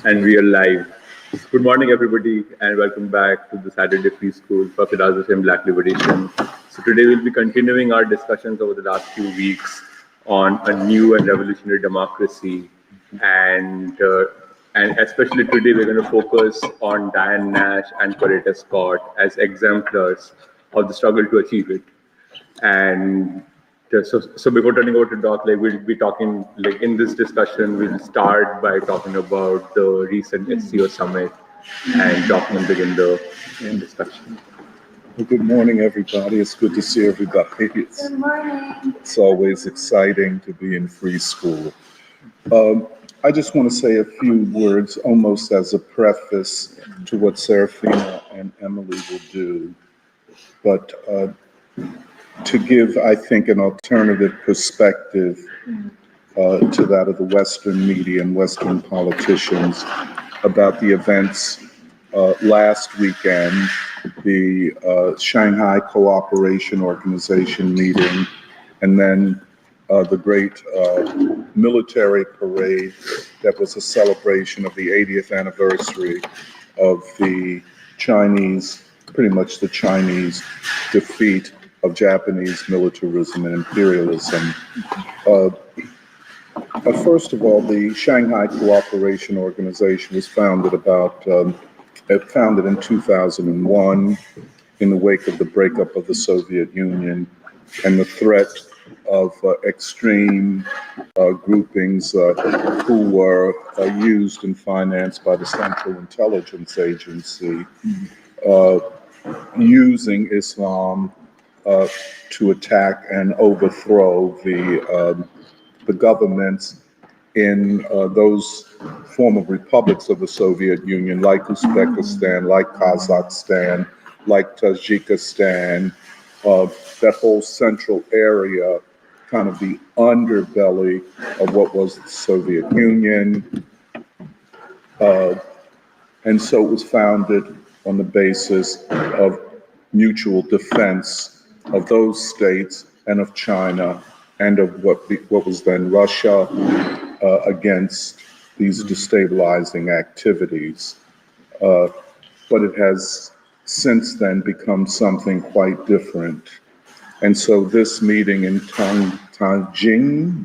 And we are live. Good morning, everybody, and welcome back to the Saturday Free School for Philosophy and Black Liberation. So today we'll be continuing our discussions over the last few weeks on a new and revolutionary democracy, and especially today we're going to focus on Diane Nash and Coretta Scott as exemplars of the struggle to achieve it. And so before turning over to Doc, we'll be talking, in this discussion, we'll start by talking about the recent SCO summit, and Doc will begin the discussion. Well, good morning, everybody. It's good to see everybody. Good morning. It's always exciting to be in free school. I just want to say a few words almost as a preface to what Serafina and Emily will do. But to give, I think, an alternative perspective to that of the Western media and Western politicians about the events last weekend, the Shanghai Cooperation Organization meeting, and then the great military parade that was a celebration of the 80th anniversary of the Chinese, pretty much the Chinese defeat of Japanese militarism and imperialism. First of all, the Shanghai Cooperation Organization was founded in 2001 in the wake of the breakup of the Soviet Union and the threat of extreme groupings who were used and financed by the Central Intelligence Agency using Islam to attack and overthrow the governments in those former republics of the Soviet Union, like Uzbekistan, like Kazakhstan, like Tajikistan, that whole central area, kind of the underbelly of what was the Soviet Union. And so it was founded on the basis of mutual defense of those states and of China and of what was then Russia against these destabilizing activities. But it has since then become something quite different. And so this meeting in Tianjin,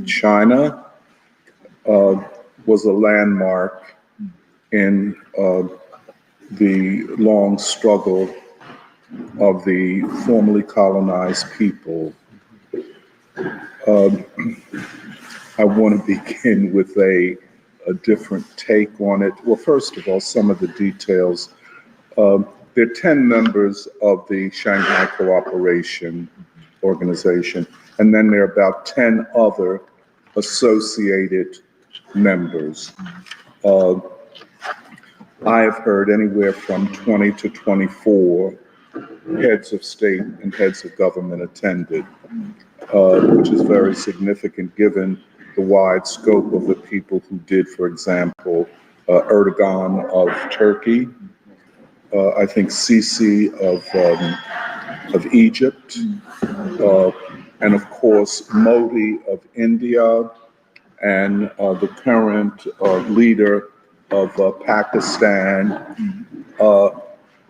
China, was a landmark in the long struggle of the formerly colonized people. I want to begin with a different take on it. Well, first of all, some of the details. There are 10 members of the Shanghai Cooperation Organization, and then there are about 10 other associated members. I have heard anywhere from 20 to 24 heads of state and heads of government attended, which is very significant given the wide scope of the people who did, for example, Erdogan of Turkey, I think Sisi of Egypt, and of course Modi of India, and the current leader of Pakistan,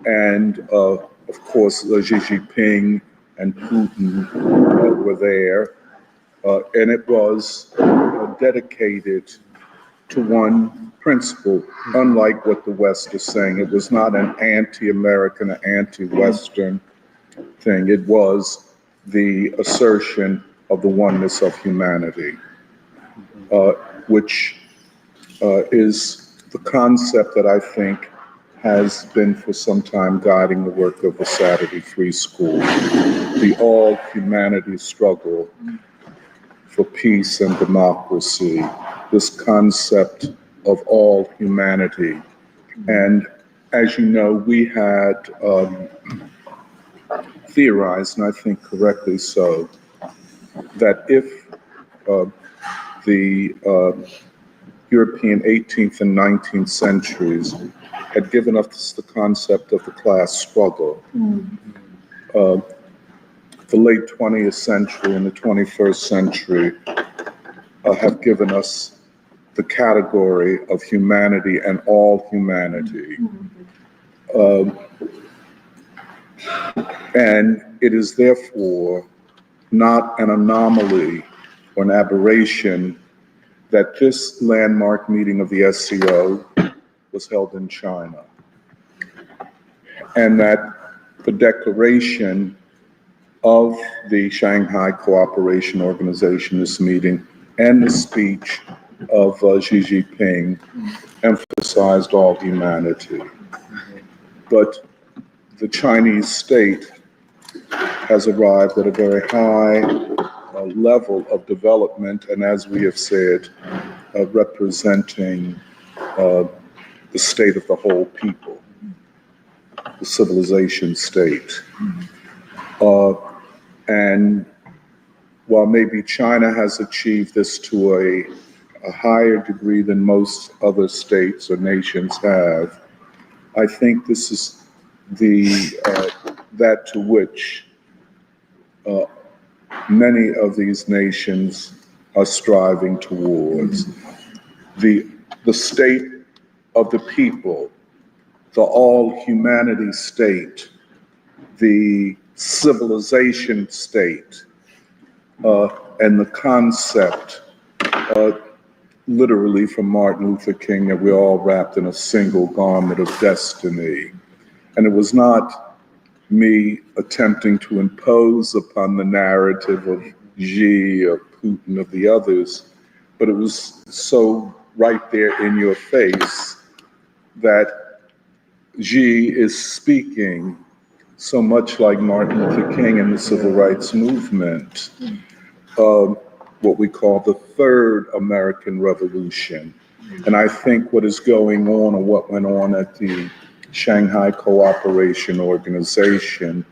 and of course Xi Jinping and Putin were there, and it was dedicated to one principle. Unlike what the West is saying, it was not an anti-American, anti-Western thing. It was the assertion of the oneness of humanity, which is the concept that I think has been for some time guiding the work of the Saturday Free School, the all humanity struggle for peace and democracy, this concept of all humanity. And as you know, we had theorized, and I think correctly so, that if the European 18th and 19th centuries had given us the concept of the class struggle, the late 20th century and the 21st century have given us the category of humanity and all humanity. And it is therefore not an anomaly or an aberration that this landmark meeting of the SCO was held in China, and that the declaration of the Shanghai Cooperation Organization, this meeting, and the speech of Xi Jinping emphasized all humanity. But the Chinese state has arrived at a very high level of development, and as we have said, representing the state of the whole people, the civilization state. And while maybe China has achieved this to a higher degree than most other states or nations have, I think this is that to which many of these nations are striving towards. The state of the people, the all humanity state, the civilization state, and the concept, literally from Martin Luther King, that we're all wrapped in a single garment of destiny. And it was not me attempting to impose upon the narrative of Xi or Putin of the others, but it was so right there in your face that Xi is speaking so much like Martin Luther King and the Civil Rights Movement, what we call the Third American Revolution. And I think what is going on, or what went on at the Shanghai Cooperation Organization,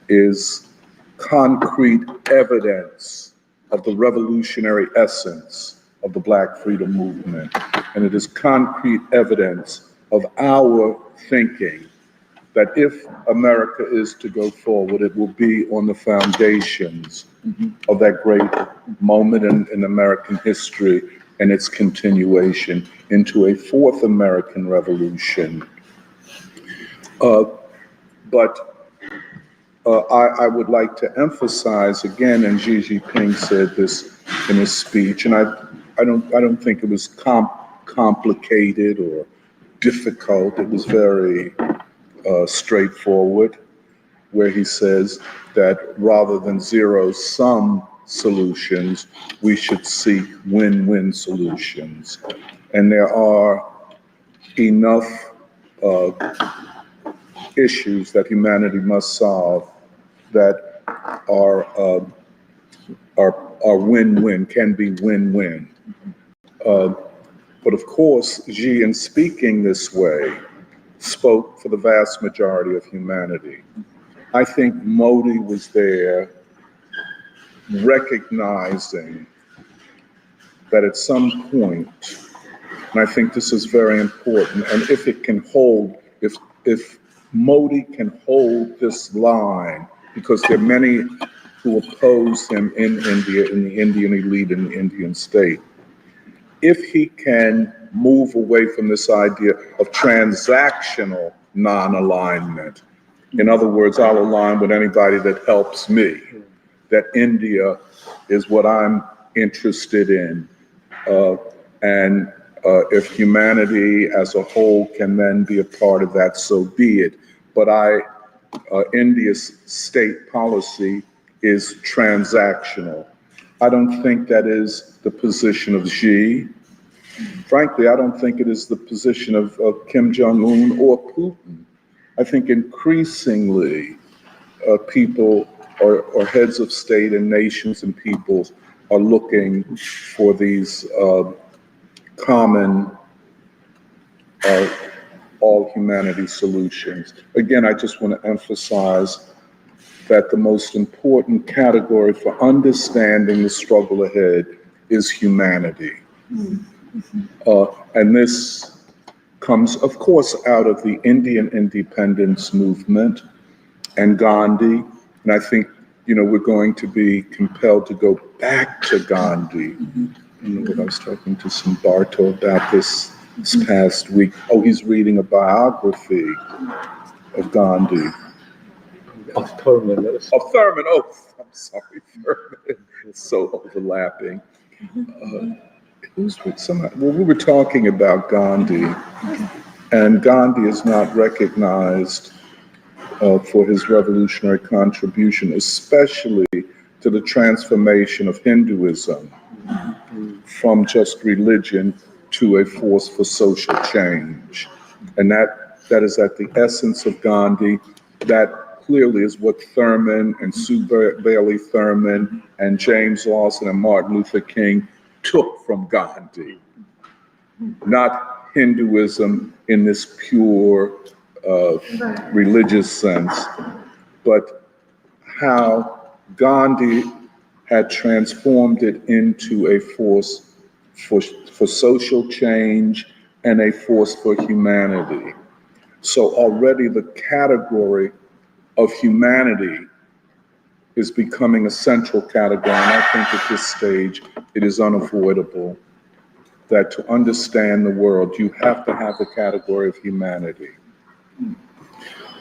is concrete evidence of the revolutionary essence of the Black freedom movement. And it is concrete evidence of our thinking that if America is to go forward, it will be on the foundations of that great moment in American history and its continuation into a fourth American Revolution. But I would like to emphasize again, and Xi Jinping said this in his speech, and I don't think it was complicated or difficult. It was very straightforward, where he says that rather than zero-sum solutions, we should seek win-win solutions. And there are enough issues that humanity must solve that are win-win, can be win-win. But of course, Xi, in speaking this way, spoke for the vast majority of humanity. I think Modi was there recognizing that at some point, and I think this is very important, and if it can hold, if Modi can hold this line, because there are many who oppose him in India, in the Indian elite, in the Indian state, if he can move away from this idea of transactional non-alignment. In other words, I'll align with anybody that helps me, that India is what I'm interested in. And if humanity as a whole can then be a part of that, so be it. But India's state policy is transactional. I don't think that is the position of Xi. Frankly, I don't think it is the position of Kim Jong-un or Putin. I think increasingly people or heads of state and nations and peoples are looking for these common all humanity solutions. Again, I just want to emphasize that the most important category for understanding the struggle ahead is humanity. And this comes, of course, out of the Indian independence movement and Gandhi. And I think, we're going to be compelled to go back to Gandhi You know what, I was talking to some Barto about this past week. Oh, he's reading a biography of Gandhi. Of Thurman. Of Thurman. Oh, I'm sorry, Thurman. It's so overlapping. Well, we were talking about Gandhi, and Gandhi is not recognized for his revolutionary contribution, especially to the transformation of Hinduism from just religion to a force for social change. And that is at the essence of Gandhi. That clearly is what Thurman and Sue Bailey Thurman and James Lawson and Martin Luther King took from Gandhi. Not Hinduism in this pure religious sense, but how Gandhi had transformed it into a force for social change and a force for humanity. So already the category of humanity is becoming a central category, and I think at this stage it is unavoidable that to understand the world, you have to have the category of humanity.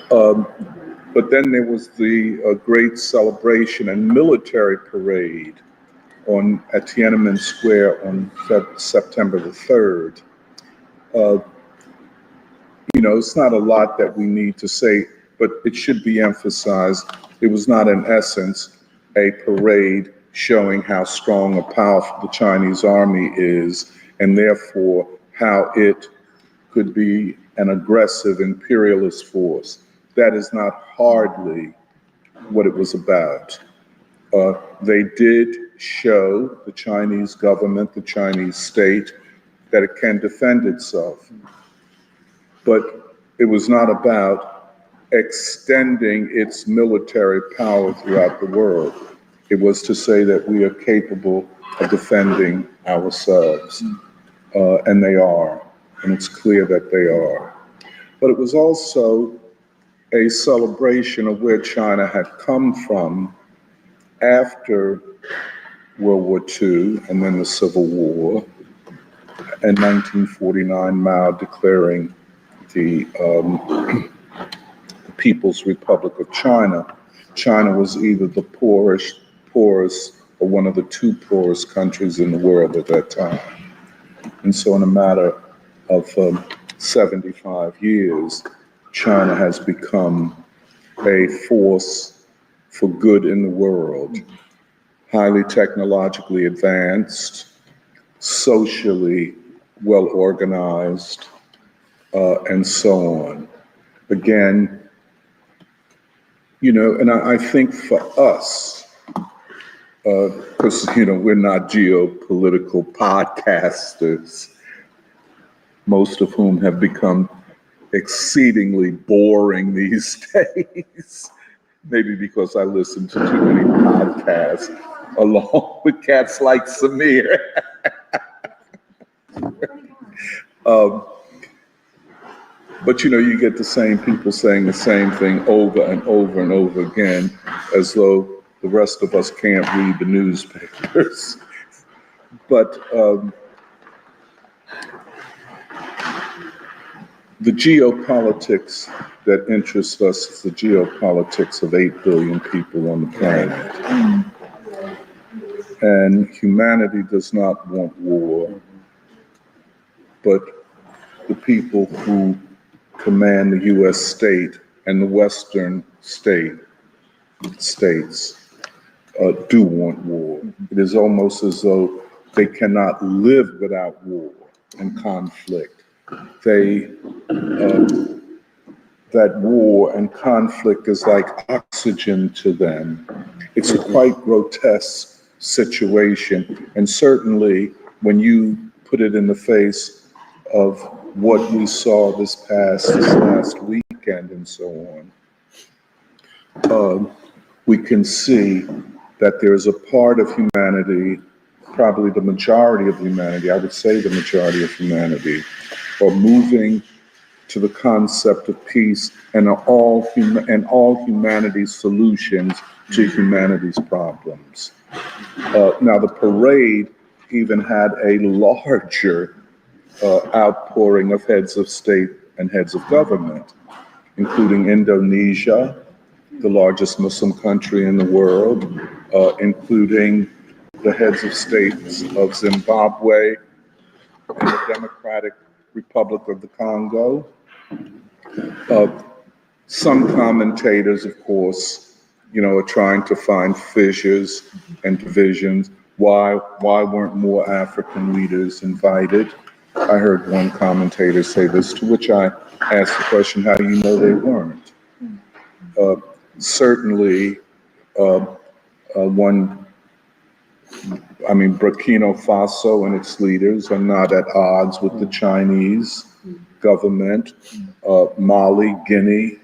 But then there was the great celebration and military parade at Tiananmen Square on September the 3rd. You know, it's not a lot that we need to say, but it should be emphasized. It was not, in essence, a parade showing how strong and powerful the Chinese army is, and therefore how it could be an aggressive imperialist force. That is not hardly what it was about. They did show the Chinese government, the Chinese state, that it can defend itself. But it was not about extending its military power throughout the world. It was to say that we are capable of defending ourselves. And they are, and it's clear that they are. But it was also a celebration of where China had come from after World War II and then the Civil War, and 1949 Mao declaring the People's Republic of China. China was either the poorest, or one of the two poorest countries in the world at that time. And so in a matter of 75 years, China has become a force for good in the world, highly technologically advanced, socially well organized, and so on. Again, you know, and I think for us, because, you know, we're not geopolitical podcasters, most of whom have become exceedingly boring these days, maybe because I listen to too many podcasts along with cats like Samir. But you know, you get the same people saying the same thing over and over and over again, as though the rest of us can't read the newspapers. But the geopolitics that interests us is the geopolitics of 8 billion people on the planet. And humanity does not want war, but the people who command the US state and the Western states do want war. It is almost as though they cannot live without war and conflict. That war and conflict is like oxygen to them. It's a quite grotesque situation. And certainly when you put it in the face of what we saw this last weekend and so on, we can see that there is a part of humanity, probably the majority of humanity, I would say the majority of humanity, are moving to the concept of peace and all humanity's solutions to humanity's problems. Now the parade even had a larger outpouring of heads of state and heads of government, including Indonesia, the largest Muslim country in the world, including the heads of states of Zimbabwe and the Democratic Republic of the Congo. Some commentators, of course, are trying to find fissures and divisions. Why weren't more African leaders invited? I heard one commentator say this, to which I asked the question, how do you know they weren't? Certainly, Burkina Faso and its leaders are not at odds with the Chinese government, Mali, Guinea,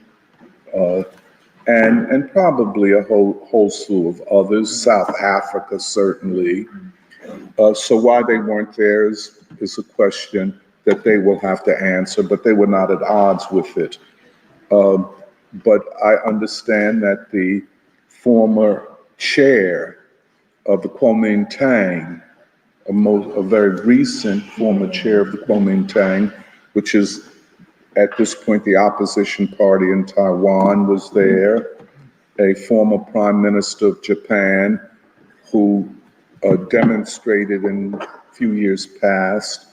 and probably a whole slew of others, South Africa certainly. So why they weren't there is a question that they will have to answer, but they were not at odds with it. But I understand that the former chair of the Kuomintang, a very recent former chair of the Kuomintang, which is at this point the opposition party in Taiwan, was there. A former prime minister of Japan who demonstrated in a few years past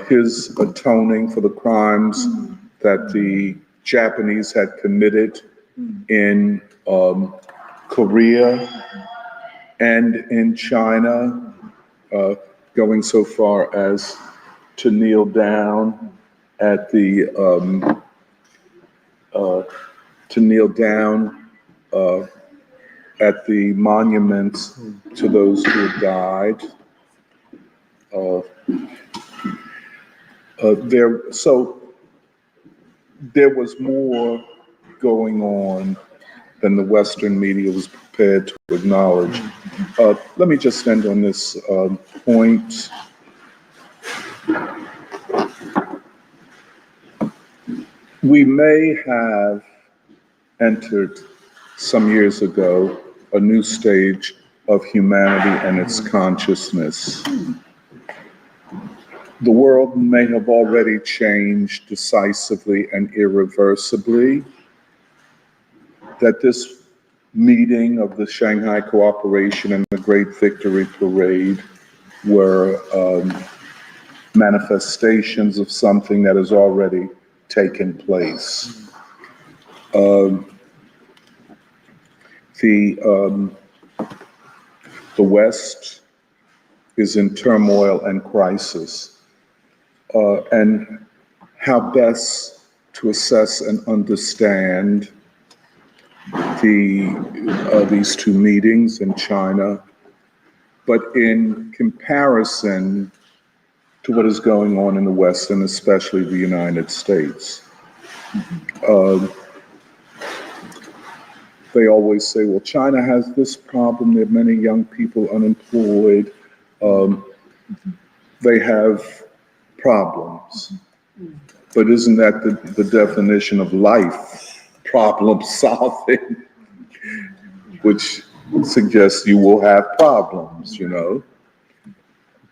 his atoning for the crimes that the Japanese had committed in Korea and in China, going so far as to kneel down at the monuments to those who had died. There was more going on than the Western media was prepared to acknowledge. Let me just end on this point. We may have entered some years ago a new stage of humanity and its consciousness. The world may have already changed decisively and irreversibly, that this meeting of the Shanghai Cooperation and the Great Victory Parade were manifestations of something that has already taken place. The West is in turmoil and crisis, and how best to assess and understand these two meetings in China, but in comparison to what is going on in the West, and especially the United States. They always say, well, China has this problem, there are many young people unemployed, they have problems. But isn't that the definition of life, problem solving, which suggests you will have problems,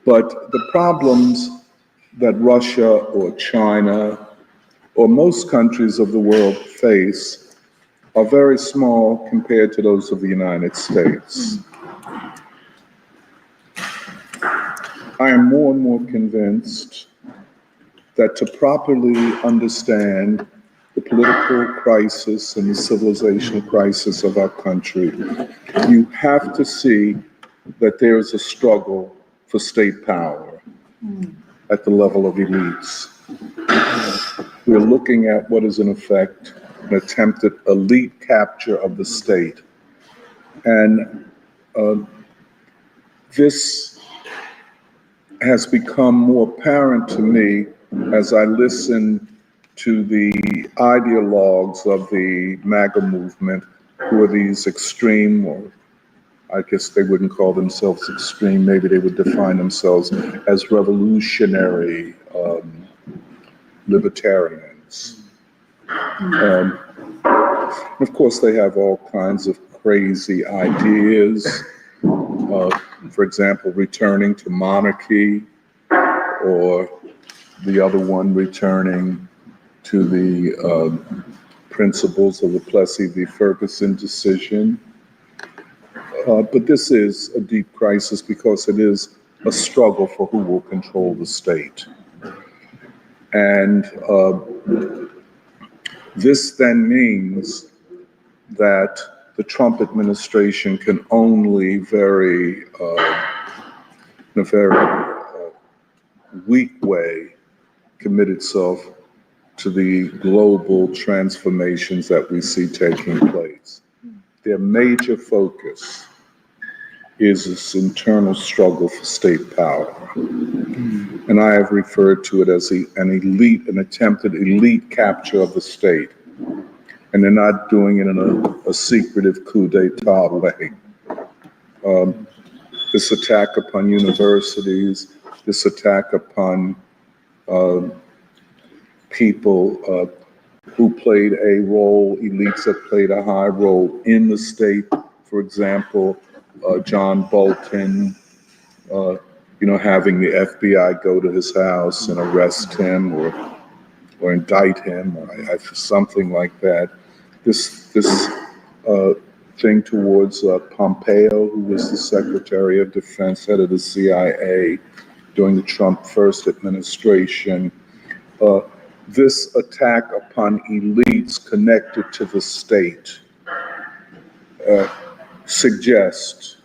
But the problems that Russia or China or most countries of the world face are very small compared to those of the United States. I am more and more convinced that to properly understand the political crisis and the civilizational crisis of our country, you have to see that there is a struggle for state power at the level of elites. We're looking at what is in effect an attempted elite capture of the state. And this has become more apparent to me as I listen to the ideologues of the MAGA movement, who are these extreme, or I guess they wouldn't call themselves extreme, maybe they would define themselves as revolutionary libertarians. Of course, they have all kinds of crazy ideas, For example, returning to monarchy, or the other one returning to the principles of the Plessy v. Ferguson decision. But this is a deep crisis because it is a struggle for who will control the state. And this then means that the Trump administration can only in a very weak way, commit itself to the global transformations that we see taking place. Their major focus is this internal struggle for state power. And I have referred to it as an attempted elite capture of the state. And they're not doing it in a secretive coup d'etat way. This attack upon universities, this attack upon people who played a role, elites that played a high role in the state. For example, John Bolton, having the FBI go to his house and arrest him or indict him, or something like that. This thing towards Pompeo, who was the Secretary of Defense, head of the CIA during the Trump first administration. This attack upon elites connected to the state suggests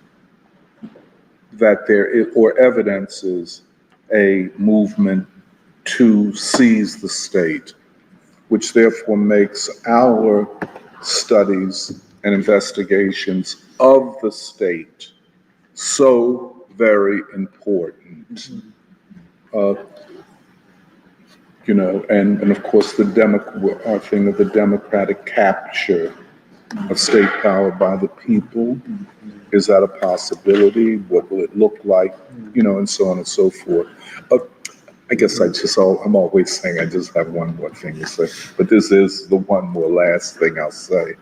that or evidences a movement to seize the state, which therefore makes our studies and investigations of the state so very important. And of course our thing of the democratic capture of state power by the people. Is that a possibility? What will it look like? And so on and so forth. I guess I'm always saying I just have one more thing to say, but this is the one more last thing I'll say.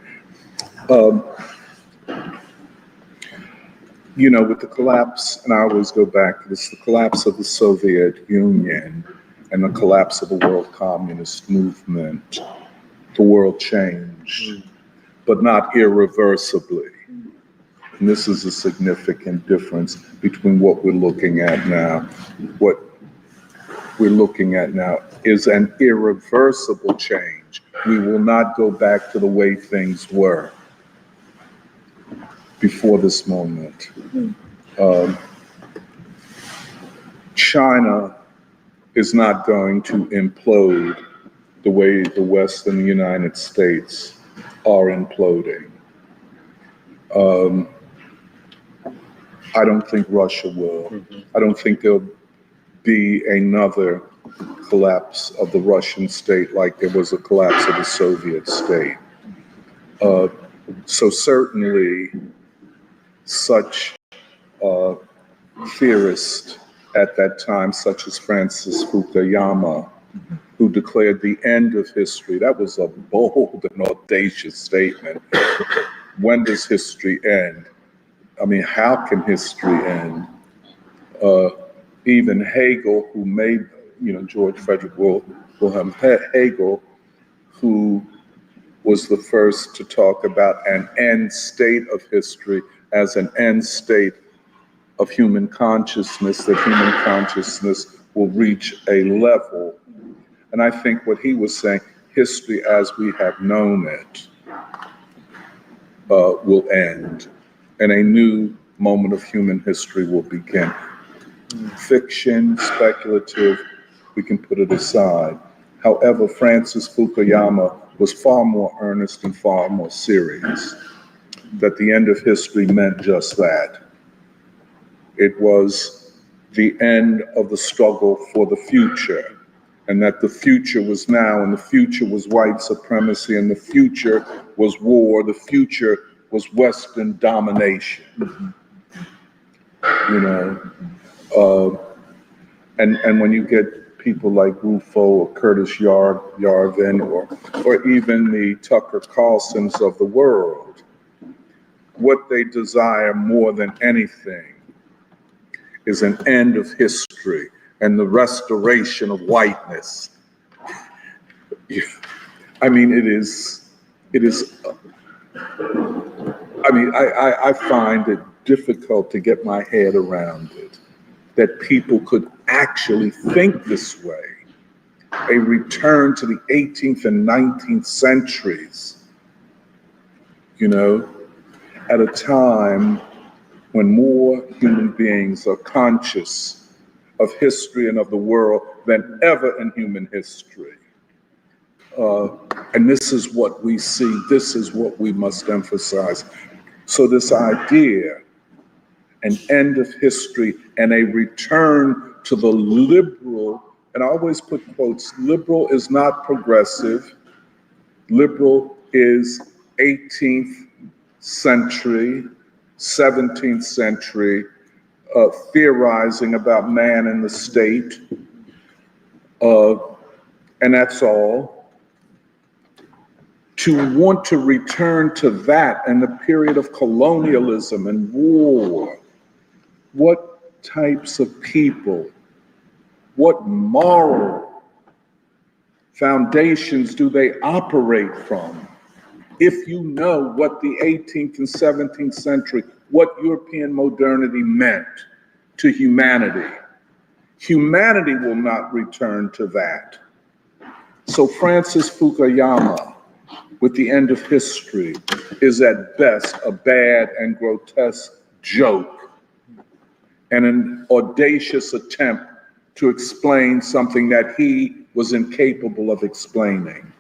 With the collapse, and I always go back to this, the collapse of the Soviet Union and the collapse of the world communist movement, the world changed, but not irreversibly. And this is a significant difference between what we're looking at now. What we're looking at now is an irreversible change. We will not go back to the way things were before this moment. China is not going to implode the way the West and the United States are imploding. I don't think Russia will. I don't think there'll be another collapse of the Russian state like there was a collapse of the Soviet state. So certainly such theorists at that time, such as Francis Fukuyama, who declared the end of history. That was a bold and audacious statement. When does history end? I mean, how can history end? Even Hegel, who made, George Frederick Wilhelm Hegel, who was the first to talk about an end state of history as an end state of human consciousness, that human consciousness will reach a level. And I think what he was saying, history as we have known it will end, and a new moment of human history will begin. Fiction, speculative, we can put it aside. However, Francis Fukuyama was far more earnest and far more serious, that the end of history meant just that. It was the end of the struggle for the future, and that the future was now, and the future was white supremacy, and the future was war, the future was Western domination. And when you get people like Rufo or Curtis Yarvin or even the Tucker Carlsons of the world, what they desire more than anything is an end of history and the restoration of whiteness. I mean, I find it difficult to get my head around it, that people could actually think this way. A return to the 18th and 19th centuries, you know, at a time when more human beings are conscious of history and of the world than ever in human history. And this is what we see, this is what we must emphasize. So this idea, an end of history and a return to the liberal, and I always put quotes, liberal is not progressive, liberal is 18th century, 17th century, theorizing about man and the state, and that's all. To want to return to that and the period of colonialism and war, what types of people, what moral foundations do they operate from? If you know what the 18th and 17th century, what European modernity meant to humanity, humanity will not return to that. So Francis Fukuyama, with the end of history, is at best a bad and grotesque joke and an audacious attempt to explain something that he was incapable of explaining.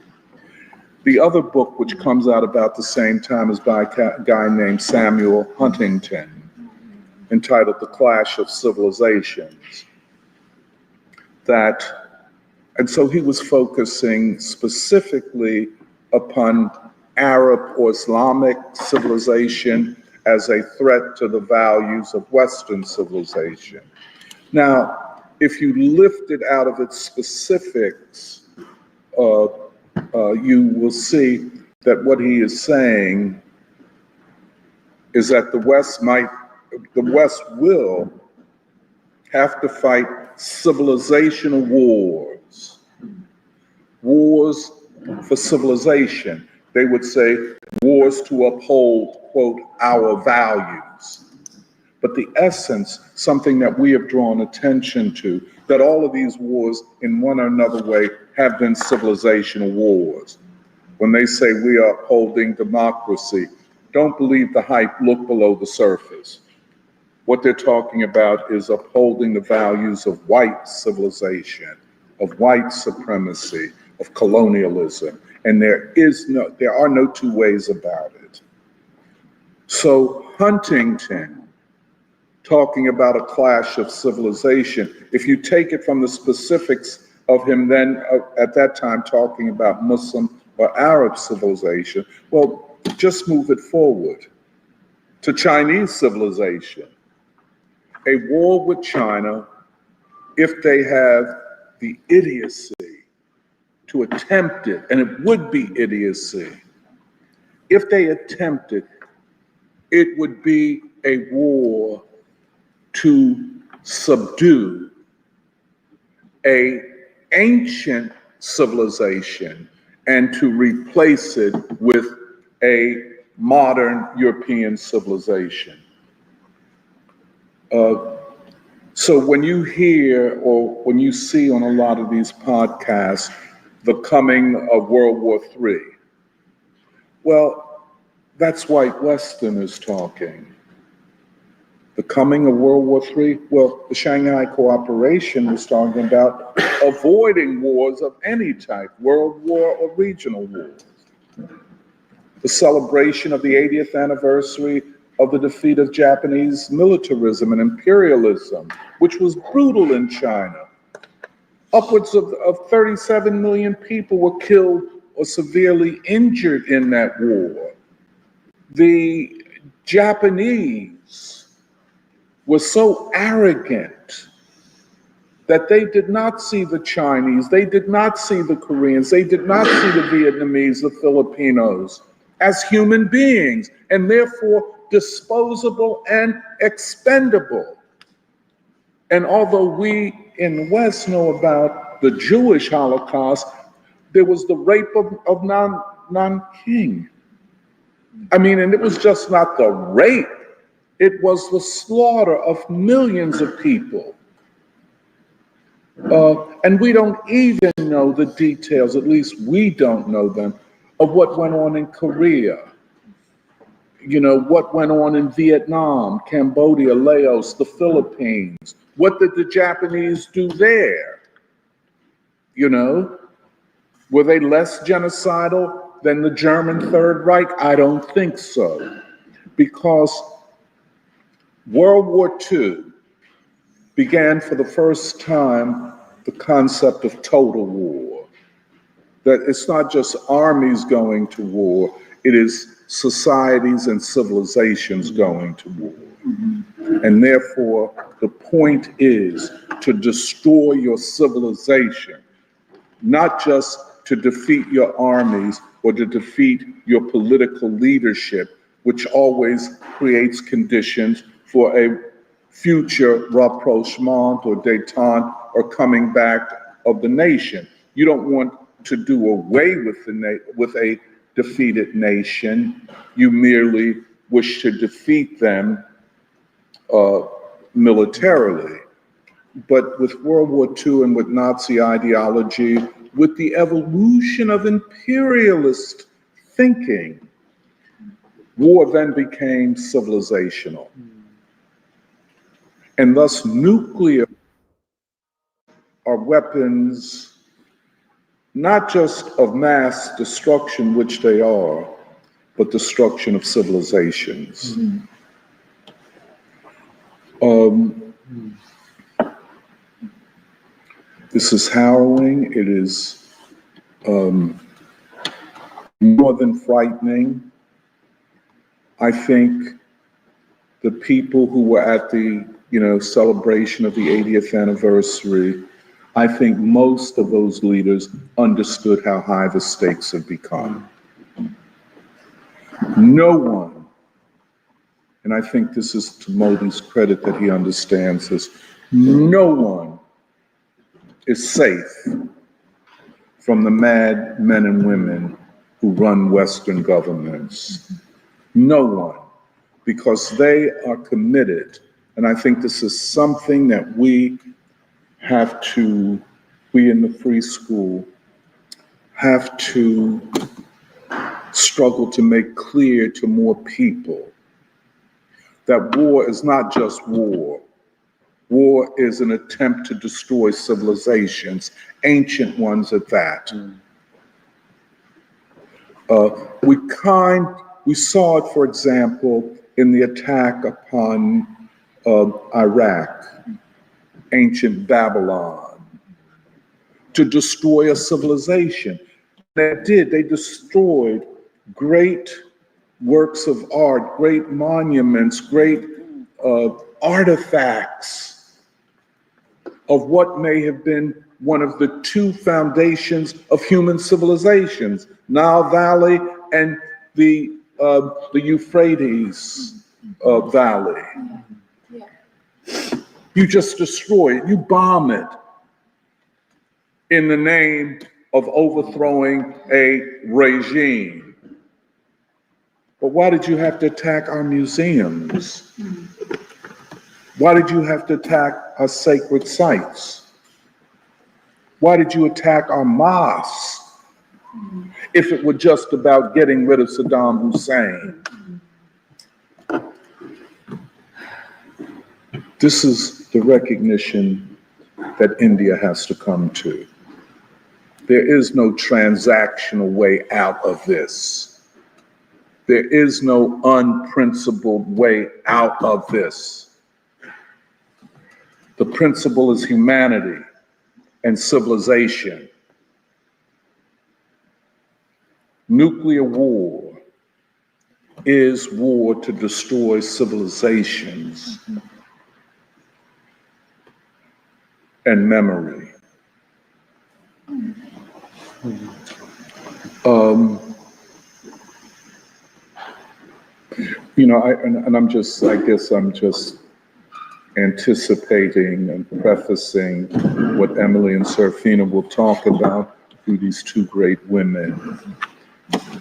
The other book, which comes out about the same time, is by a guy named Samuel Huntington, entitled The Clash of Civilizations. And so he was focusing specifically upon Arab or Islamic civilization as a threat to the values of Western civilization. Now, if you lift it out of its specifics, you will see that what he is saying is that the West will have to fight civilizational wars for civilization. They would say wars to uphold, quote, our values. But the essence, something that we have drawn attention to, that all of these wars in one or another way have been civilizational wars. When they say we are upholding democracy, don't believe the hype, look below the surface. What they're talking about is upholding the values of white civilization, of white supremacy, of colonialism, and there are no two ways about it. So Huntington, talking about a clash of civilization, if you take it from the specifics of him then at that time talking about Muslim or Arab civilization, well, just move it forward to Chinese civilization. A war with China, if they have the idiocy to attempt it, and it would be idiocy, if they attempt it, it would be a war to subdue an ancient civilization and to replace it with a modern European civilization. So when you hear or when you see on a lot of these podcasts the coming of World War III, well, that's white Westerners talking. The coming of World War III, well, the Shanghai Cooperation was talking about avoiding wars of any type, world war or regional wars. The celebration of the 80th anniversary of the defeat of Japanese militarism and imperialism, which was brutal in China. Upwards of 37 million people were killed or severely injured in that war. The Japanese were so arrogant that they did not see the Chinese, they did not see the Koreans, they did not see the Vietnamese, the Filipinos as human beings, and therefore disposable, and expendable. And although we in the West know about the Jewish Holocaust, there was the rape of King. I mean, and it was just not the rape, it was the slaughter of millions of people. And we don't even know the details, at least we don't know them, of what went on in Korea. You know, what went on in Vietnam, Cambodia, Laos, the Philippines. What did the Japanese do there? You know, were they less genocidal than the German Third Reich? I don't think so. Because World War II began for the first time the concept of total war. That it's not just armies going to war, it is societies and civilizations going to war. And therefore, the point is to destroy your civilization, not just to defeat your armies or to defeat your political leadership, which always creates conditions for a future rapprochement or détente or coming back of the nation. You don't want to do away with a defeated nation. You merely wish to defeat them militarily. But with World War II and with Nazi ideology, with the evolution of imperialist thinking, war then became civilizational. And thus nuclear are weapons not just of mass destruction, which they are, but destruction of civilizations. This is harrowing. It is more than frightening. I think the people who were at the celebration of the 80th anniversary, I think most of those leaders understood how high the stakes had become. No one, and I think this is to Modi's credit that he understands this, no one is safe from the mad men and women who run Western governments. No one, because they are committed. And I think this is something that we in the free school, have to struggle to make clear to more people that war is not just war. War is an attempt to destroy civilizations, ancient ones at that. We saw it, for example, in the attack upon Iraq, ancient Babylon, to destroy a civilization. They did. They destroyed great works of art, great monuments, great artifacts of what may have been one of the two foundations of human civilizations, Nile Valley and the Euphrates Valley. You just destroy it, you bomb it in the name of overthrowing a regime. But why did you have to attack our museums? Why did you have to attack our sacred sites? Why did you attack our mosques if it were just about getting rid of Saddam Hussein? This is the recognition that India has to come to. There is no transactional way out of this. There is no unprincipled way out of this. The principle is humanity and civilization. Nuclear war is war to destroy civilizations and memory. I guess I'm just anticipating and prefacing what Emily and Serafina will talk about through these two great women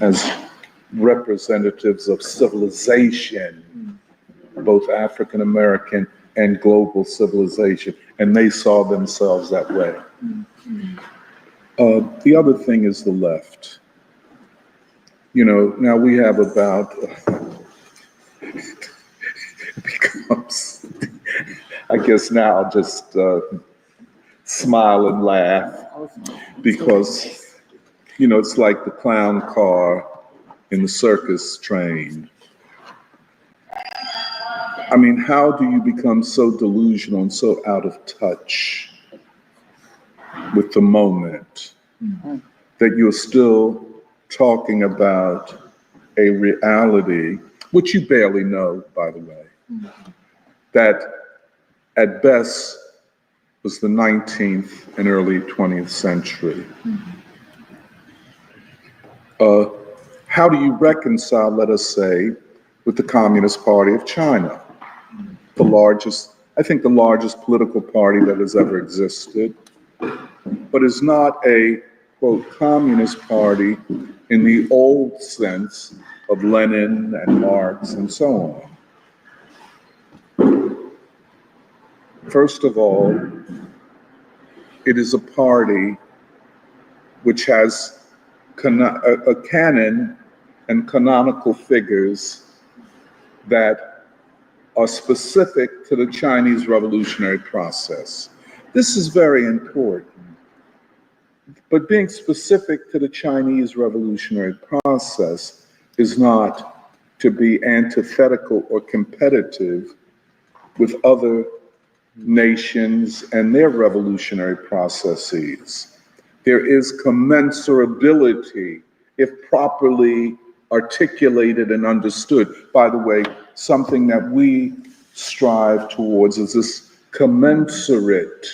as representatives of civilization, both African American and global civilization, and they saw themselves that way. The other thing is the left. Now we have about, becomes, I guess now I'll just smile and laugh because, it's like the clown car in the circus train. I mean, how do you become so delusional and so out of touch with the moment that you're still talking about a reality, which you barely know, by the way, that at best was the 19th and early 20th century? How do you reconcile, let us say, with the Communist Party of China, I think the largest political party that has ever existed, but is not a, quote, communist party in the old sense of Lenin and Marx and so on. First of all, it is a party which has a canon and canonical figures that are specific to the Chinese revolutionary process. This is very important. But being specific to the Chinese revolutionary process is not to be antithetical or competitive with other nations and their revolutionary processes. There is commensurability if properly articulated and understood. By the way, something that we strive towards is this commensurate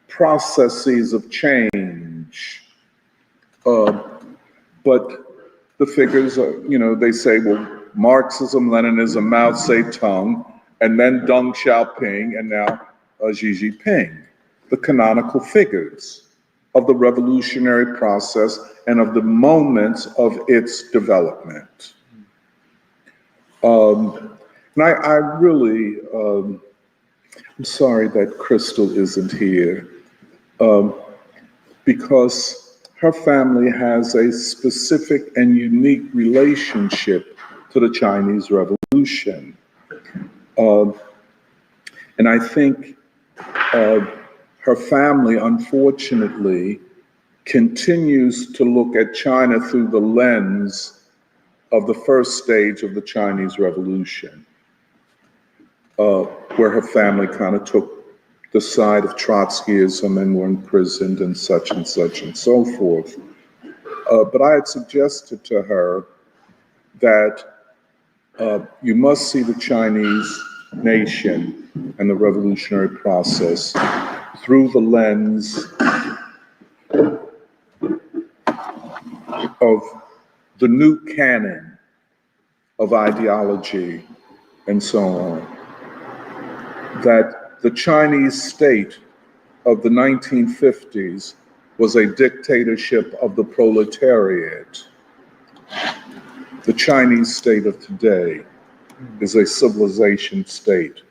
processes of change. But the figures are, they say, well, Marxism, Leninism, Mao Zedong, and then Deng Xiaoping, and now Xi Jinping, the canonical figures of the revolutionary process and of the moments of its development. And I really, I'm sorry that Crystal isn't here, because her family has a specific and unique relationship to the Chinese Revolution. And I think her family, unfortunately, continues to look at China through the lens of the first stage of the Chinese Revolution, where her family kind of took the side of Trotskyism and were imprisoned and such and so forth. But I had suggested to her that you must see the Chinese nation and the revolutionary process through the lens of the new canon of ideology and so on. That the Chinese state of the 1950s was a dictatorship of the proletariat. The Chinese state of today is a civilization state,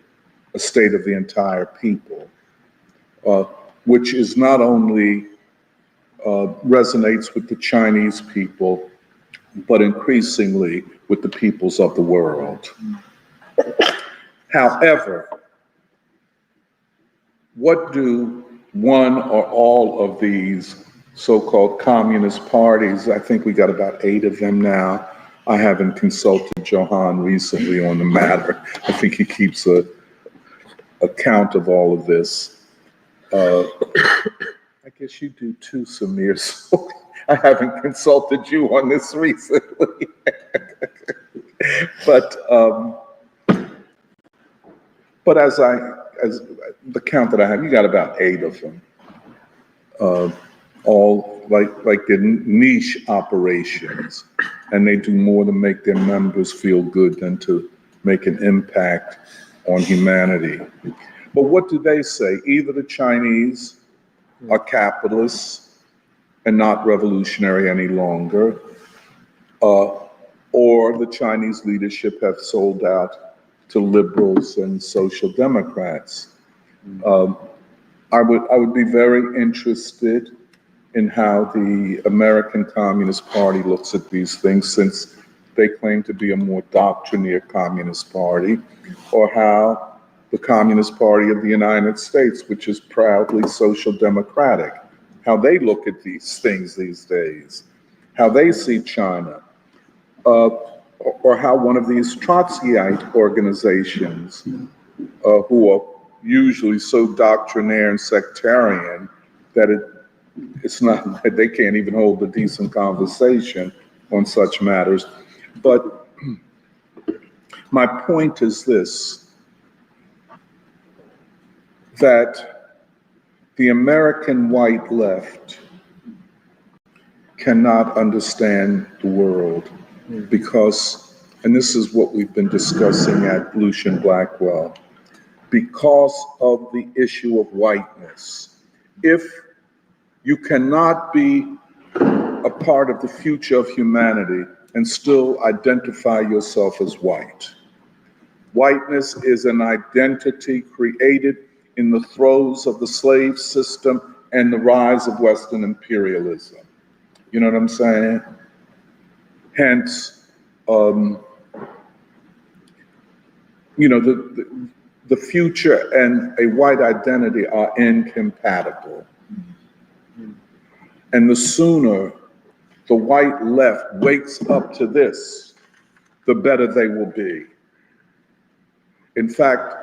a state of the entire people, which is not only resonates with the Chinese people, but increasingly with the peoples of the world. However, what do one or all of these so-called communist parties, I think we got about 8 of them now. I haven't consulted Johan recently on the matter. I think he keeps a count of all of this. I guess you do too, Samir, so I haven't consulted you on this recently. But as the count that I have, you got about 8 of them. All like the niche operations. and they do more to make their members feel good than to make an impact on humanity. But what do they say? Either the Chinese are capitalists and not revolutionary any longer, or the Chinese leadership have sold out to liberals and social democrats. I would be very interested in how the American Communist Party looks at these things, since they claim to be a more doctrinaire Communist Party, or how the Communist Party of the United States, which is proudly social democratic, how they look at these things these days, how they see China, or how one of these Trotskyite organizations, who are usually so doctrinaire and sectarian that it's not, they can't even hold a decent conversation on such matters. But my point is this, that the American white left cannot understand the world because, and this is what we've been discussing at Lucian Blackwell, because of the issue of whiteness. If you cannot be a part of the future of humanity and still identify yourself as white. Whiteness is an identity created in the throes of the slave system and the rise of Western imperialism. You know what I'm saying? Hence, the future and a white identity are incompatible. And the sooner the white left wakes up to this, the better they will be. In fact,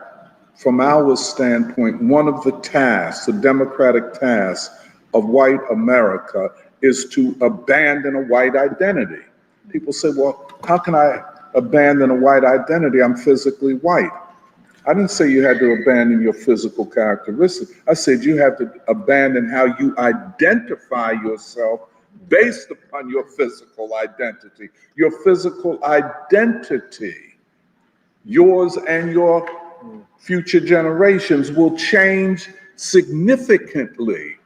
from our standpoint, one of the tasks, the democratic tasks of white America is to abandon a white identity. People say, well, how can I abandon a white identity? I'm physically white. I didn't say you had to abandon your physical characteristics. I said you have to abandon how you identify yourself based upon your physical identity. Your physical identity, yours and your future generations, will change significantly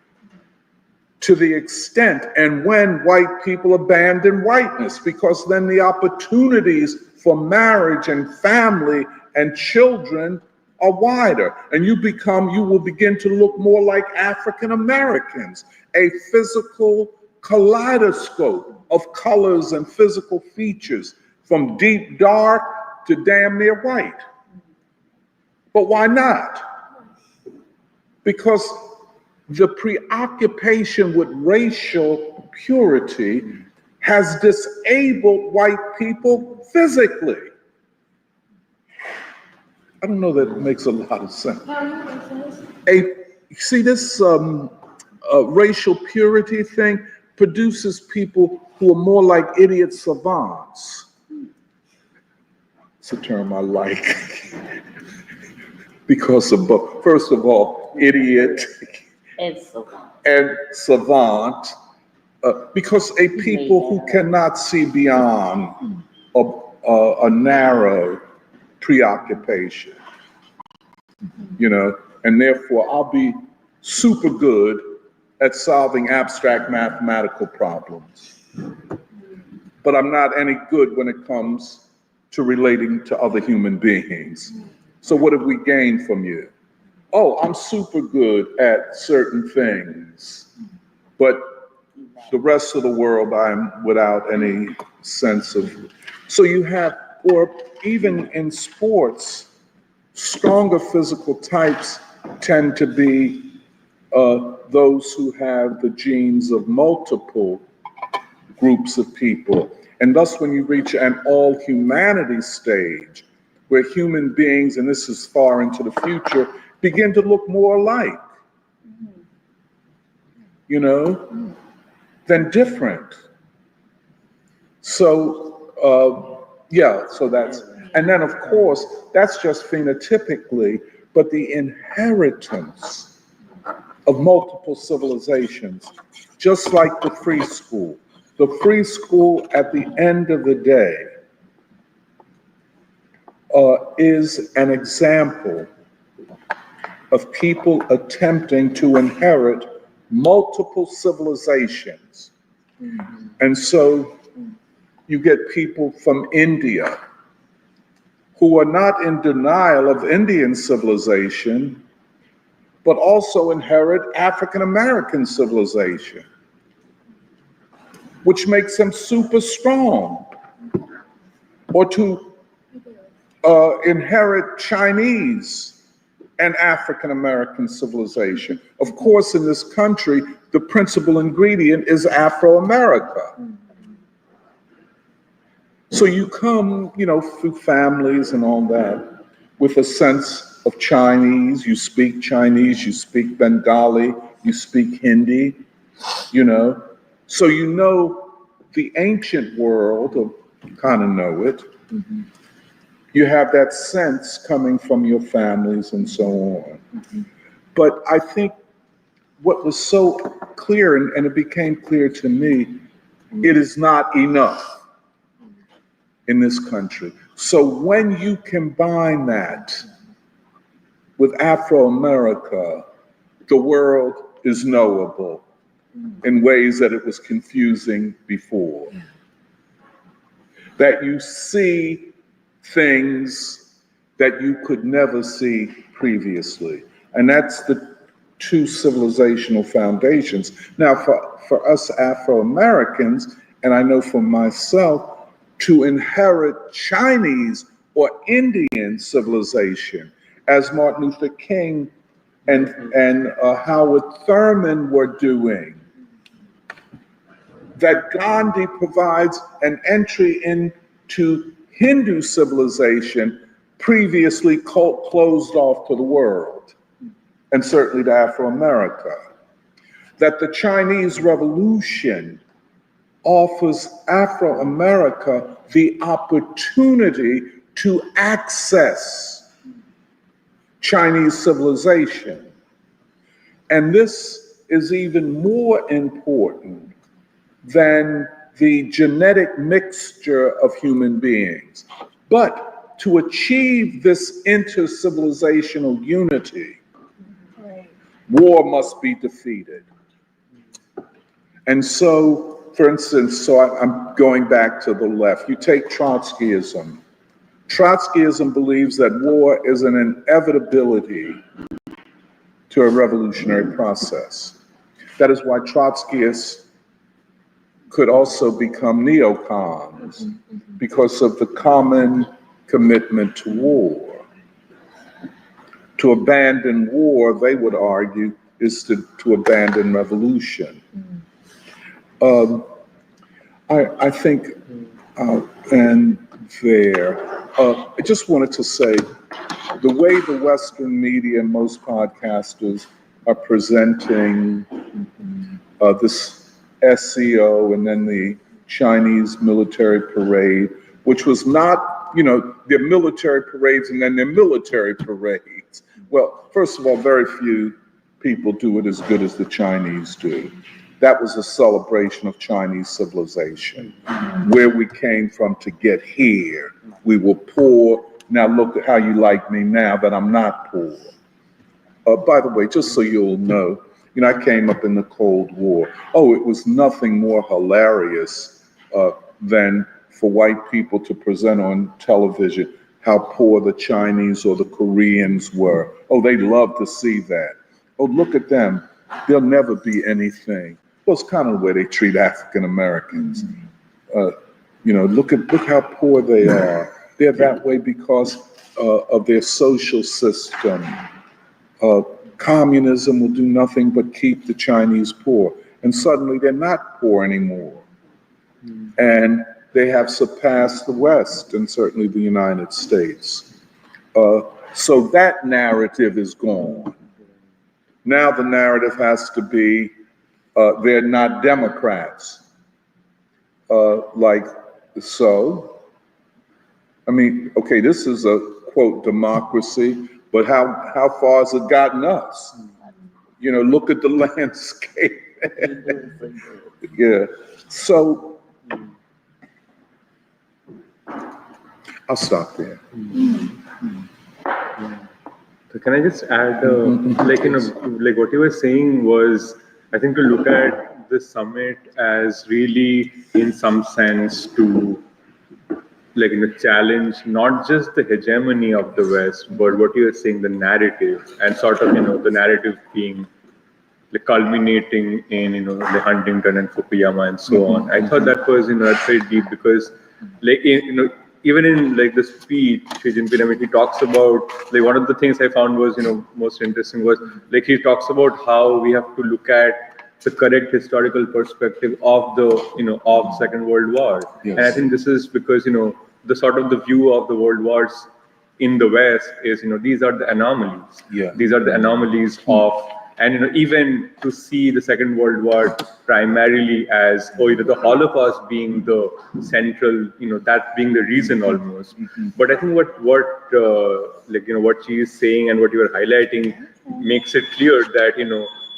to the extent and when white people abandon whiteness, because then the opportunities for marriage and family and children are wider, and you will begin to look more like African Americans, a physical kaleidoscope of colors and physical features, from deep dark to damn near white. But why not? Because the preoccupation with racial purity has disabled white people physically. I don't know that it makes a lot of sense. See, this racial purity thing produces people who are more like idiot savants. It's a term I like. Because of both. First of all, idiot and savant, because a people who cannot see beyond a narrow preoccupation, and therefore I'll be super good at solving abstract mathematical problems, but I'm not any good when it comes to relating to other human beings. So what have we gained from you? Oh, I'm super good at certain things, but the rest of the world I'm without any sense of. So you have, or even in sports, stronger physical types tend to be those who have the genes of multiple groups of people. And thus when you reach an all humanity stage, where human beings, and this is far into the future, begin to look more alike, than different. So, so that's, and then of course, that's just phenotypically, but the inheritance of multiple civilizations, just like the free school, The free school at the end of the day is an example of people attempting to inherit multiple civilizations. And so you get people from India who are not in denial of Indian civilization, but also inherit African American civilization, which makes them super strong. Or to inherit Chinese and African American civilization. Of course, in this country, the principal ingredient is Afro-America. So you come, through families and all that, with a sense of Chinese, you speak Bengali, you speak Hindi, So the ancient world, or kind of know it. Mm-hmm. You have that sense coming from your families and so on. Mm-hmm. But I think what was so clear, and it became clear to me, it is not enough in this country. So when you combine that with Afro-America, the world is knowable in ways that it was confusing before. That you see things that you could never see previously. And that's the two civilizational foundations. Now, for us Afro-Americans, and I know for myself, to inherit Chinese or Indian civilization, as Martin Luther King and Howard Thurman were doing, that Gandhi provides an entry into Hindu civilization previously closed off to the world, and certainly to Afro-America. That the Chinese Revolution offers Afro-America the opportunity to access Chinese civilization. And this is even more important than the genetic mixture of human beings. But to achieve this inter-civilizational unity, war must be defeated. And so, for instance, I'm going back to the left. You take Trotskyism. Trotskyism believes that war is an inevitability to a revolutionary process. That is why Trotskyists could also become neocons, because of the common commitment to war. To abandon war, they would argue, is to abandon revolution. I think, and there, I just wanted to say, the way the Western media and most podcasters are presenting this SCO and then the Chinese military parade, which was not, their military parades and then their military parades. Well, first of all, very few people do it as good as the Chinese do. That was a celebration of Chinese civilization, where we came from to get here. We were poor. Now look at how you like me now that I'm not poor. By the way, just so you'll know, I came up in the Cold War. Oh, it was nothing more hilarious than for white people to present on television how poor the Chinese or the Koreans were. Oh, they love to see that. Oh, look at them. They'll never be anything. Well, it's kind of the way they treat African Americans. Look how poor they are. They're that way because of their social system. Communism will do nothing but keep the Chinese poor. And suddenly they're not poor anymore. And they have surpassed the West and certainly the United States. So that narrative is gone. Now the narrative has to be, they're not Democrats. Okay, this is a, quote, democracy, but how far has it gotten us? Look at the landscape. Yeah. So I'll stop there. So can I just add, like what you were saying was, I think to look at the summit as really, in some sense, to challenge not just the hegemony of the West, but what you were saying, the narrative, and sort of the narrative being culminating in the Huntington and Fukuyama and so on. I thought that was that's very deep because even in the speech Xi Jinping, I mean, he talks about one of the things I found was most interesting was he talks about how we have to look at the correct historical perspective of the of Second World War. Yes. And I think this is because the sort of the view of the world wars in the West is these are the anomalies. Yeah. These are the anomalies of, and even to see the Second World War primarily as the Holocaust being the central, that being the reason almost. But I think what what she is saying and what you are highlighting makes it clear that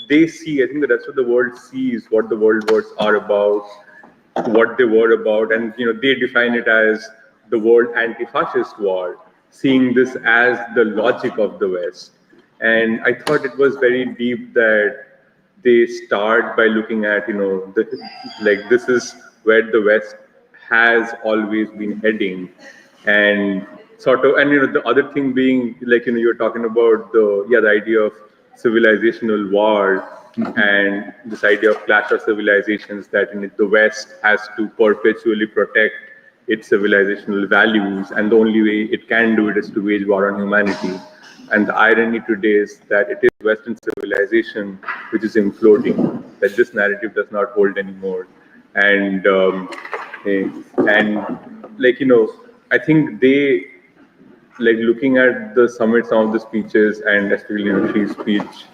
they see, I think the rest of the world sees what the world wars are about, what they were about, and they define it as the world anti-fascist war, seeing this as the logic of the West. And I thought it was very deep that they start by looking at this is where the West has always been heading, and sort of, and the other thing being you're talking about the idea of civilizational war and this idea of clash of civilizations, that the West has to perpetually protect its civilizational values, and the only way it can do it is to wage war on humanity. And the irony today is that it is Western civilization which is imploding, that this narrative does not hold anymore. And I think they looking at the summit, some of the speeches, and especially Xi's speech,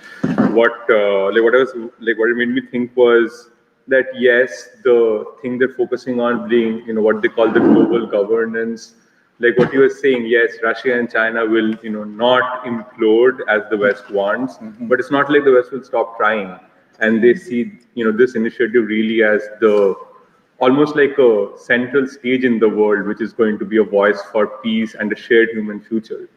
what it made me think was that yes, the thing they're focusing on being what they call the global governance, what you were saying, yes, Russia and China will not implode as the West wants, but it's not like the West will stop trying, and they see this initiative really as the almost like a central stage in the world, which is going to be a voice for peace and a shared human future.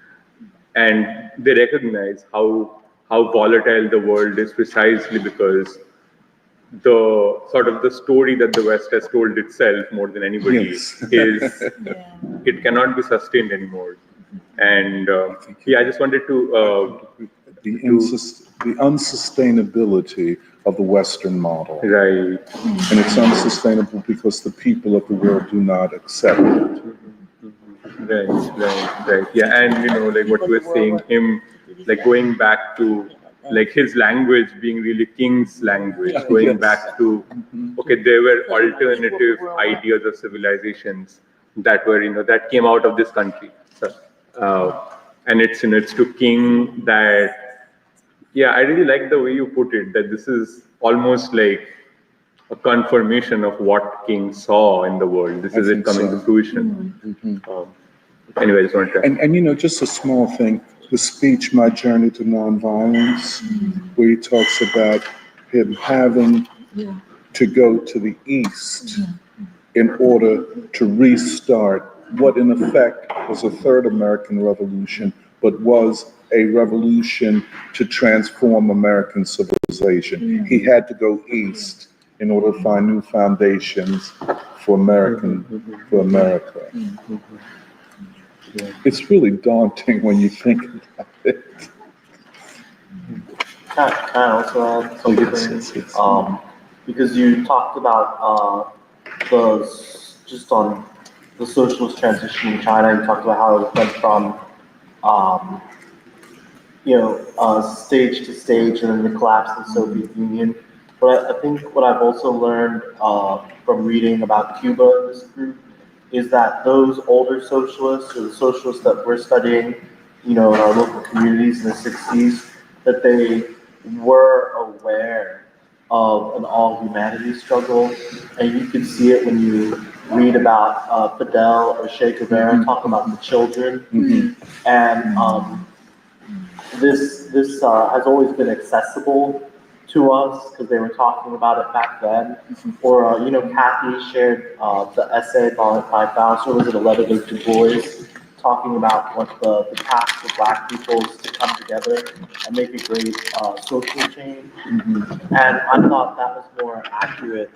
And they recognize how volatile the world is, precisely because the sort of the story that the West has told itself more than anybody Yes. is it cannot be sustained anymore. And I just wanted to the unsustainability of the Western model. right. And it's unsustainable because the people of the world do not accept it. Right. Yeah, and what you were saying, him going back to his language being really King's language, going Yes. back to there were alternative ideas of civilizations that were that came out of this country. So, and it's it's to King that I really like the way you put it, that this is almost like a confirmation of what King saw in the world. This is it coming to fruition. Anyway, I just wanted to. And just a small thing, the speech, My Journey to Nonviolence, where he talks about him having to go to the East in order to restart what in effect was a third American Revolution, but was a revolution to transform American civilization. He had to go east in order to find new foundations for America. It's really daunting when you think about it. Can I also add something? Yes. Because you talked about just on the socialist transition in China, you talked about how it went from stage to stage, and then the collapse of the Soviet Union. But I think what I've also learned from reading about Cuba in this group is that those older socialists, or the socialists that we're studying, in our local communities in the 60s, that they were aware of an all-humanity struggle, and you can see it when you read about Fidel or Che Guevara talk about the children, and this has always been accessible to us because they were talking about it back then. Or, Kathy shared the essay by Foster, was it A Letter to Du Bois, talking about what the path for Black people is to come together and make a great social change. And I thought that was more accurate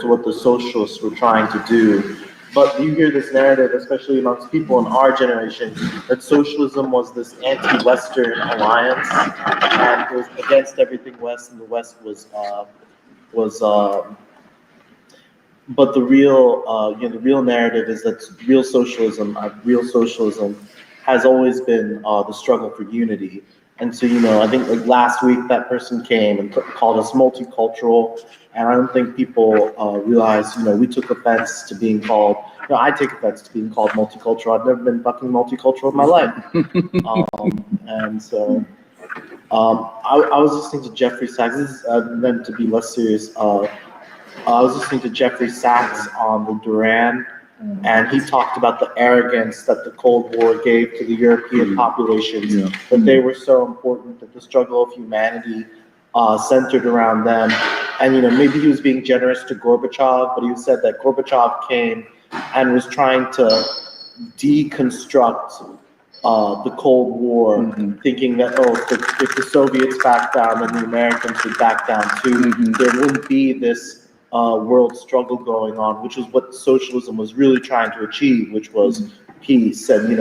to what the socialists were trying to do. But you hear this narrative, especially amongst people in our generation, that socialism was this anti-Western alliance, and it was against everything West, and the West was. But the real narrative is that real socialism has always been the struggle for unity. And so, I think like last week that person came and called us multicultural, and I don't think people realize, we took offense to being called, I take offense to being called multicultural. I've never been fucking multicultural in my life. And so, I was listening to Jeffrey Sachs. This is meant to be less serious. I was listening to Jeffrey Sachs on the Duran, and he talked about the arrogance that the Cold War gave to the European populations, that they were so important, that the struggle of humanity centered around them. And, maybe he was being generous to Gorbachev, but he said that Gorbachev came and was trying to deconstruct the Cold War, thinking that, if the Soviets back down, then the Americans would back down too. There wouldn't be this world struggle going on, which was what socialism was really trying to achieve, which was peace and, the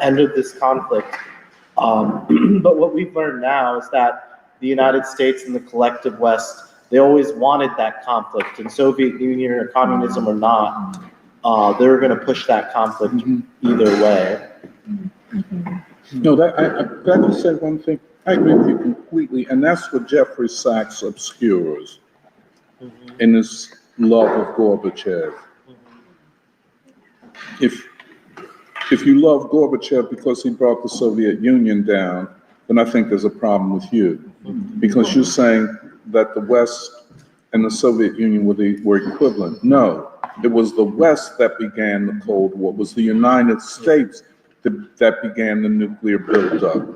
end of this conflict. But what we've learned now is that the United States and the collective West, they always wanted that conflict, and Soviet Union or communism or not, they were going to push that conflict either way. No, that you said one thing. I agree with you completely, and that's what Jeffrey Sachs obscures in his love of Gorbachev. If you love Gorbachev because he brought the Soviet Union down, then I think there's a problem with you, because you're saying that the West and the Soviet Union were equivalent. No, it was the West that began the Cold War. It was the United States that began the nuclear buildup.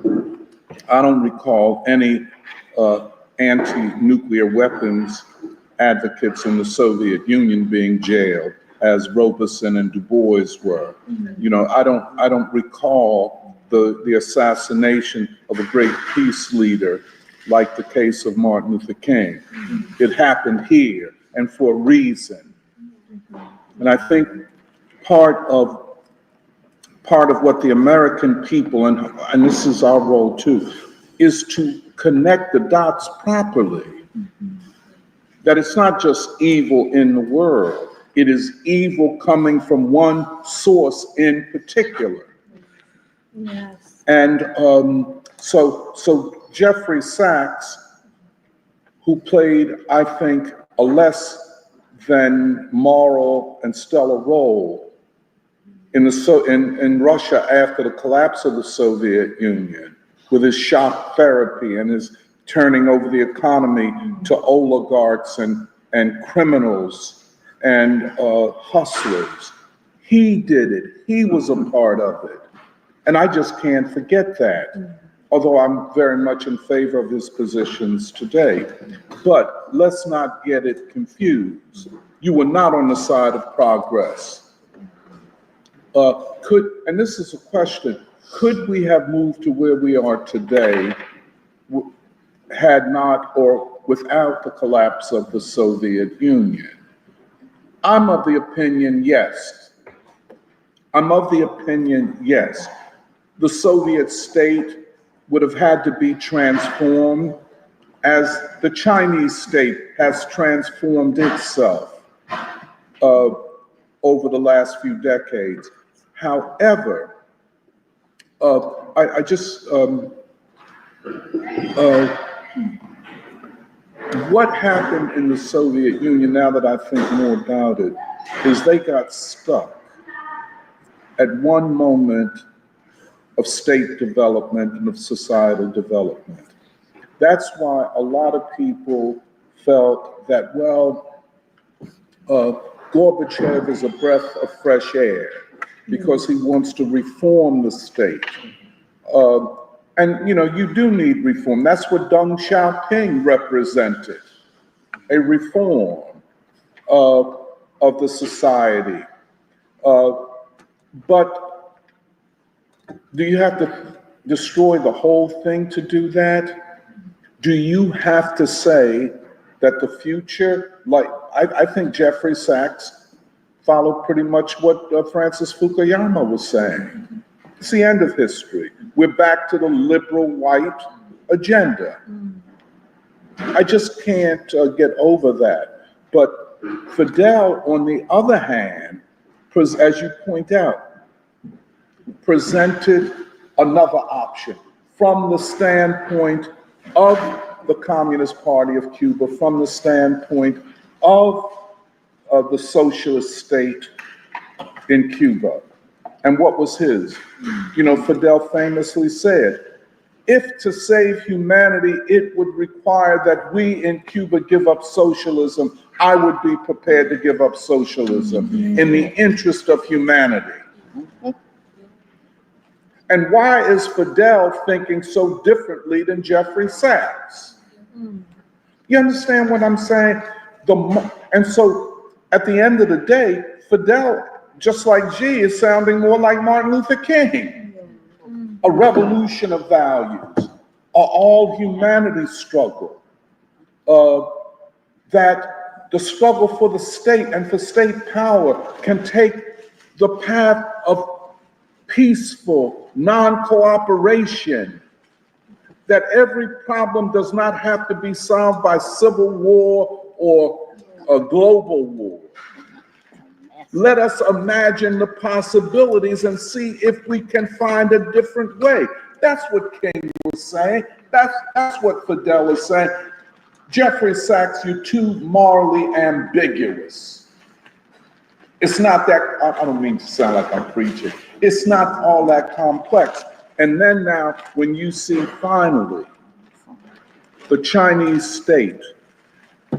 I don't recall any anti-nuclear weapons advocates in the Soviet Union being jailed, as Robeson and Du Bois were. I don't recall the assassination of a great peace leader like the case of Martin Luther King. It happened here, and for a reason. And I think part of what the American people, and this is our role too, is to connect the dots properly. That it's not just evil in the world, it is evil coming from one source in particular. Yes. And so Jeffrey Sachs, who played, I think, a less than moral and stellar role in Russia after the collapse of the Soviet Union, with his shock therapy and his turning over the economy to oligarchs and criminals and hustlers. He did it. He was a part of it. And I just can't forget that, although I'm very much in favor of his positions today. But let's not get it confused. You were not on the side of progress. And this is a question, could we have moved to where we are today had not or without the collapse of the Soviet Union? I'm of the opinion, yes. The Soviet state would have had to be transformed as the Chinese state has transformed itself over the last few decades. However, what happened in the Soviet Union, now that I think more about it, is they got stuck at one moment of state development and of societal development. That's why a lot of people felt that, Gorbachev is a breath of fresh air. because he wants to reform the state. And you do need reform. That's what Deng Xiaoping represented, a reform of the society. But do you have to destroy the whole thing to do that? Do you have to say that the future, like I think Jeffrey Sachs followed pretty much what Francis Fukuyama was saying. It's the end of history. We're back to the liberal white agenda. I just can't get over that. But Fidel, on the other hand, as you point out, presented another option from the standpoint of the Communist Party of Cuba, from the standpoint of the socialist state in Cuba. And what was his? Fidel famously said, if to save humanity, it would require that we in Cuba give up socialism, I would be prepared to give up socialism in the interest of humanity. And why is Fidel thinking so differently than Jeffrey Sachs? You understand what I'm saying? And so at the end of the day, Fidel, just like G, is sounding more like Martin Luther King. A revolution of values, an all humanity struggle, that the struggle for the state and for state power can take the path of peaceful non-cooperation, that every problem does not have to be solved by civil war or a global war. Let us imagine the possibilities and see if we can find a different way. That's what King was saying. That's what Fidel was saying. Jeffrey Sachs, you're too morally ambiguous. It's not that, I don't mean to sound like I'm preaching. It's not all that complex. And then now, when you see finally the Chinese state,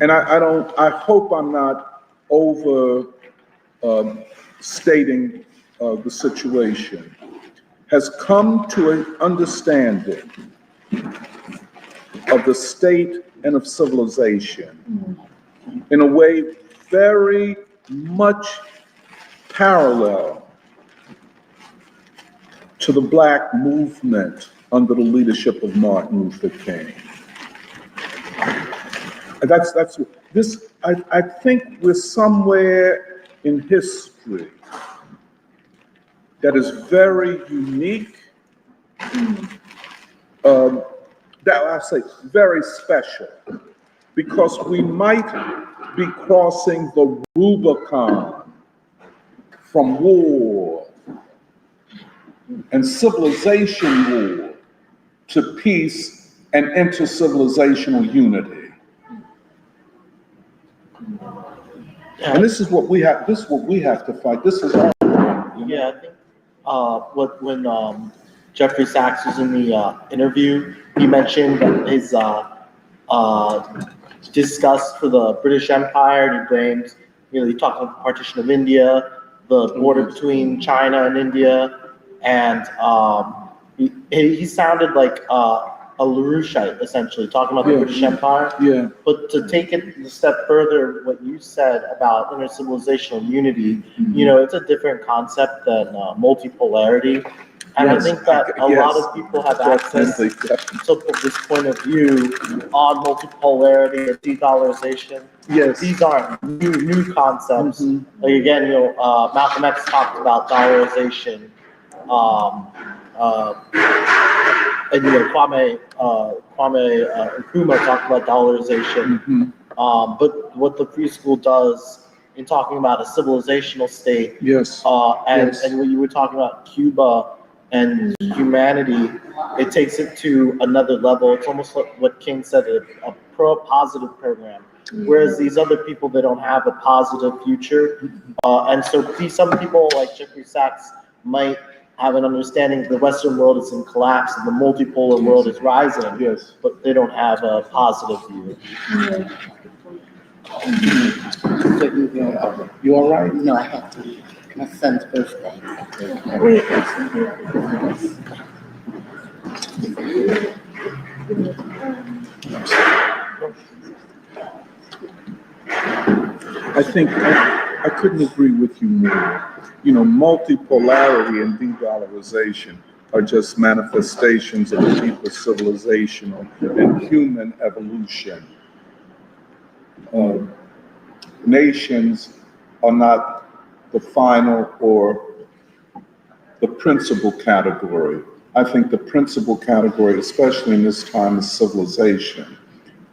and I hope I'm not stating the situation, has come to an understanding of the state and of civilization in a way very much parallel to the Black movement under the leadership of Martin Luther King. I think we're somewhere in history that is very unique, that I say very special, because we might be crossing the Rubicon from war and civilization war to peace and intercivilizational unity. And this is what we have. This is what we have to fight. This is our war. Yeah, I think when Jeffrey Sachs was in the interview, he mentioned his disgust for the British Empire, and he blamed, he talked about the partition of India, the border between China and India, and he sounded like a LaRoucheite, essentially, talking about the British Empire. Yeah. But to take it a step further, what you said about intercivilizational unity, it's a different concept than multipolarity. And I think that a lot of people have access to this point of view on multipolarity and de-dollarization. Yes. These aren't new concepts. Like again, Malcolm X talked about dollarization. And Kwame Nkrumah talked about dollarization. But what the Free School does in talking about a civilizational state, and what you were talking about Cuba and humanity, it takes it to another level. It's almost like what King said, a pro-positive program. Whereas these other people, they don't have a positive future. And so some people like Jeffrey Sachs might have an understanding that the Western world is in collapse and the multipolar world is rising, but they don't have a positive view. You all right? No, I have to. my son's birthday. Wait. I think I couldn't agree with you more. You know, multipolarity and de-dollarization are just manifestations of a deeper civilizational and human evolution. Nations are not the final or the principal category. I think the principal category, especially in this time, is civilization,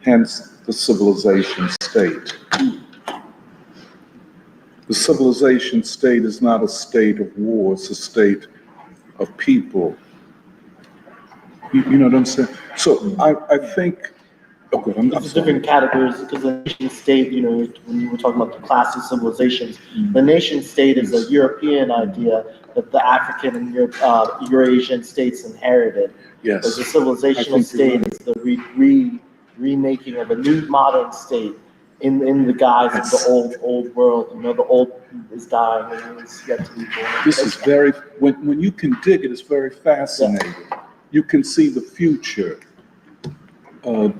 hence the civilization state. The civilization state is not a state of war, it's a state of people. You know what I'm saying? So I think, okay, I'm There's sorry. different categories because the nation state, you know, when you were talking about the classic civilizations, the nation state is a European idea that the African and Eurasian states inherited. Yes. But the civilizational state is the remaking of a new modern state in the guise of the old world. You know, the old is dying and it's yet to be born. This is very, when you can dig it, it's very fascinating. Yeah. You can see the future. Oh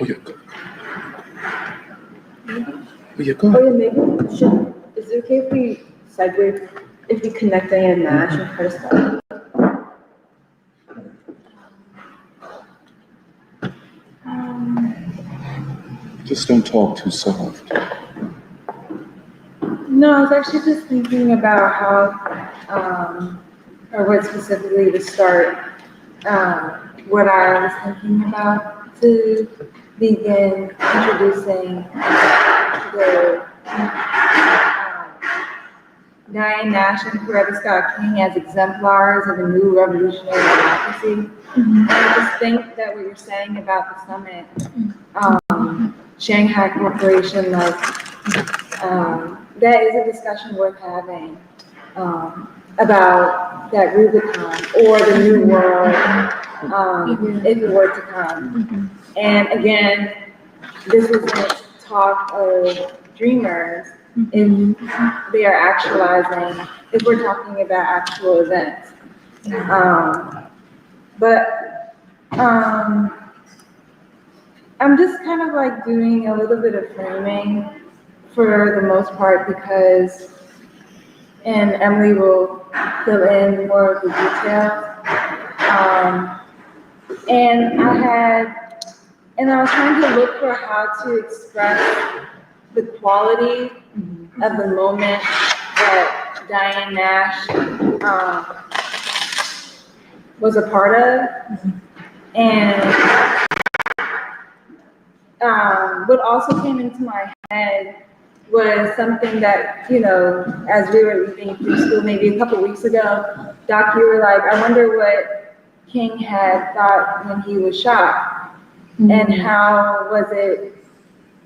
yeah, go. Oh yeah, go. Oh yeah, maybe is it okay if we segue, if we connect Diane Nash and Coretta? Just don't talk too soft. No, I was actually just thinking about how, or what specifically to start, what I was thinking about to begin introducing the Diane Nash and Coretta King as exemplars of a new revolutionary democracy. And I just think that what you're saying about the summit, Shanghai Corporation, like, that is a discussion worth having about that Rubicon or the new world, if it were to come. And again, this isn't talk of dreamers if they are actualizing, if we're talking about actual events. I'm just kind of like doing a little bit of framing for the most part because, and Emily will fill in more of the details. And I was trying to look for how to express the quality of the moment that Diane Nash was a part of. And what also came into my head was something that, you know, as we were leaving through school maybe a couple weeks ago, Doc, you were like, I wonder what King had thought when he was shot, and how was it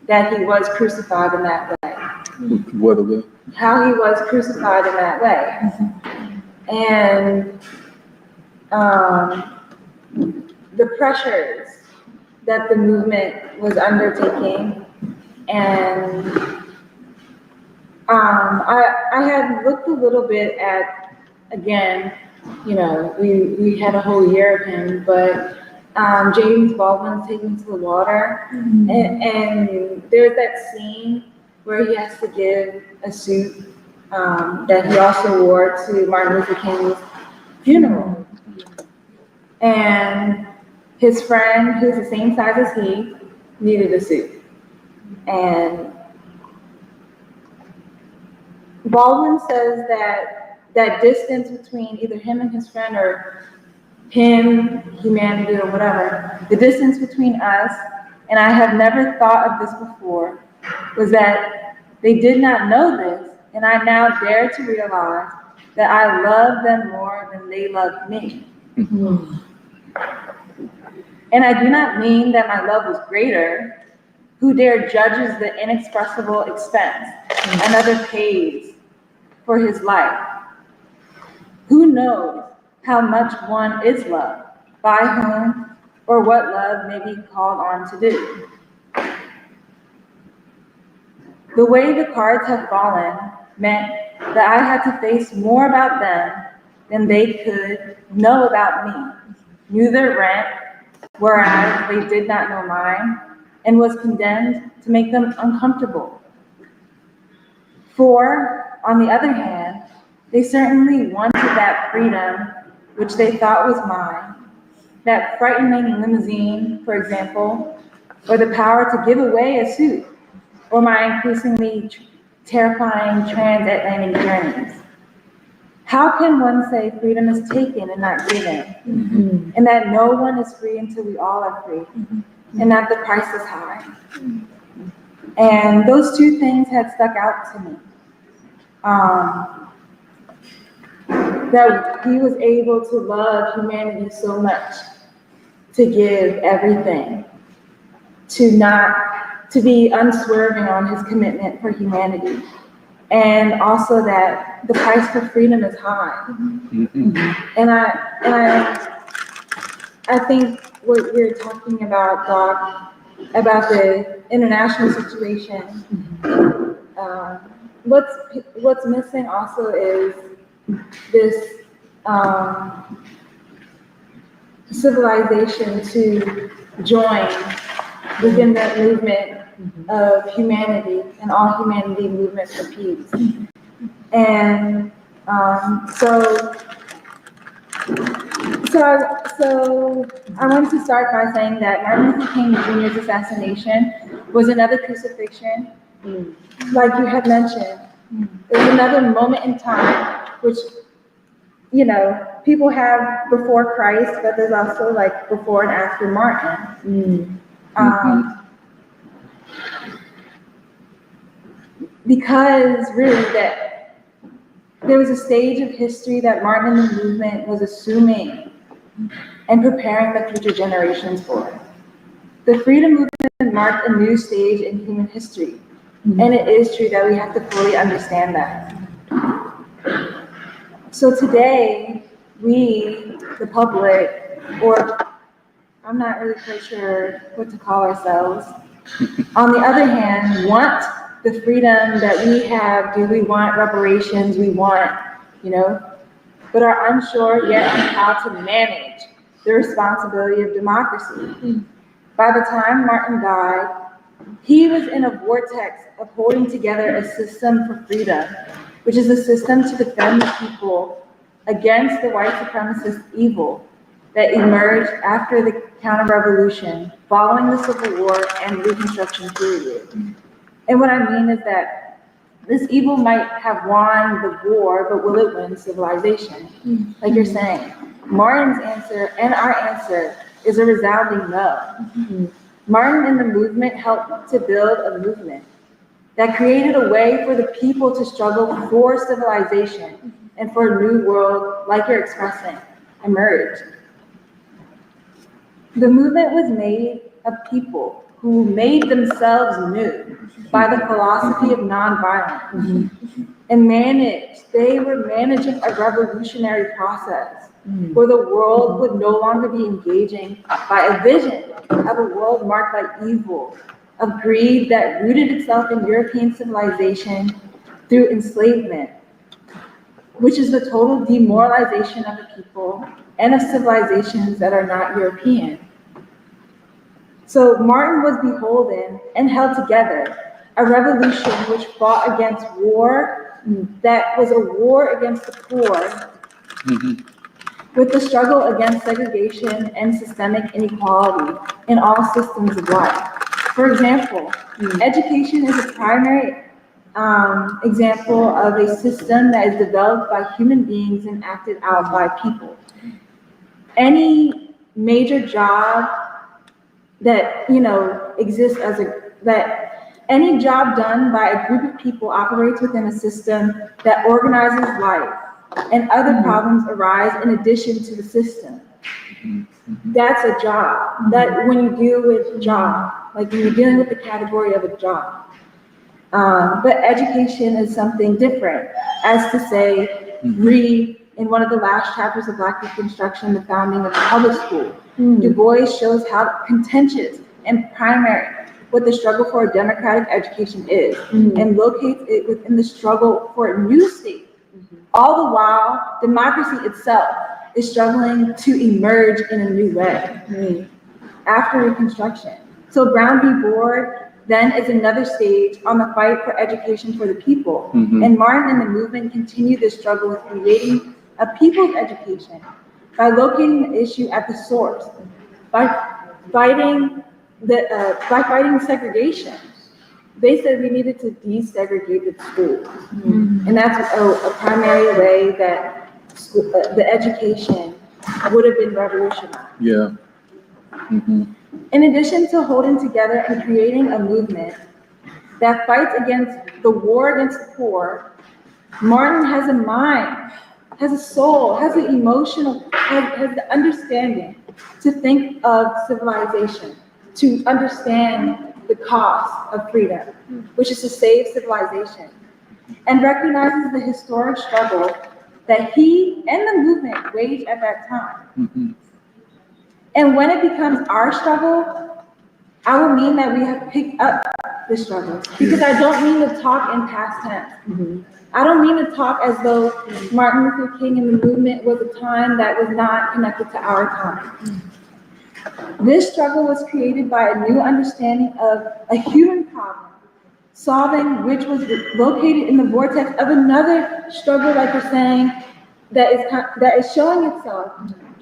that he was crucified in that way? How he was crucified in that way. And the pressures that the movement was undertaking. And I had looked a little bit at, again, you know, we had a whole year of him, but James Baldwin's taken to the water. And there's that scene where he has to give a suit that he also wore to Martin Luther King's funeral. And his friend, who's the same size as he, needed a suit. And Baldwin says that distance between either him and his friend, or him, humanity, or whatever, the distance between us, and I have never thought of this before, was that they did not know this, and I now dare to realize that I love them more than they love me. And I do not mean that my love was greater. Who dare judges the inexpressible expense another pays for his life? Who knows how much one is loved, by whom, or what love may be called on to do? The way the cards have fallen meant that I had to face more about them than they could know about me, knew their rent, whereas they did not know mine, and was condemned to make them uncomfortable. 4, on the other hand, they certainly wanted that freedom which they thought was mine, that frightening limousine, for example, or the power to give away a suit, or my increasingly terrifying transatlantic journeys. How can one say freedom is taken and not given, and that no one is free until we all are free, and that the price is high? And those two things had stuck out to me. That he was able to love humanity so much, to give everything, to be unswerving on his commitment for humanity, and also that the price for freedom is high. And I think what you're talking about, Doc, about the international situation, what's missing also is this civilization to join within that movement of humanity and all humanity movement for peace. And so I wanted to start by saying that Martin Luther King Jr.'s assassination was another crucifixion, like you had mentioned. It was another moment in time, which, you know, people have before Christ, but there's also like before and after Martin. Because really that there was a stage of history that Martin and the movement was assuming and preparing the future generations for. The freedom movement marked a new stage in human history. And it is true that we have to fully understand that. So today, we, the public, or I'm not really quite sure what to call ourselves, on the other hand, want the freedom that we have. Do we want reparations? We want, but are unsure yet on how to manage the responsibility of democracy. By the time Martin died, he was in a vortex of holding together a system for freedom, which is a system to defend the people against the white supremacist evil that emerged after the counter-revolution, following the Civil War and Reconstruction period. And what I mean is that this evil might have won the war, but will it win civilization? Like you're saying, Martin's answer and our answer is a resounding no. Martin and the movement helped to build a movement that created a way for the people to struggle for civilization and for a new world, like you're expressing, emerge. The movement was made of people who made themselves new by the philosophy of nonviolence and they were managing a revolutionary process where the world would no longer be engaging by a vision of a world marked by evil, of greed that rooted itself in European civilization through enslavement, which is the total demoralization of the people and of civilizations that are not European. So Martin was beholden and held together a revolution which fought against war, that was a war against the poor, with the struggle against segregation and systemic inequality in all systems of life. For example, education is a primary example of a system that is developed by human beings and acted out by people. Any major job that exists any job done by a group of people operates within a system that organizes life, and other problems arise in addition to the system. That's a job. That when you deal with job, like when you're dealing with the category of a job. But education is something different, as to say, read in one of the last chapters of Black Reconstruction, the founding of the public school. Du Bois shows how contentious and primary what the struggle for a democratic education is and locates it within the struggle for a new state. All the while, democracy itself is struggling to emerge in a new way after Reconstruction. So Brown v. Board then is another stage on the fight for education for the people. And Martin and the movement continue this struggle with creating a people's education by locating the issue at the source, by fighting segregation. They said we needed to desegregate the schools. And that's a primary way that the education would have been revolutionized. Yeah. In addition to holding together and creating a movement that fights against the war against the poor, Martin has a mind, has a soul, has an emotional, has the understanding to think of civilization, to understand the cost of freedom, which is to save civilization, and recognizes the historic struggle that he and the movement waged at that time. And when it becomes our struggle, I will mean that we have picked up the struggle. Because I don't mean to talk in past tense. I don't mean to talk as though Martin Luther King and the movement was a time that was not connected to our time. This struggle was created by a new understanding of a human problem, solving which was located in the vortex of another struggle, like you're saying, that is showing itself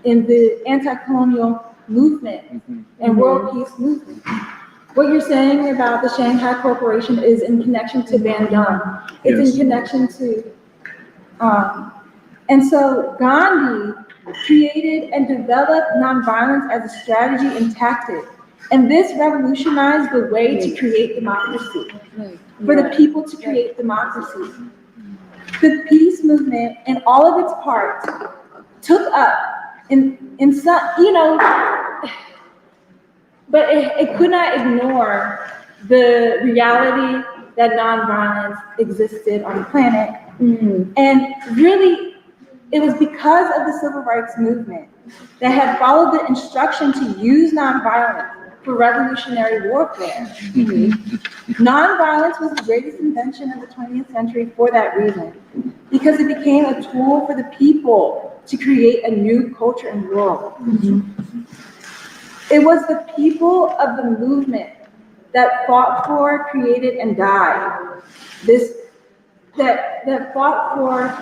in the anti-colonial movement and world peace movement. What you're saying about the Shanghai Corporation is in connection to Van Gun. It's in connection to, and so Gandhi created and developed nonviolence as a strategy and tactic. And this revolutionized the way to create democracy, for the people to create democracy. The peace movement and all of its parts took up in some, but it could not ignore the reality that nonviolence existed on the planet. And really, it was because of the civil rights movement that had followed the instruction to use nonviolence for revolutionary warfare. Nonviolence was the greatest invention of the 20th century for that reason, because it became a tool for the people to create a new culture and world. It was the people of the movement that fought for, created, and died. That fought for,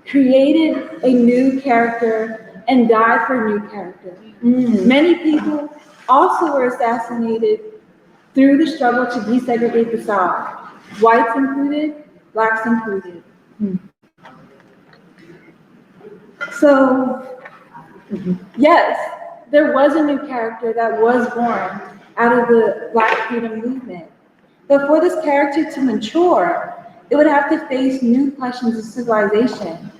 created a new character, and died for a new character. Many people also were assassinated through the struggle to desegregate the South, whites included, blacks included. So, yes, there was a new character that was born out of the Black freedom movement. But for this character to mature, it would have to face new questions of civilization.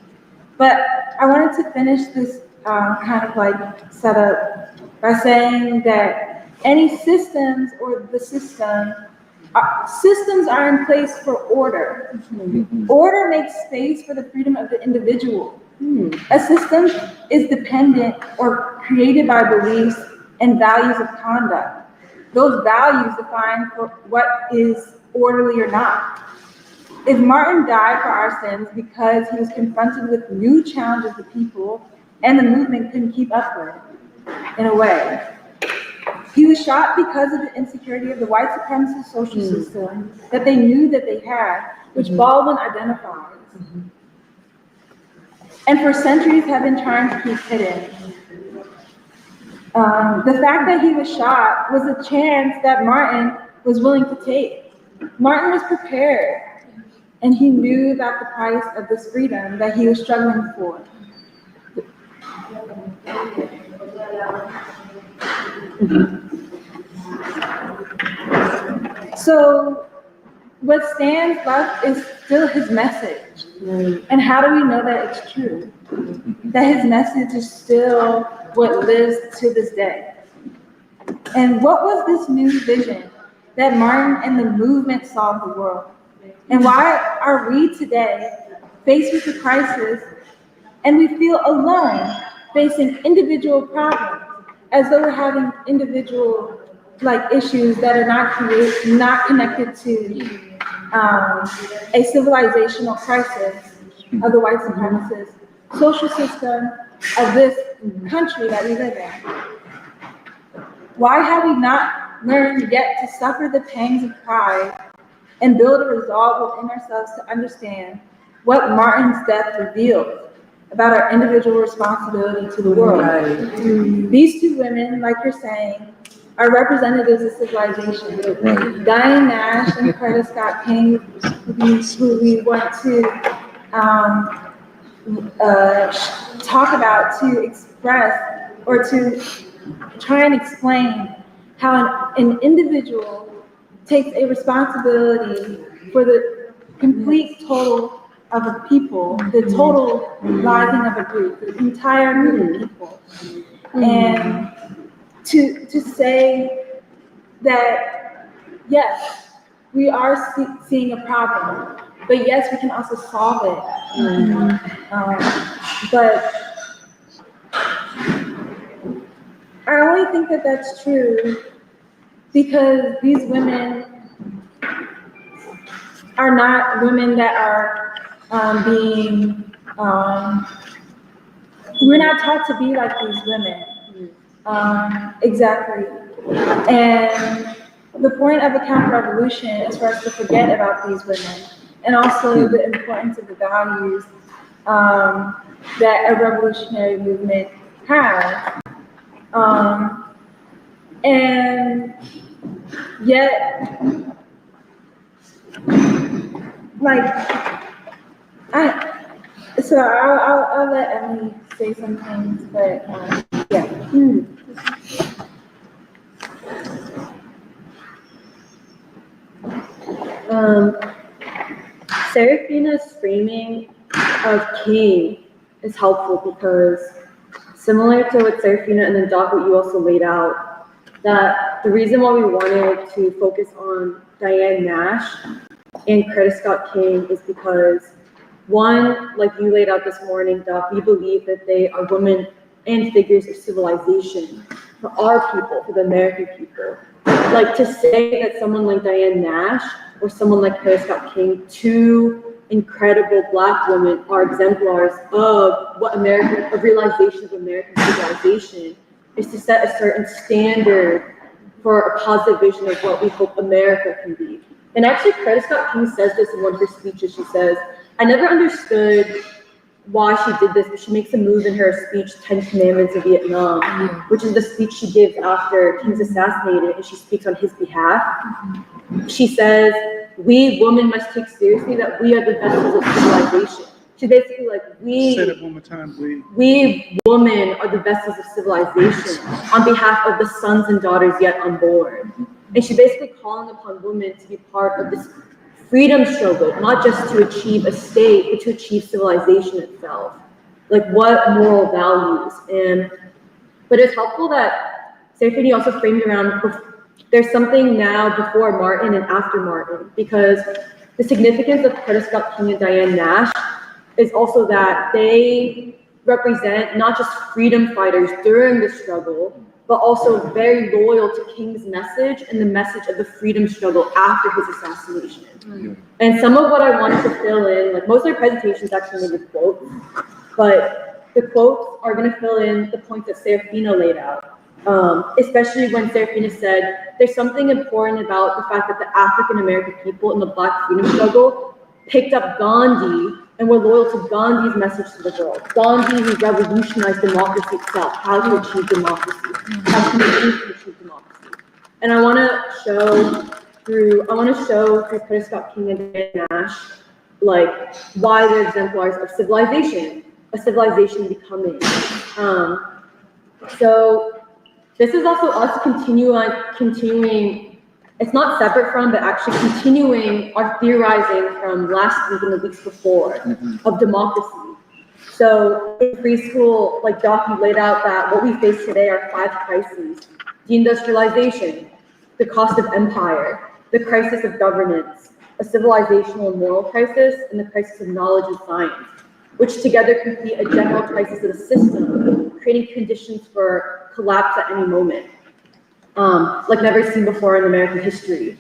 But I wanted to finish this kind of like setup by saying that any systems or the system, systems are in place for order. Order makes space for the freedom of the individual. A system is dependent or created by beliefs and values of conduct. Those values define for what is orderly or not. If Martin died for our sins because he was confronted with new challenges the people and the movement couldn't keep up with, in a way. He was shot because of the insecurity of the white supremacist social system that they knew that they had, which Baldwin identifies. And for centuries have been trying to keep hidden. The fact that he was shot was a chance that Martin was willing to take. Martin was prepared, and he knew about the price of this freedom that he was struggling for. So what stands left is still his message. And how do we know that it's true? That his message is still what lives to this day. And what was this new vision that Martin and the movement saw of the world? And why are we today faced with a crisis and we feel alone facing individual problems as though we're having individual like issues that are not connected to a civilizational crisis of the white supremacist social system of this country that we live in. Why have we not learned yet to suffer the pangs of pride and build a resolve within ourselves to understand what Martin's death revealed about our individual responsibility to the world? These two women, like you're saying, are representatives of civilization. Right. Diane Nash and Coretta Scott King, who we want to talk about, to express or to try and explain how an individual takes a responsibility for the complete total of a people, the total rising of a group, the entire group of people. And to say that, yes, we are seeing a problem, but yes, we can also solve it. But I only think that that's true because these women are not women that are we're not taught to be like these women. Exactly. And the point of a counter-revolution is for us to forget about these women and also the importance of the values that a revolutionary movement has. And yet, so I'll let Emily say some things, but yeah. Serafina's framing of King is helpful because, similar to what Serafina and then Doc, what you also laid out, that the reason why we wanted to focus on Diane Nash and Coretta Scott King is because, one, like you laid out this morning, Doc, we believe that they are women and figures of civilization for our people, for the American people. Like, to say that someone like Diane Nash or someone like Coretta Scott King, two incredible Black women, are exemplars of what a realization of American civilization is, to set a certain standard for a positive vision of what we hope America can be. And actually, Coretta Scott King says this in one of her speeches. She says, I never understood why she did this, but she makes a move in her speech, 10 Commandments of Vietnam, which is the speech she gives after King's assassinated, and she speaks on his behalf. She says, we women must take seriously that we are the vessels of civilization. She's basically like, Say that one more time, we women are the vessels of civilization on behalf of the sons and daughters yet unborn. And she's basically calling upon women to be part of this freedom struggle, not just to achieve a state, but to achieve civilization itself. Like, what moral values? But it's helpful that Serafini also framed around, there's something now before Martin and after Martin, because the significance of Coretta Scott King and Diane Nash is also that they represent not just freedom fighters during the struggle, but also very loyal to King's message and the message of the freedom struggle after his assassination. And some of what I wanted to fill in, like most of my presentations actually made with quotes, but the quotes are going to fill in the points that Serafina laid out, especially when Serafina said, there's something important about the fact that the African American people in the Black freedom struggle picked up Gandhi and were loyal to Gandhi's message to the world. Gandhi, who revolutionized democracy itself, how to achieve democracy, how to achieve democracy. And I want to show through Coretta Scott King and Diane Nash, like, why they're exemplars of civilization, a civilization becoming. So this is also us continuing. It's not separate from, but actually continuing our theorizing from last week and the weeks before of democracy. So in preschool, like Doc, you laid out that what we face today are 5 crises: deindustrialization, the cost of empire, the crisis of governance, a civilizational and moral crisis, and the crisis of knowledge and science, which together can create a general crisis of the system, creating conditions for collapse at any moment. like never seen before in American history.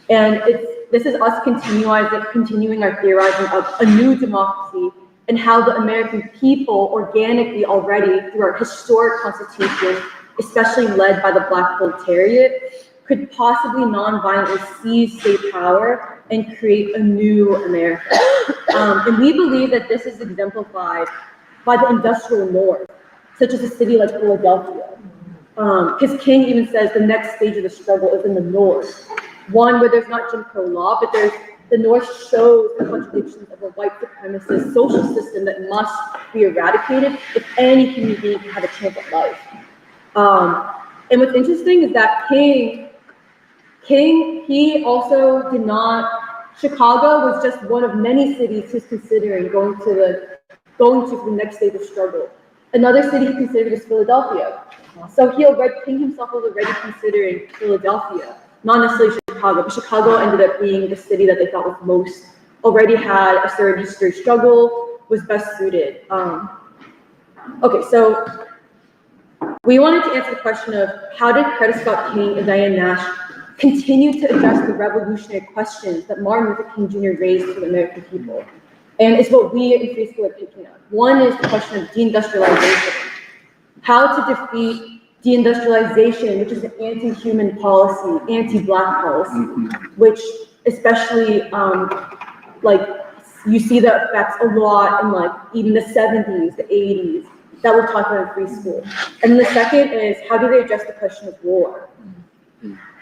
And this is us continuing our theorizing of a new democracy and how the American people organically already, through our historic constitution, especially led by the Black proletariat, could possibly non-violently seize state power and create a new America. And we believe that this is exemplified by the industrial north, such as a city like Philadelphia. Because King even says the next stage of the struggle is in the north. One where there's not Jim Crow law, but the North shows the contradictions of a white supremacist social system that must be eradicated if any human being can have a chance at life. And what's interesting is that King, he also did not, Chicago was just one of many cities he's considering going to the next stage of struggle. Another city he considered is Philadelphia. So King himself was already considering Philadelphia, not necessarily Chicago, but Chicago ended up being the city that they thought was already had a certain history struggle, was best suited. Okay, so we wanted to answer the question of how did Coretta Scott King and Diane Nash continue to address the revolutionary questions that Martin Luther King Jr. raised to the American people? And it's what we in Free School are picking up. One is the question of deindustrialization. How to defeat deindustrialization, which is an anti-human policy, anti-Black policy, which especially, like, you see the effects a lot in, like, even the 70s, the 80s, that we're talking about in Free School. And the second is, how do they address the question of war?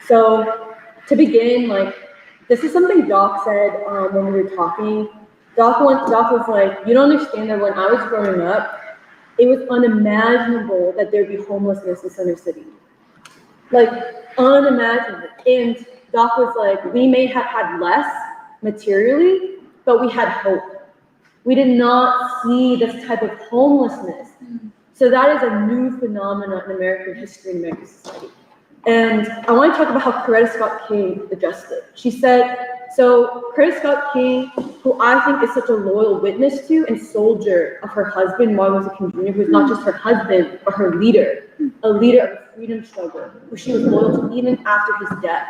So, to begin, like, this is something Doc said when we were talking. Doc was like, you don't understand that when I was growing up, it was unimaginable that there'd be homelessness in Center City. Like, unimaginable. And Doc was like, we may have had less materially, but we had hope. We did not see this type of homelessness. So that is a new phenomenon in American history and American society. And I want to talk about how Coretta Scott King addressed it. She said, so Coretta Scott King, who I think is such a loyal witness to and soldier of her husband, Martin Luther King Jr., who's not just her husband, but her leader, a leader of the freedom struggle, who she was loyal to even after his death.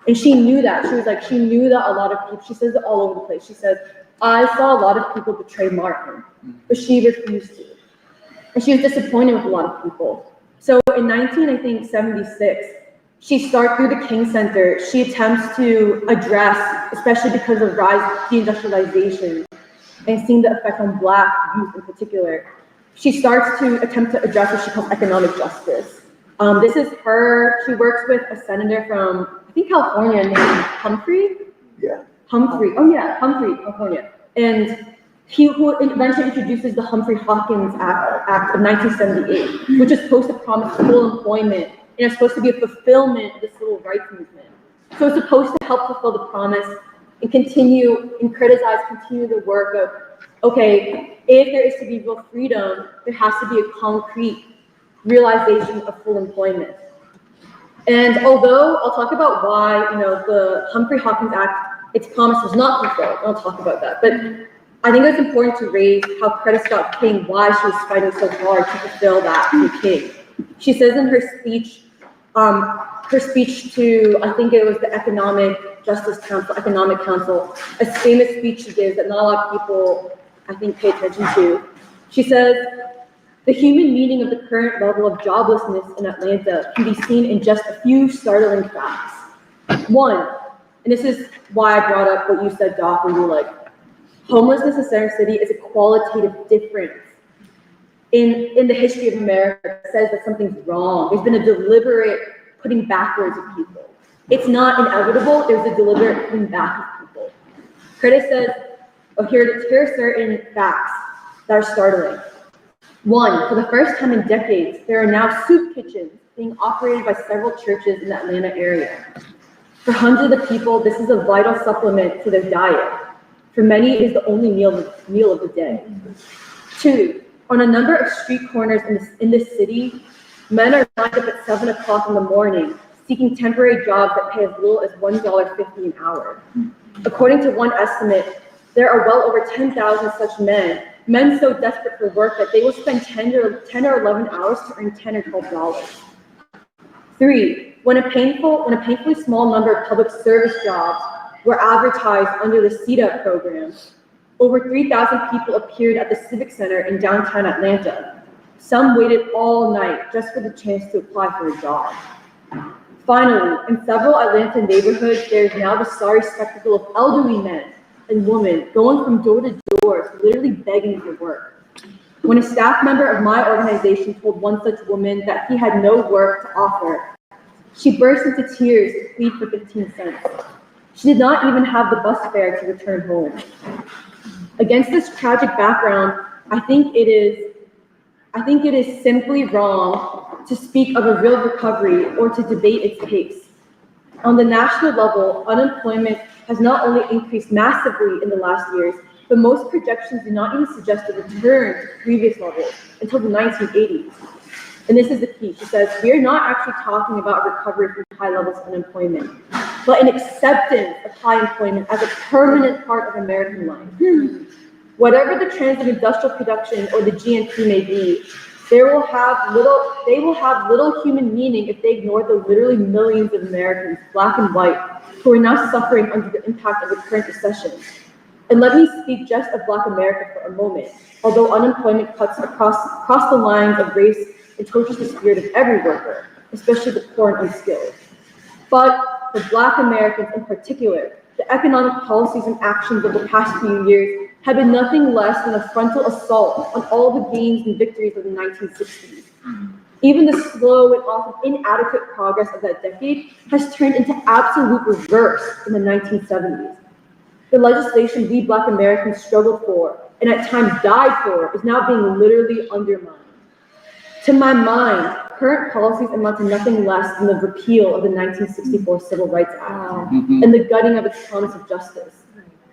And she knew that. She was like, she knew that a lot of people, she says it all over the place. She says, I saw a lot of people betray Martin, but she refused to. And she was disappointed with a lot of people. So in 1976, she starts through the King Center. She attempts to address, especially because of rise of deindustrialization and seeing the effect on Black youth in particular, she starts to attempt to address what she calls economic justice. This is her, she works with a senator from, I think, California named Humphrey, California. And he who eventually introduces the Humphrey-Hawkins Act of 1978, which is supposed to promise full employment, and it's supposed to be a fulfillment of the civil rights movement. So it's supposed to help fulfill the promise and continue the work of, okay, if there is to be real freedom, there has to be a concrete realization of full employment. And although I'll talk about why, the Humphrey-Hawkins Act, its promise was not fulfilled, I'll talk about that, but I think it's important to raise how Coretta Scott King, why she was fighting so hard to fulfill that through King. She says in her speech to, I think it was the Economic Justice Council, Economic Council, a famous speech she gives that not a lot of people, I think, pay attention to. She says, the human meaning of the current level of joblessness in Atlanta can be seen in just a few startling facts. One, and this is why I brought up what you said, Doc, when you were like, homelessness in Center City is a qualitative difference in the history of America that says that something's wrong. There's been a deliberate putting backwards of people. It's not inevitable, there's a deliberate putting back of people. Coretta says, here are certain facts that are startling. One, for the first time in decades, there are now soup kitchens being operated by several churches in the Atlanta area. For hundreds of people, this is a vital supplement to their diet. For many, it is the only meal of the day. Two, on a number of street corners in this city, men are lined up at 7 o'clock in the morning, seeking temporary jobs that pay as little as $1.50 an hour. According to one estimate, there are well over 10,000 such men so desperate for work that they will spend 10 or 11 hours to earn $10 or $12. Three, when a painfully small number of public service jobs were advertised under the CETA program, over 3,000 people appeared at the Civic Center in downtown Atlanta. Some waited all night just for the chance to apply for a job. Finally, in several Atlanta neighborhoods, there is now the sorry spectacle of elderly men and women going from door to door, literally begging for work. When a staff member of my organization told one such woman that he had no work to offer, she burst into tears to plead for 15 cents. She did not even have the bus fare to return home. Against this tragic background, I think it is simply wrong to speak of a real recovery or to debate its pace. On the national level, unemployment has not only increased massively in the last years, but most projections do not even suggest a return to previous levels until the 1980s. And this is the key. She says, we are not actually talking about recovery from high levels of unemployment, but an acceptance of high employment as a permanent part of American life. Whatever the trends of industrial production or the GNP may be, they will have little human meaning if they ignore the literally millions of Americans, black and white, who are now suffering under the impact of the current recession. And let me speak just of Black America for a moment. Although unemployment cuts across the lines of race and tortures the spirit of every worker, especially the poor and unskilled. But for Black Americans in particular, the economic policies and actions of the past few years have been nothing less than a frontal assault on all the gains and victories of the 1960s. Even the slow and often inadequate progress of that decade has turned into absolute reverse in the 1970s. The legislation we Black Americans struggled for and at times died for is now being literally undermined. To my mind, current policies amount to nothing less than the repeal of the 1964 Civil Rights Act and the gutting of its promise of justice.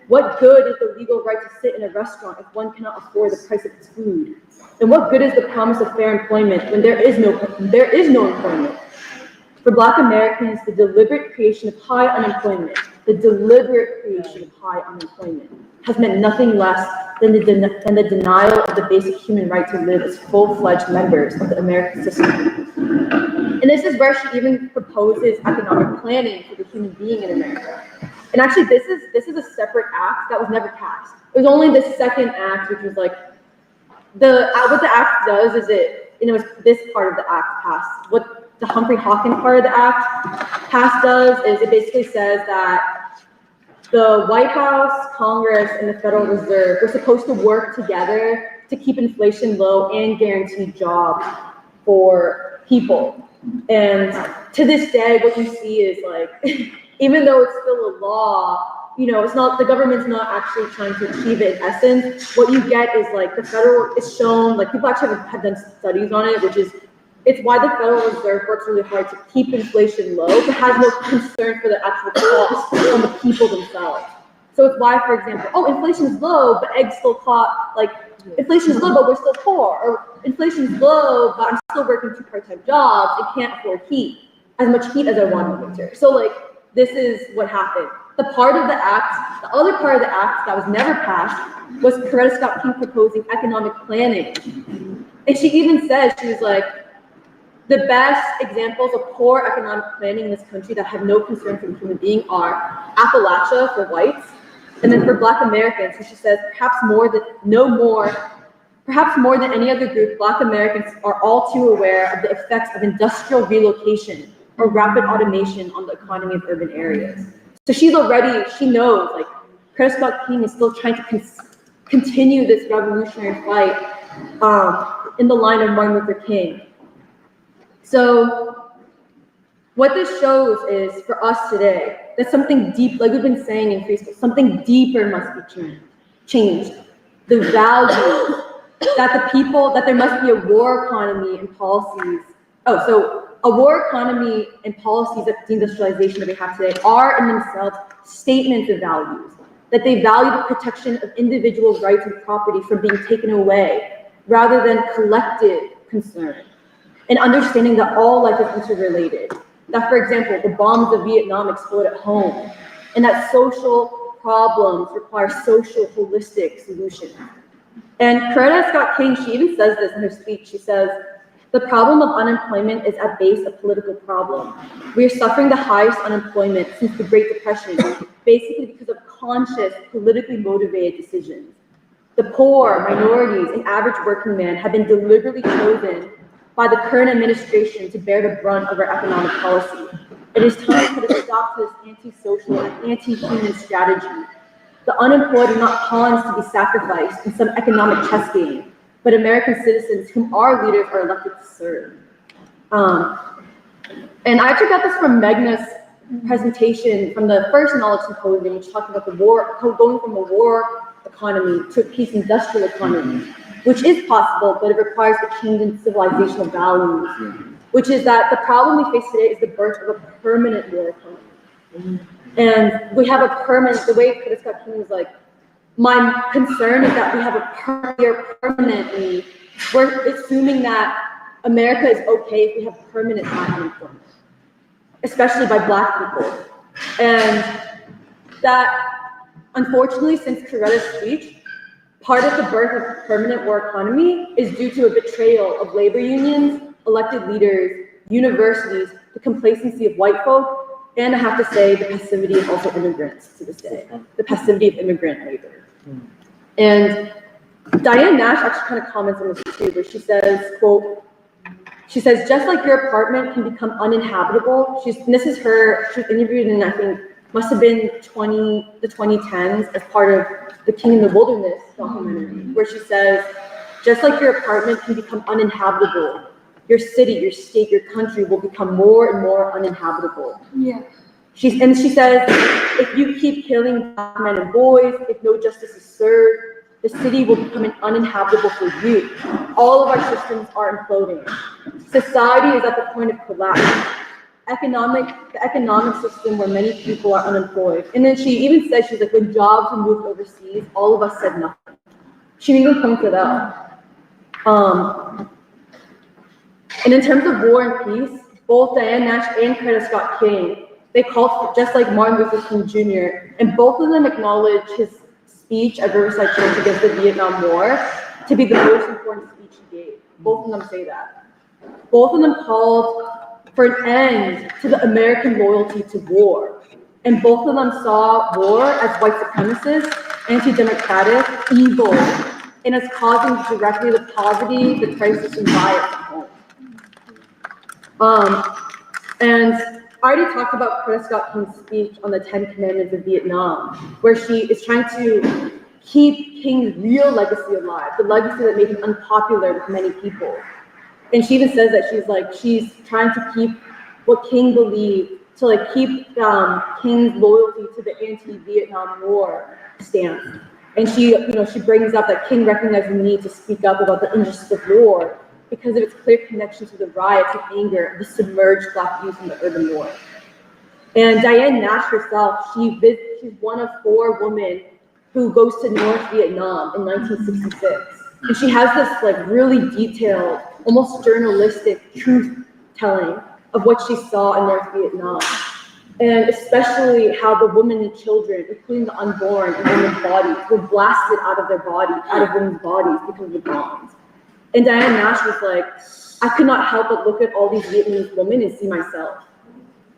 What good is the legal right to sit in a restaurant if one cannot afford the price of its food? And what good is the promise of fair employment when there is no employment? For Black Americans, the deliberate creation of high unemployment has meant nothing less than the denial of the basic human right to live as full-fledged members of the American system. And this is where she even proposes economic planning for the human being in America. And actually, this is a separate act that was never passed. It was only the second act, which was like what the act does is this part of the act passed. What the Humphrey Hawken part of the act passed does is it basically says that the White House, Congress, and the Federal Reserve were supposed to work together to keep inflation low and guarantee jobs for people. And to this day, what you see is like, even though it's still a law, the government's not actually trying to achieve it in essence. What you get is like it's shown, like people actually have done studies on it, it's why the Federal Reserve works really hard to keep inflation low, but has no concern for the actual cost on the people themselves. So it's why, for example, inflation is low, but eggs still cost, inflation is low, but we're still poor, or inflation is low, but I'm still working 2 part-time jobs and can't afford as much heat as I want in the winter. So this is what happened. The other part of the act that was never passed was Coretta Scott King proposing economic planning. And she even said, she was like, the best examples of poor economic planning in this country that have no concern for the human being are Appalachia for whites, and then for Black Americans, so she says perhaps more than any other group, Black Americans are all too aware of the effects of industrial relocation or rapid automation on the economy of urban areas. So she knows, Coretta Scott King is still trying to continue this revolutionary fight in the line of Martin Luther King. So what this shows is, for us today, that something deep, like we've been saying in Facebook, something deeper must be changed. The value that there must be a war economy and policies. A war economy and policies of deindustrialization that we have today are in themselves statements of values, that they value the protection of individual rights and property from being taken away, rather than collective concern. And understanding that all life is interrelated. That, for example, the bombs of Vietnam explode at home, and that social problems require social, holistic solutions. And Coretta Scott King, she even says this in her speech. She says, The problem of unemployment is at base a political problem. We are suffering the highest unemployment since the Great Depression, basically because of conscious, politically motivated decisions. The poor, minorities, and average working man have been deliberately chosen by the current administration to bear the brunt of our economic policy. It is time to put a stop to this anti-social and anti-human strategy. The unemployed are not pawns to be sacrificed in some economic chess game, but American citizens whom our leaders are elected to serve. And I actually got this from Megna's presentation from the first knowledge symposium, which talked about the war, going from a war economy to a peace industrial economy, which is possible, but it requires a change in civilizational values, which is that the problem we face today is the birth of a permanent war economy. And we have a permanent, the way Curtis Scott King was like, my concern is that we are permanently, we're assuming that America is okay if we have permanent high unemployment, especially by Black people. And that, unfortunately, since Coretta's speech, part of the birth of a permanent war economy is due to a betrayal of labor unions, elected leaders, universities, the complacency of white folk, and I have to say the passivity of also immigrants to this day, the passivity of immigrant labor. And Diane Nash actually kind of comments on this too, where she says, quote, she says, just like your apartment can become uninhabitable, this is her, she was interviewed in, I think, must have been the 2010s as part of the King in the Wilderness documentary, where she says, just like your apartment can become uninhabitable, your city, your state, your country will become more and more uninhabitable. Yeah. She says, if you keep killing Black men and boys, if no justice is served, the city will become uninhabitable for you. All of our systems are imploding. Society is at the point of collapse. The economic system where many people are unemployed. And then she even said, she's like, when jobs were moved overseas, all of us said nothing. She even points it out. And in terms of war and peace, both Diane Nash and Coretta Scott King, they called for, just like Martin Luther King Jr., and both of them acknowledged his speech at Riverside Church against the Vietnam War to be the most important speech he gave. Both of them say that. Both of them called for an end to the American loyalty to war. And both of them saw war as white supremacist, anti-democratic, evil, and as causing directly the poverty, the crisis, and riots at home. And I already talked about Coretta Scott King's speech on the 10 Commandments of Vietnam, where she is trying to keep King's real legacy alive, the legacy that made him unpopular with many people. And she even says that she's trying to keep what King believed, to like keep King's loyalty to the anti-Vietnam War stance. And she brings up that King recognized the need to speak up about the injustice of war because of its clear connection to the riots and anger of the submerged Black youth in the urban north. And Diane Nash herself, she's one of 4 women who goes to North Vietnam in 1966. And she has this like really detailed, almost journalistic truth telling of what she saw in North Vietnam. And especially how the women and children, including the unborn and women's bodies, were blasted out of women's bodies because of the bombs. And Diane Nash was like, I could not help but look at all these Vietnamese women and see myself.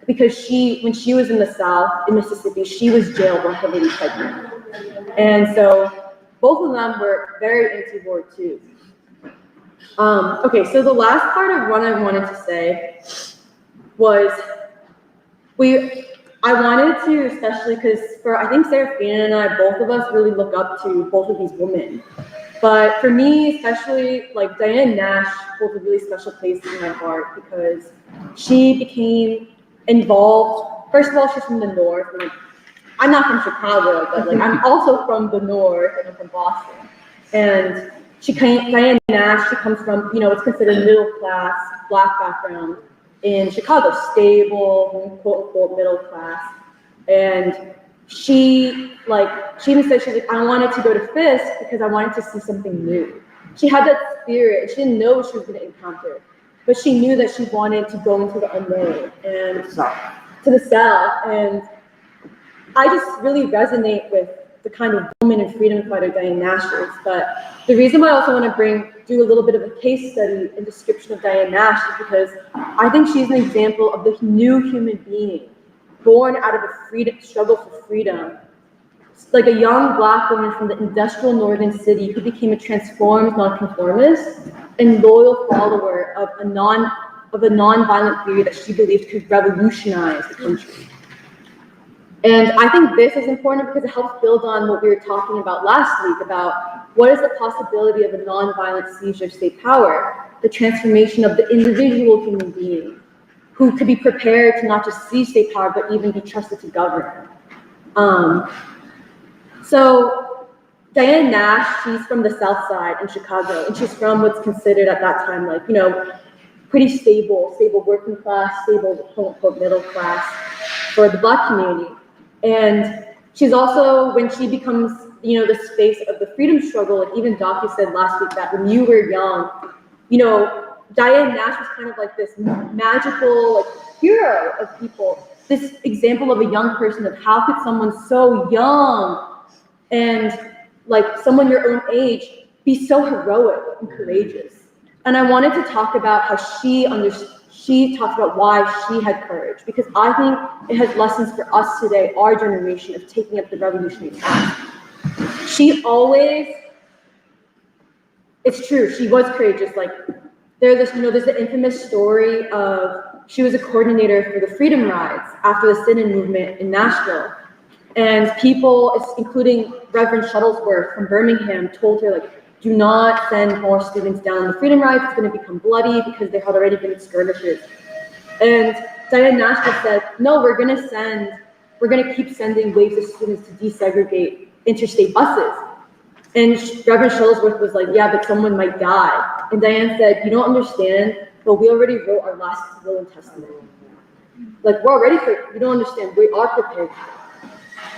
Because when she was in the South, in Mississippi, she was jailed while heavily pregnant. And so both of them were very anti-war too. Okay, so the last part of what I wanted to say was, I wanted to, especially because I think Serafina and I, both of us really look up to both of these women. But for me, especially, like Diane Nash holds a really special place in my heart because she became involved. First of all, she's from the North. And I'm not from Chicago, but like I'm also from the North and I'm from Boston. And Diane Nash, she comes from, it's considered middle class, Black background in Chicago, stable, quote unquote middle class. And she even said, she's like, I wanted to go to Fisk because I wanted to see something new. She had that spirit. She didn't know what she was going to encounter, but she knew that she wanted to go into the unknown and to the South. And I just really resonate with the kind of woman and freedom fighter Diane Nash is. But the reason why I also want to do a little bit of a case study and description of Diane Nash is because I think she's an example of the new human being born out of a struggle for freedom. Like a young Black woman from the industrial northern city who became a transformed nonconformist and loyal follower of a nonviolent theory that she believed could revolutionize the country. And I think this is important because it helps build on what we were talking about last week about what is the possibility of a nonviolent seizure of state power, the transformation of the individual human being who could be prepared to not just seize state power, but even be trusted to govern. So Diane Nash, she's from the South Side in Chicago, and she's from what's considered at that time, like, you know, pretty stable working class, stable quote unquote middle class for the Black community. And she's also, when she becomes, you know, the space of the freedom struggle, like even Doc, you said last week that when you were young, you know, Diane Nash was kind of like this magical like hero of people, this example of a young person of how could someone so young and like someone your own age be so heroic and courageous. And I wanted to talk about how she talks about why she had courage, because I think it has lessons for us today, our generation, of taking up the revolutionary task. She always, it's true, she was courageous. Like there's the infamous story of, she was a coordinator for the Freedom Rides after the sit-in movement in Nashville. And people, including Reverend Shuttlesworth from Birmingham, told her, like, do not send more students down the Freedom Rides, it's going to become bloody, because there had already been skirmishes. And Diane Nash just said, no, we're going to keep sending waves of students to desegregate interstate buses. And Reverend Shuttlesworth was like, yeah, but someone might die. And Diane said, you don't understand, but we already wrote our last will and testament. Like, we're already you don't understand, we are prepared.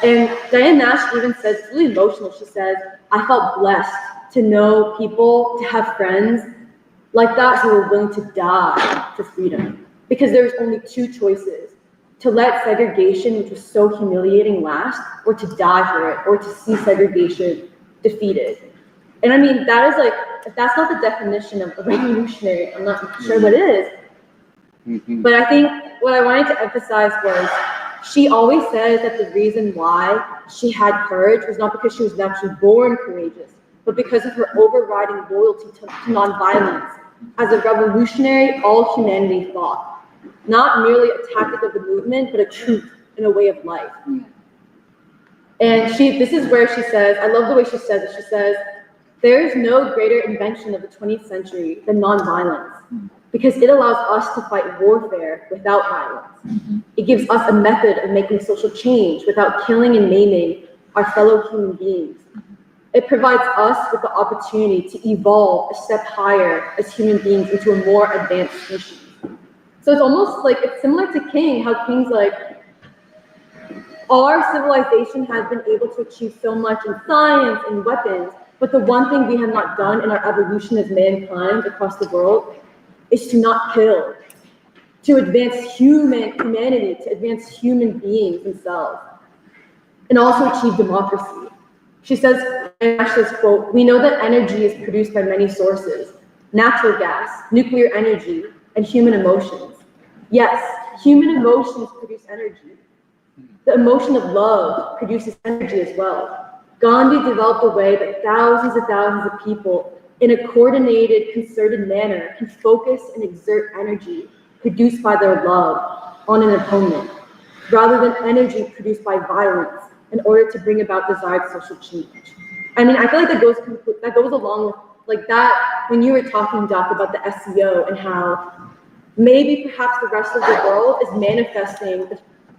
And Diane Nash even says, it's really emotional, she says, I felt blessed to know people, to have friends like that who were willing to die for freedom. Because there's only two choices: to let segregation, which was so humiliating, last, or to die for it, or to see segregation defeated. And I mean, that is like, if that's not the definition of a revolutionary, I'm not sure what is. But I think what I wanted to emphasize was, she always says that the reason why she had courage was not because she was naturally born courageous, but because of her overriding loyalty to nonviolence as a revolutionary all-humanity thought. Not merely a tactic of the movement, but a truth and a way of life. And this is where she says, I love the way she says it, she says, there is no greater invention of the 20th century than nonviolence, because it allows us to fight warfare without violence. It gives us a method of making social change without killing and maiming our fellow human beings. It provides us with the opportunity to evolve a step higher as human beings into a more advanced species. So it's almost like, it's similar to King, how King's like, our civilization has been able to achieve so much in science and weapons, but the one thing we have not done in our evolution as mankind across the world is to not kill, to advance humanity, to advance human beings themselves, and also achieve democracy. She says, Nash says, quote, we know that energy is produced by many sources: natural gas, nuclear energy, and human emotions. Yes, human emotions produce energy. The emotion of love produces energy as well. Gandhi developed a way that thousands and thousands of people in a coordinated, concerted manner can focus and exert energy produced by their love on an opponent, rather than energy produced by violence in order to bring about desired social change. I mean, I feel like that goes along with like that when you were talking, Doc, about the SEO and how maybe perhaps the rest of the world is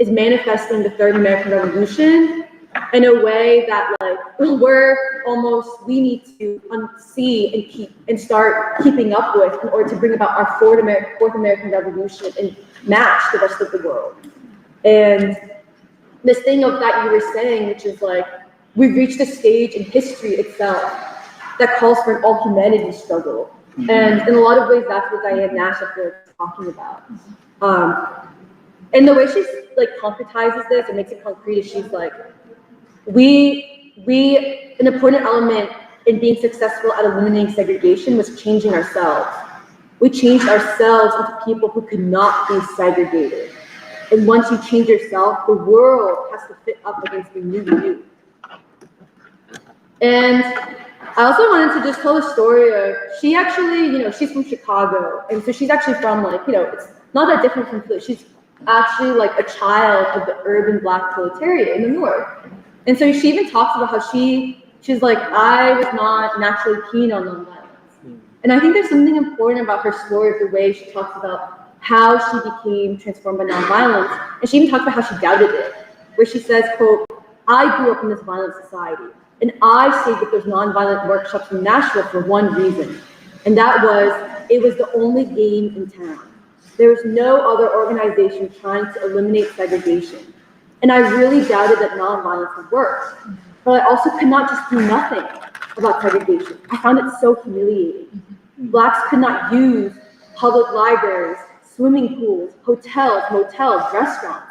manifesting the Third American Revolution in a way that like we need to see and start keeping up with in order to bring about our Fourth American Revolution and match the rest of the world. And this thing of that you were saying, which is like, we've reached a stage in history itself that calls for an all-humanity struggle. And in a lot of ways, that's what Diane Nash is talking about. And the way she's like concretizes this and makes it concrete is she's like, we an important element in being successful at eliminating segregation was changing ourselves. We changed ourselves into people who could not be segregated. And once you change yourself, the world has to fit up against the new you. And I also wanted to just tell a story of, she actually, she's from Chicago. And so she's actually from it's not that different from Philly. She's actually like a child of the urban Black proletariat in the North. And so she even talks about how she's like, I was not naturally keen on nonviolence. And I think there's something important about her story, the way she talks about how she became transformed by nonviolence. And she even talks about how she doubted it, where she says, quote, I grew up in this violent society, and I stayed with those nonviolent workshops in Nashville for one reason, and that was, it was the only game in town. There was no other organization trying to eliminate segregation. And I really doubted that nonviolence would work. But I also could not just do nothing about segregation. I found it so humiliating. Blacks could not use public libraries, swimming pools, hotels, motels, restaurants.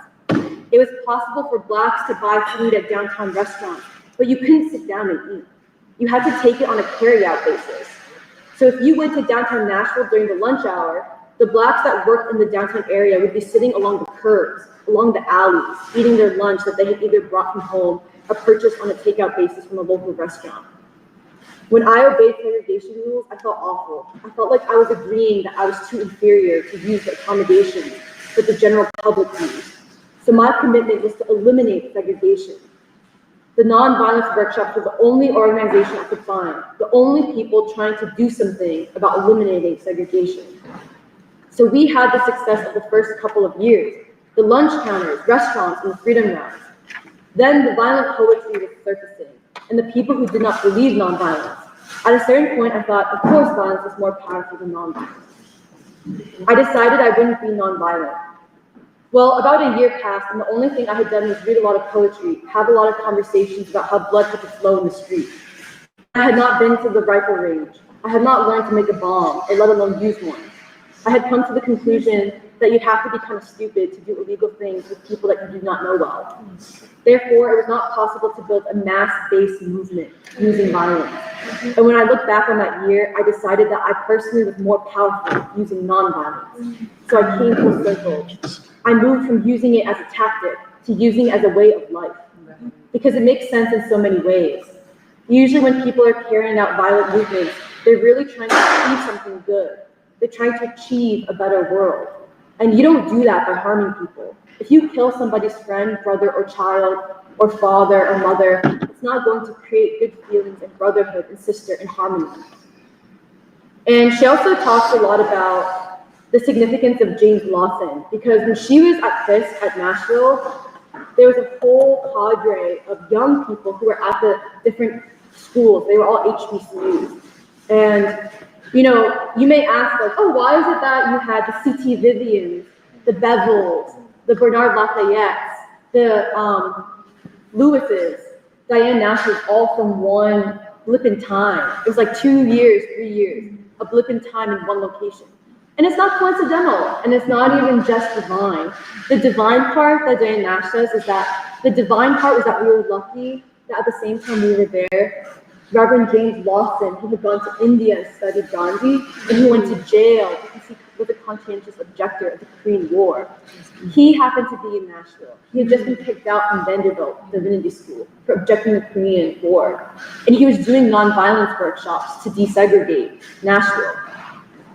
It was possible for Blacks to buy food at downtown restaurants, but you couldn't sit down and eat. You had to take it on a carry-out basis. So if you went to downtown Nashville during the lunch hour, the Blacks that worked in the downtown area would be sitting along the curbs, along the alleys, eating their lunch that they had either brought from home or purchased on a takeout basis from a local restaurant. When I obeyed segregation rules, I felt awful. I felt like I was agreeing that I was too inferior to use the accommodations that the general public used. So my commitment was to eliminate segregation. The nonviolence workshops were the only organization I could find, the only people trying to do something about eliminating segregation. So we had the success of the first couple of years, the lunch counters, restaurants, and the freedom rounds. Then the violent poetry was surfacing, and the people who did not believe nonviolence. At a certain point, I thought, of course, violence is more powerful than nonviolence. I decided I wouldn't be nonviolent. Well, about a year passed, and the only thing I had done was read a lot of poetry, have a lot of conversations about how blood had to flow in the street. I had not been to the rifle range. I had not learned to make a bomb, or let alone use one. I had come to the conclusion that you'd have to be kind of stupid to do illegal things with people that you do not know well. Therefore, it was not possible to build a mass-based movement using violence. And when I look back on that year, I decided that I personally was more powerful using nonviolence. So I came full circle. I moved from using it as a tactic to using it as a way of life, because it makes sense in so many ways. Usually when people are carrying out violent movements, they're really trying to achieve something good. They're trying to achieve a better world. And you don't do that by harming people. If you kill somebody's friend, brother, or child, or father, or mother, it's not going to create good feelings and brotherhood and sister and harmony. And she also talks a lot about the significance of James Lawson, because when she was at Fisk at Nashville, there was a whole cadre of young people who were at the different schools. They were all HBCUs. And you may ask, like, oh, why is it that you had the C.T. Vivians, the Bevels, the Bernard Lafayettes, the Lewises, Diane Nashes, all from one blip in time? It was like 2 years, 3 years, a blip in time in one location. And it's not coincidental, and it's not even just divine. The divine part that Diane Nash says is that the divine part was that we were lucky that at the same time we were there, Reverend James Lawson, who had gone to India and studied Gandhi, and who went to jail because he was a conscientious objector of the Korean War. He happened to be in Nashville. He had just been kicked out from Vanderbilt Divinity School for objecting the Korean War. And he was doing nonviolence workshops to desegregate Nashville.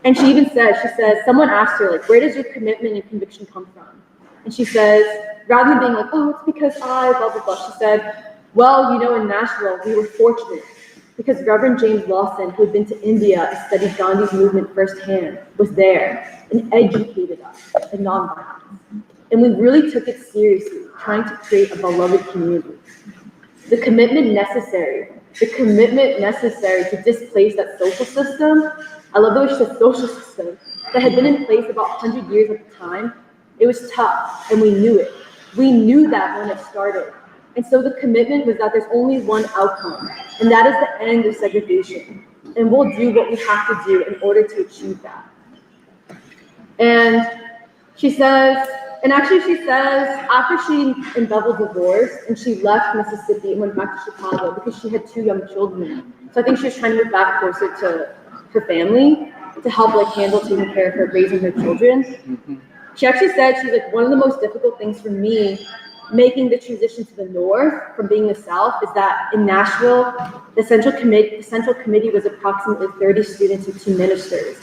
And she even says, someone asked her, like, where does your commitment and conviction come from? And she says, rather than being like, oh, it's because I, blah, blah, blah, she said, well, in Nashville, we were fortunate because Reverend James Lawson, who had been to India and studied Gandhi's movement firsthand, was there and educated us in nonviolence. And we really took it seriously, trying to create a beloved community. The commitment necessary to displace that social system, I love the way she said social system, that had been in place about 100 years at the time. It was tough, and we knew it. We knew that when it started. And so the commitment was that there's only one outcome, and that is the end of segregation. And we'll do what we have to do in order to achieve that. And she says, And actually she says after she and Bevel divorced and she left Mississippi and went back to Chicago because she had 2 young children. So I think she was trying to move back closer to her family to help like handle taking care of her, raising her children. She actually said, she's like, one of the most difficult things for me making the transition to the North from being the South is that in Nashville, the Central Committee was approximately 30 students and 2 ministers.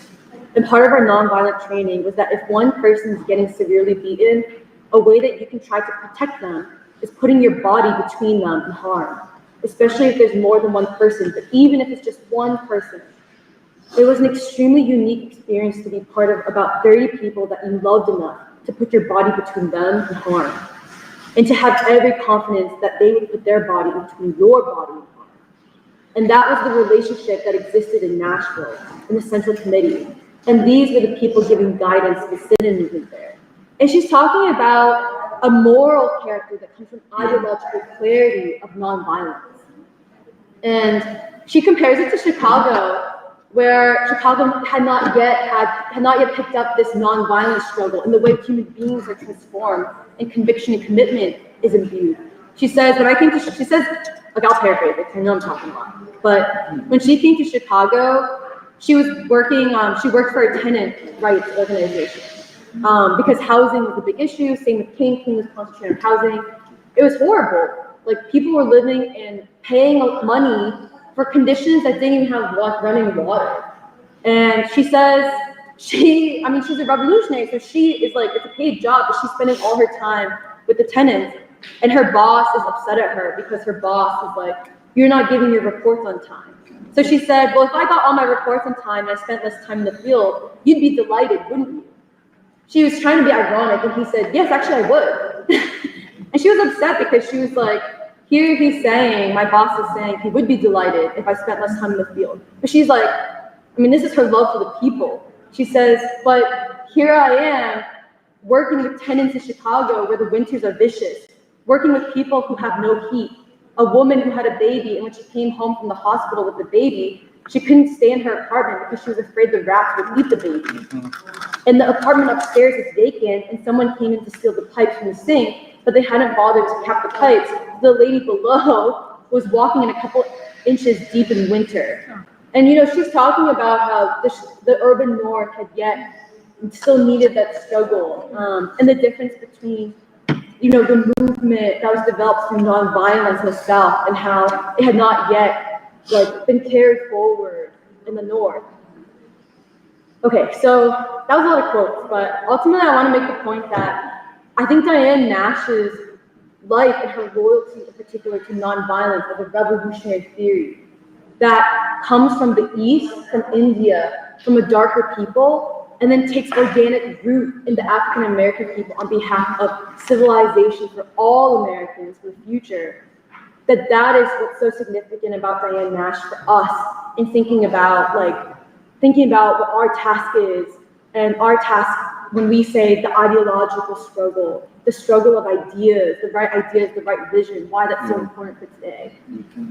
And part of our nonviolent training was that if one person is getting severely beaten, a way that you can try to protect them is putting your body between them and harm, especially if there's more than one person, but even if it's just one person. It was an extremely unique experience to be part of about 30 people that you loved enough to put your body between them and harm, and to have every confidence that they would put their body between your body and harm. And that was the relationship that existed in Nashville, in the Central Committee. And these were the people giving guidance to the Synod movement there. And she's talking about a moral character that comes from ideological clarity of nonviolence. And she compares it to Chicago, where Chicago had not yet picked up this nonviolent struggle and the way human beings are transformed and conviction and commitment is imbued. She says, like I'll paraphrase it, I know I'm talking a lot, but when she came to Chicago, she was working, she worked for a tenant rights organization because housing was a big issue, same with King was concentrated on housing. It was horrible. Like people were living and paying money for conditions that didn't even have running water. And she says, she's a revolutionary, so she is like, it's a paid job, but she's spending all her time with the tenants. And her boss is upset at her because her boss is like, you're not giving your reports on time. So she said, well, if I got all my reports on time and I spent less time in the field, you'd be delighted, wouldn't you? She was trying to be ironic, and he said, yes, actually I would. And she was upset because she was like, here he's saying, my boss is saying he would be delighted if I spent less time in the field. But she's like, this is her love for the people. She says, but here I am working with tenants in Chicago where the winters are vicious, working with people who have no heat. A woman who had a baby, and when she came home from the hospital with the baby, she couldn't stay in her apartment because she was afraid the rats would eat the baby. And the apartment upstairs is vacant, and someone came in to steal the pipes from the sink, but they hadn't bothered to cap the pipes. The lady below was walking in a couple inches deep in winter. And she's talking about how the urban North had yet still needed that struggle, and the difference between the movement that was developed through nonviolence in the South and how it had not yet been carried forward in the North. Okay, so that was a lot of quotes, but ultimately I want to make the point that I think Diane Nash's life and her loyalty in particular to nonviolence as a revolutionary theory that comes from the East, from India, from a darker people, and then takes organic root in the African American people on behalf of civilization for all Americans for the future. That is what's so significant about Diane Nash for us in thinking about what our task is, and our task when we say the ideological struggle, the struggle of ideas, the right vision, why that's so important for today.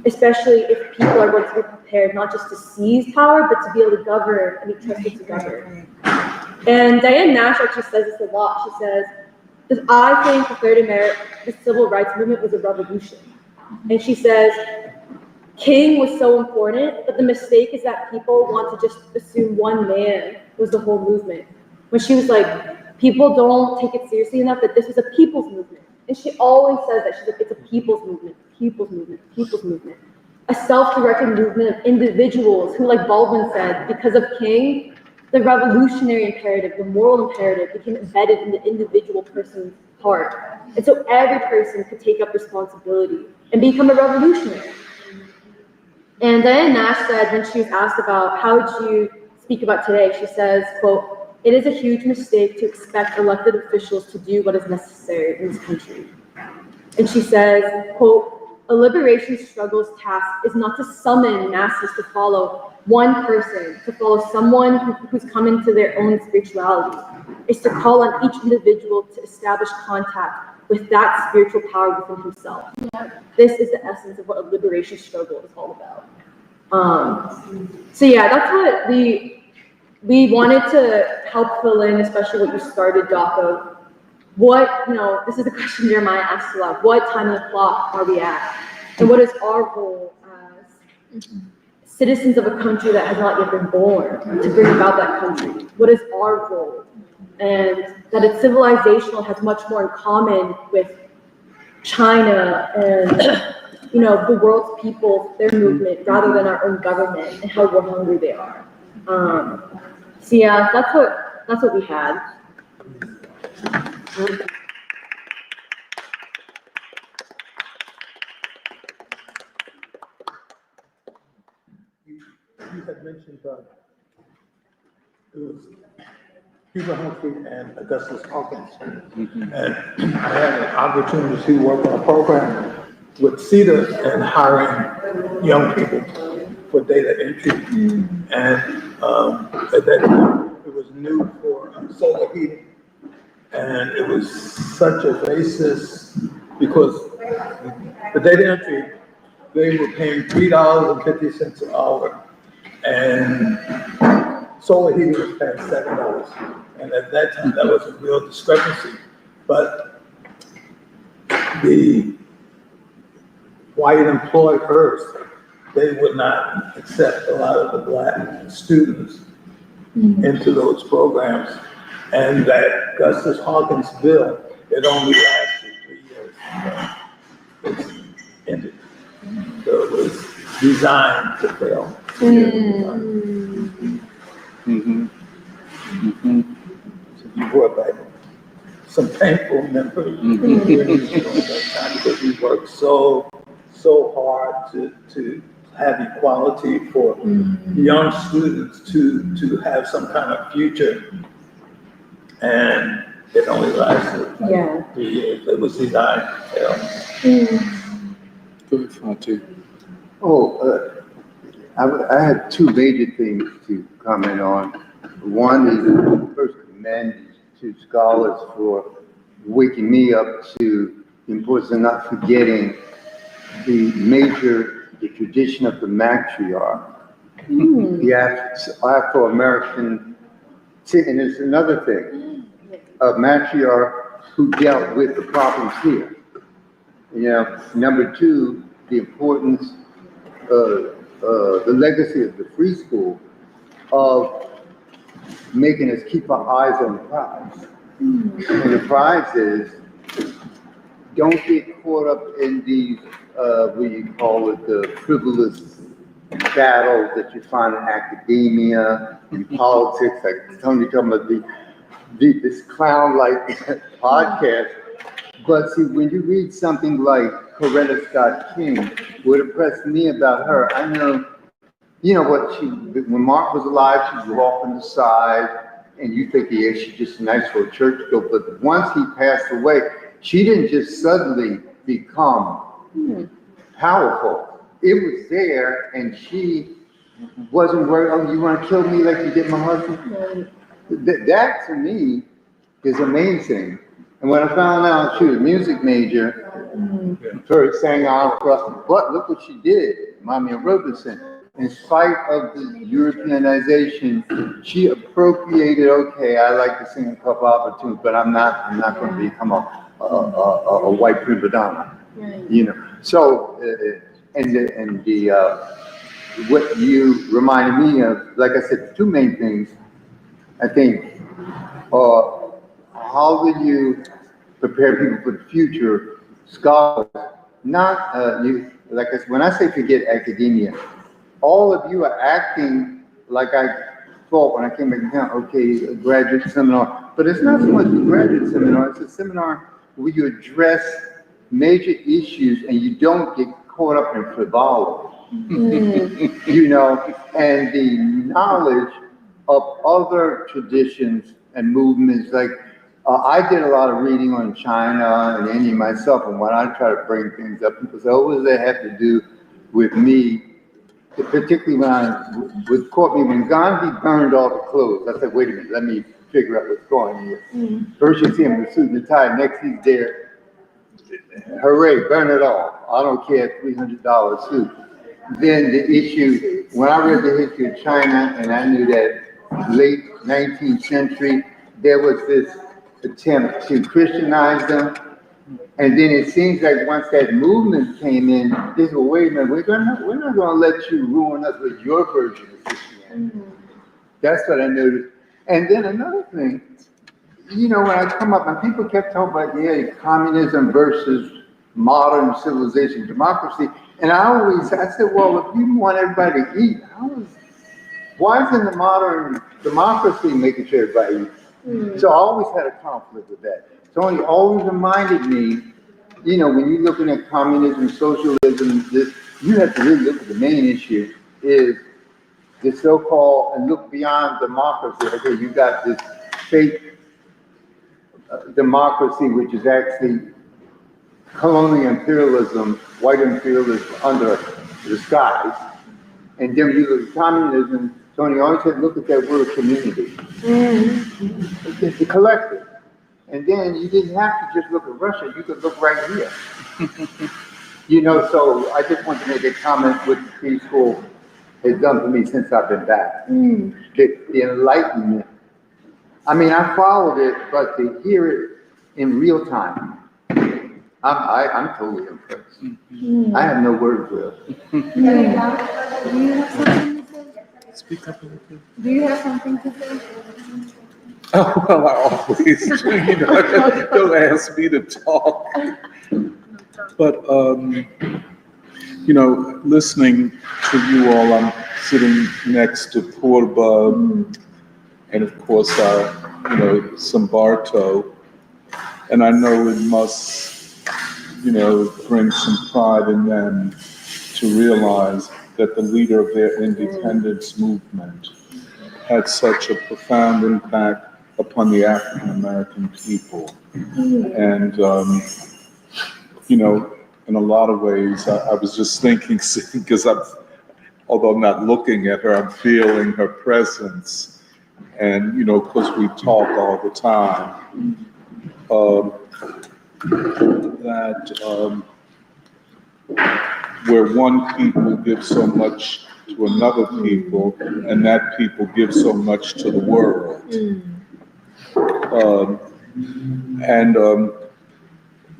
Especially if people are going to be prepared not just to seize power, but to be able to govern and be trusted to govern. And Diane Nash actually says this a lot. She says, I think the civil rights movement was a revolution. And she says, King was so important, but the mistake is that people want to just assume one man was the whole movement. When she was like, people don't take it seriously enough that this was a people's movement. And she always says that. She's like, it's a people's movement, people's movement, people's movement. A self-directed movement of individuals who, like Baldwin said, because of King, the revolutionary imperative, the moral imperative became embedded in the individual person's heart. And so every person could take up responsibility and become a revolutionary. And Diane Nash said when she was asked about how would you speak about today, she says, quote, it is a huge mistake to expect elected officials to do what is necessary in this country. And she says, quote, a liberation struggle's task is not to summon masses to follow one person, to follow someone who's come into their own spirituality. It's to call on each individual to establish contact with that spiritual power within himself. This is the essence of what a liberation struggle is all about. So yeah, that's what we wanted to help fill in, especially what you started, Daco, this is the question Jeremiah asks a lot. What time of the clock are we at? And what is our role as citizens of a country that has not yet been born to bring about that country? What is our role? And that it's civilizational has much more in common with China and the world's people, their movement, rather than our own government and how we're hungry they are. So yeah, that's what we had. You had mentioned it was Cuba Humphrey and Augustus Hawkins. And I had an opportunity to work on a program with CETA and hiring young people for data entry. And at that time, it was new for solar heating. And it was such a basis because the data entry, they were paying $3.50 an hour. And solar heating was paying $7. And at that time, that was a real discrepancy. But the white employers, they would not accept a lot of the black students into those programs. And that Augustus Hawkins bill, it only lasted 3 years. It ended. So it was designed to fail. So you brought back some painful memories because we worked so hard to have equality for young students to have some kind of future, and it only lasted 3 years. It was designed to fail. Good, Fatu. I had two major things to comment on. One is first commend to scholars for waking me up to the importance of not forgetting the tradition of the matriarch, the Afro-American, and there's another thing, a matriarch who dealt with the problems here. Number two, the importance the legacy of the free school of making us keep our eyes on the prize. And the prize is, don't get caught up in these, what you call it, the frivolous battles that you find in academia, in politics, like Tony talking about this clown-like podcast. But see, when you read something like Coretta Scott King, what impressed me about her, I know, when Mark was alive, she'd go off on the side, and you think, yeah, she's just a nice little church girl. But once he passed away, she didn't just suddenly become powerful. It was there, and she wasn't worried, oh, you want to kill me like you did my husband? That to me is amazing. And when I found out she was a music major, first sang opera, but look what she did, Mommy Robinson. In spite of the Europeanization, she appropriated, okay, I like to sing a couple opera tunes, but I'm not going to become a white prima donna, So, what you reminded me of, like I said, the two main things, I think, how do you prepare people for the future? Scholars, not like I said, when I say forget academia, all of you are acting like I thought when I came back down. Okay, a graduate seminar, but it's not so much a graduate seminar. It's a seminar where you address major issues and you don't get caught up in frivolity. And the knowledge of other traditions and movements. Like I did a lot of reading on China and India myself, and when I try to bring things up, people say, "Oh, what does that have to do with me?" Particularly what caught me when Gandhi burned all the clothes. I said, "Wait a minute, let me figure out what's going on here." First you see him in the suit and the tie, next he's there. Hooray, burn it all. I don't care, $300 suit. Then the issue, when I read the history of China and I knew that late 19th century, there was this attempt to Christianize them. And then it seems like once that movement came in, they said, well, wait a minute, we're not gonna let you ruin us with your version of Christianity. That's what I noticed. And then another thing, you know, when I come up and people kept talking about, yeah, communism versus modern civilization, democracy. And I said, well, if you want everybody to eat, why isn't the modern democracy making sure everybody eats? So I always had a conflict with that. Tony always reminded me, you know, when you're looking at communism, socialism, this, you have to really look at the main issue is the so-called, and look beyond democracy. Okay, you got this fake democracy, which is actually colonial imperialism, white imperialism under disguise. And then when you look at communism, Tony always said, look at that word community. It's the collective. And then you didn't have to just look at Russia, you could look right here. You know, so I just want to make a comment what the preschool has done for me since I've been back. The enlightenment. I mean, I followed it, but to hear it in real time, I'm totally impressed. I have no words for it. Do you have something to say? Speak up a little bit. Do you have something to say? Oh, well, I always do, you know, don't ask me to talk. But, you know, listening to you all, I'm sitting next to Purba and of course, you know, Sambarto. And I know it must, you know, bring some pride in them to realize that the leader of their independence movement had such a profound impact upon the African American people. And, you know, in a lot of ways, I was just thinking, because although I'm not looking at her, I'm feeling her presence. And, you know, of course, we talk all the time. Where one people gives so much to another people, and that people give so much to the world.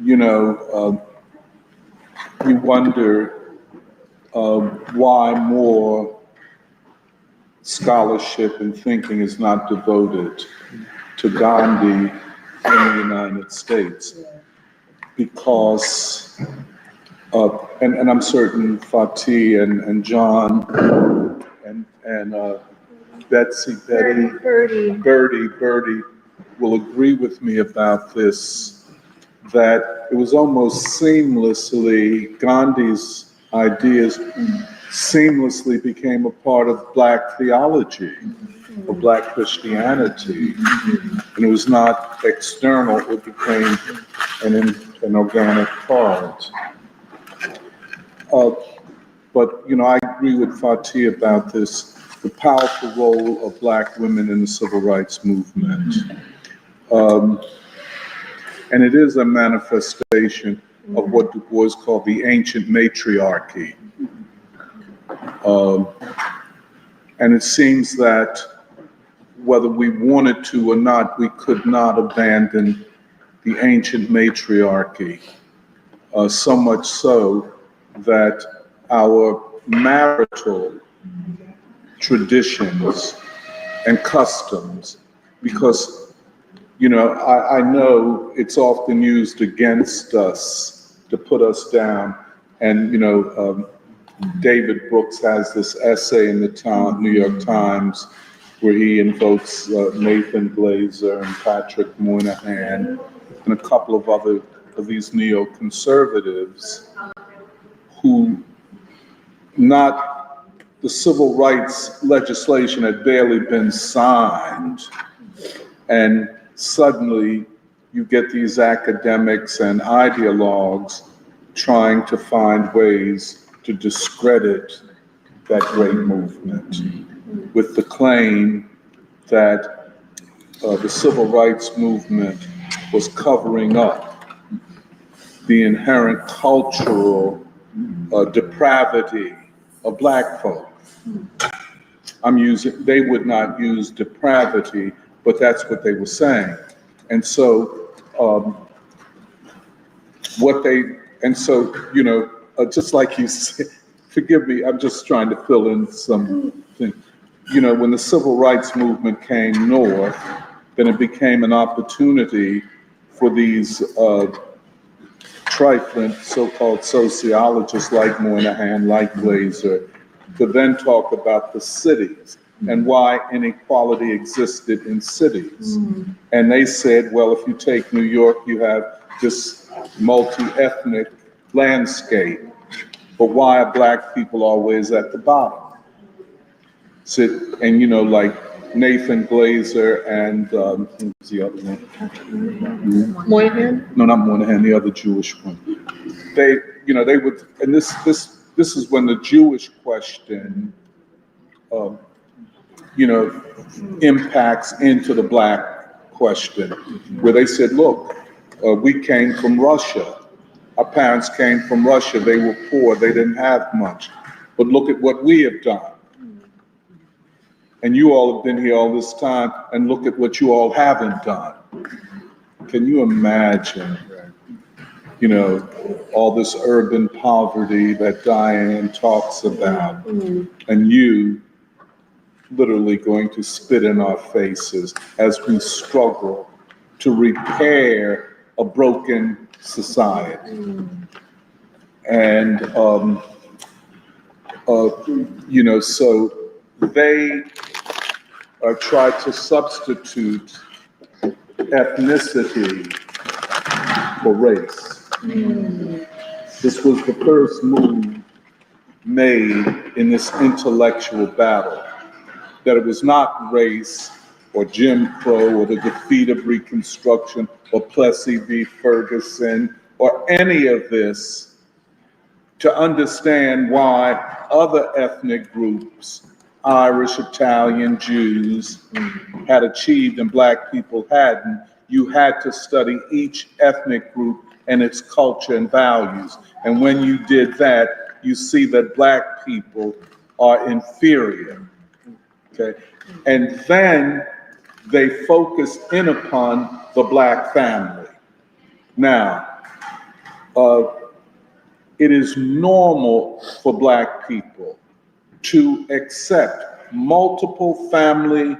You know, you wonder why more scholarship and thinking is not devoted to Gandhi in the United States. Because, and I'm certain Fatih and John and Betsy, Birdie will agree with me about this, that it was almost seamlessly, Gandhi's ideas seamlessly became a part of Black theology, or Black Christianity. And it was not external, it became an organic part. But, you know, I agree with Fatih about this, the powerful role of Black women in the civil rights movement. And it is a manifestation of what Du Bois called the ancient matriarchy. And it seems that whether we wanted to or not, we could not abandon the ancient matriarchy, so much so that our marital traditions and customs, because, you know, I know it's often used against us to put us down, and, you know, David Brooks has this essay in the New York Times where he invokes Nathan Glazer and Patrick Moynihan and a couple of other of these neoconservatives who, not the civil rights legislation had barely been signed, and suddenly you get these academics and ideologues trying to find ways to discredit that great movement with the claim that the civil rights movement was covering up the inherent cultural depravity of Black folk. They would not use depravity, but that's what they were saying. And so, just like you said, forgive me, I'm just trying to fill in something. When the civil rights movement came north, then it became an opportunity for these trifling so-called sociologists like Moynihan, like Glaser, to then talk about the cities and why inequality existed in cities. And they said, well, if you take New York, you have this multi-ethnic landscape, but why are Black people always at the bottom? And like Nathan Glaser and who's the other one? Moynihan? No, not Moynihan, the other Jewish one. They would, and this is when the Jewish question, impacts into the Black question, where they said, look, we came from Russia. Our parents came from Russia. They were poor. They didn't have much. But look at what we have done. And you all have been here all this time, and look at what you all haven't done. Can you imagine, all this urban poverty that Diane talks about, and you literally going to spit in our faces as we struggle to repair a broken society. And, so they tried to substitute ethnicity for race. This was the first move made in this intellectual battle, that it was not race or Jim Crow or the defeat of Reconstruction or Plessy v. Ferguson or any of this, to understand why other ethnic groups, Irish, Italian, Jews, had achieved and Black people hadn't. You had to study each ethnic group and its culture and values. And when you did that, you see that Black people are inferior, okay? And then they focused in upon the Black family. Now, it is normal for Black people to accept multiple family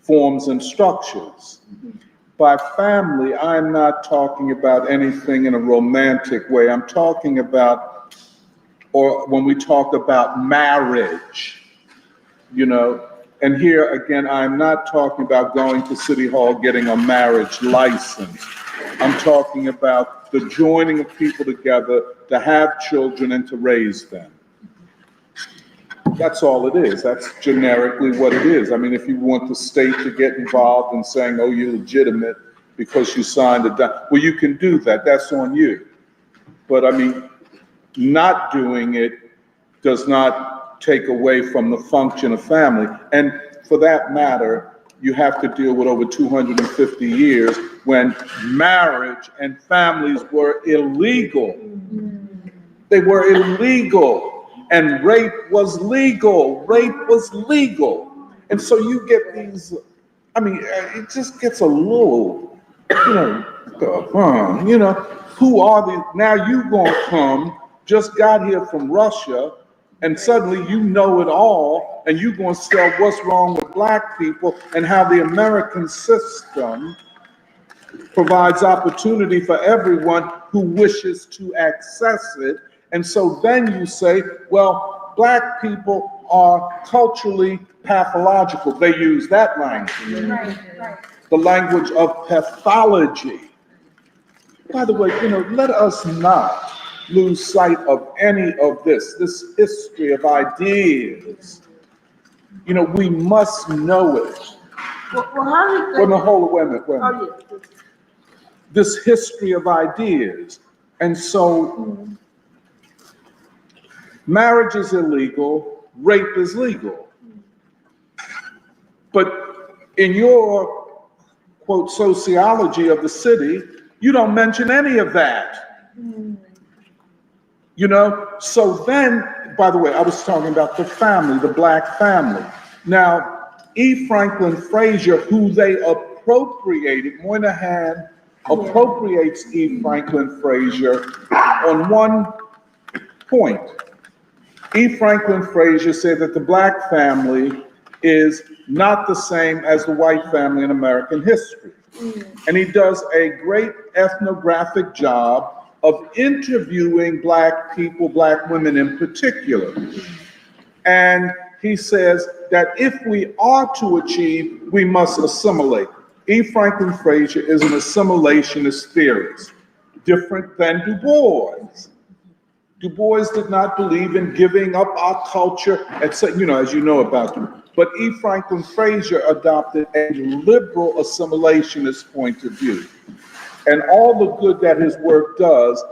forms and structures. By family, I'm not talking about anything in a romantic way. I'm talking about, or when we talk about marriage, and here again, I'm not talking about going to City Hall, getting a marriage license. I'm talking about the joining of people together to have children and to raise them. That's all it is. That's generically what it is. I mean, if you want the state to get involved in saying, oh, you're legitimate because you signed a well, you can do that. That's on you. But I mean, not doing it does not take away from the function of family. And for that matter, you have to deal with over 250 years when marriage and families were illegal. They were illegal. And rape was legal. Rape was legal. And so you get these, I mean, it just gets a little, who are these? Now you gonna come, just got here from Russia, and suddenly you know it all, and you gonna tell what's wrong with Black people and how the American system provides opportunity for everyone who wishes to access it. And so then you say, well, Black people are culturally pathological. They use that language, right. The language of pathology. By the way, let us not lose sight of any of this history of ideas. We must know it. Wait a minute. This history of ideas. And so, marriage is illegal, rape is legal. But in your, quote, sociology of the city, you don't mention any of that. So then, by the way, I was talking about the family, the Black family. Now, E. Franklin Frazier, who they Moynihan appropriates E. Franklin Frazier on one point. E. Franklin Frazier said that the black family is not the same as the white family in American history. And he does a great ethnographic job of interviewing black people, black women in particular. And he says that if we are to achieve, we must assimilate. E. Franklin Frazier is an assimilationist theorist, different than Du Bois. Du Bois did not believe in giving up our culture, etc. You know, as you know about Du Bois. But E. Franklin Frazier adopted a liberal assimilationist point of view. And all the good that his work does,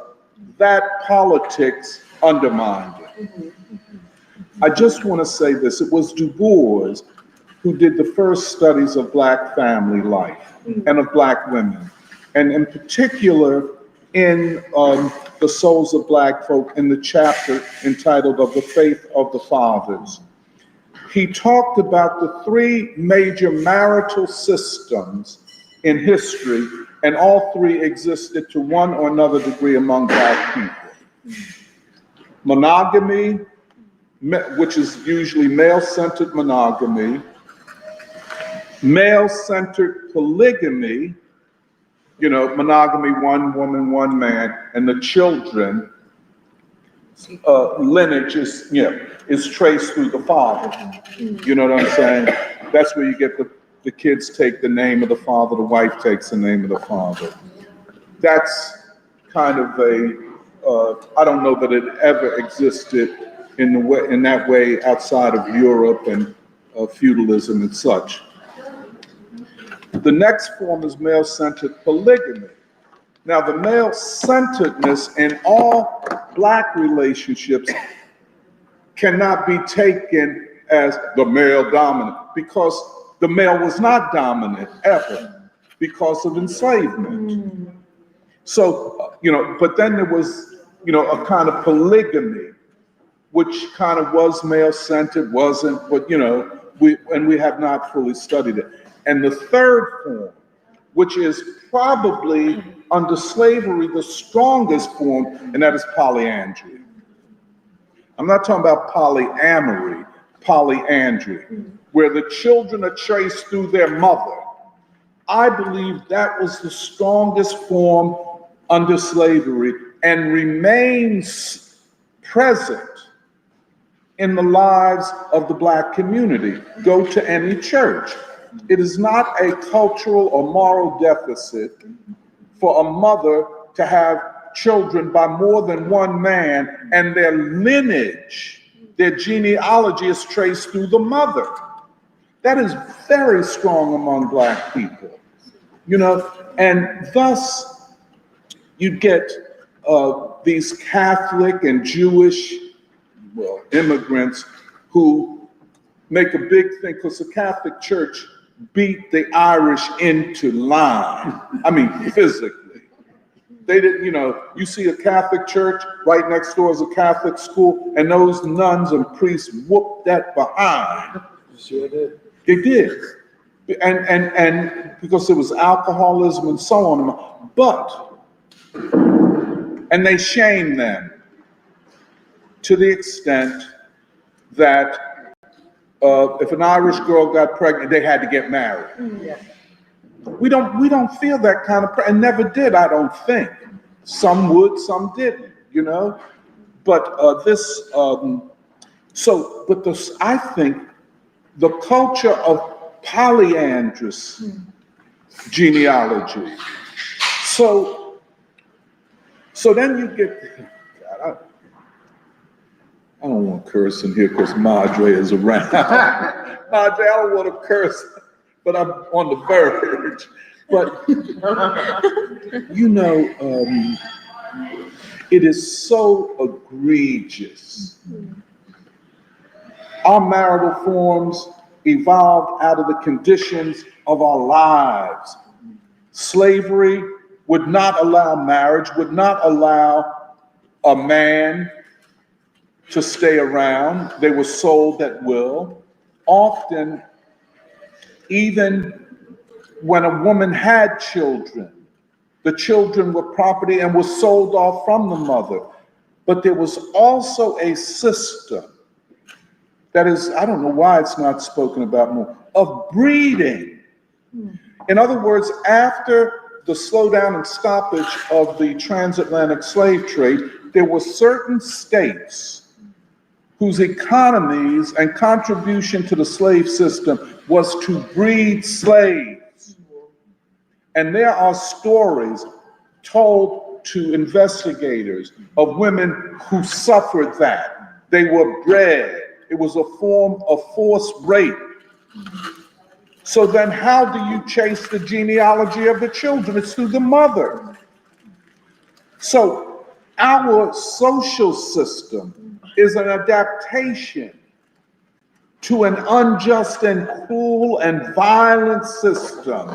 that politics undermined it. I just want to say this, it was Du Bois who did the first studies of black family life and of black women. And in particular, in The Souls of Black Folk, in the chapter entitled Of the Faith of the Fathers, he talked about the three major marital systems in history, and all three existed to one or another degree among black people. Monogamy, which is usually male-centered monogamy, male-centered polygamy, you know, monogamy, one woman, one man, and the children, lineage is traced through the father. You know what I'm saying? That's where you get the kids take the name of the father, the wife takes the name of the father. That's kind of I don't know that it ever existed in that way outside of Europe and feudalism and such. The next form is male-centered polygamy. Now, the male-centeredness in all black relationships cannot be taken as the male dominant, because the male was not dominant ever because of enslavement. So, you know, but then there was, you know, a kind of polygamy, which kind of was male-centered, wasn't, but, you know, we have not fully studied it. And the third form, which is probably under slavery the strongest form, and that is polyandry. I'm not talking about polyamory, polyandry, where the children are traced through their mother. I believe that was the strongest form under slavery and remains present in the lives of the black community. Go to any church. It is not a cultural or moral deficit for a mother to have children by more than one man, and their lineage, their genealogy is traced through the mother. That is very strong among black people, you know, and thus you get these Catholic and Jewish, well, immigrants who make a big thing, because the Catholic Church beat the Irish into line. I mean, physically. They didn't, you know, you see a Catholic church, right next door is a Catholic school, and those nuns and priests whooped that behind. Sure did. They did. And because there was alcoholism and so on. But, and they shamed them to the extent that if an Irish girl got pregnant, they had to get married. Yeah. We don't feel that kind of and never did, I don't think. Some would, some didn't, you know. But I think the culture of polyandrous genealogy. So then you get, God, I don't want to curse in here because Madre is around. Madre, I don't want to curse, but I'm on the verge. But, you know, it is so egregious. Our marital forms evolved out of the conditions of our lives. Slavery would not allow marriage, would not allow a man to stay around. They were sold at will. Often, even when a woman had children, the children were property and were sold off from the mother. But there was also a system that is, I don't know why it's not spoken about more, of breeding. In other words, after the slowdown and stoppage of the transatlantic slave trade, there were certain states whose economies and contribution to the slave system was to breed slaves. And there are stories told to investigators of women who suffered that. They were bred. It was a form of forced rape. So then how do you chase the genealogy of the children? It's through the mother. So our social system is an adaptation to an unjust and cruel and violent system,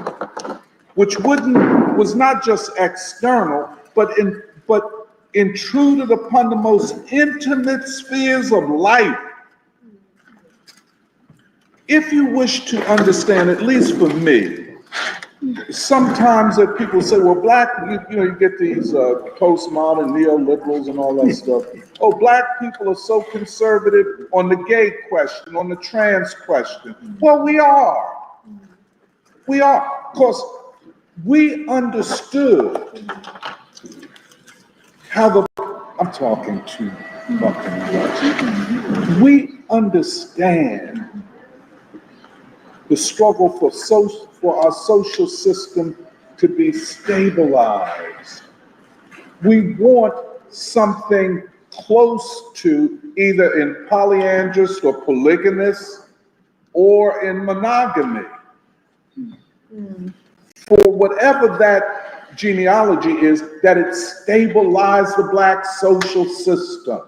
which was not just external, but intruded upon the most intimate spheres of life. If you wish to understand, at least for me, sometimes that people say, well, black, you get these postmodern neoliberals and all that stuff. Oh, black people are so conservative on the gay question, on the trans question. Well, we are. We are, because we understood how I'm talking too fucking much. We understand the struggle for our social system to be stabilized. We want something close to either in polyandrous or polygamous or in monogamy. For whatever that genealogy is, that it stabilized the black social system.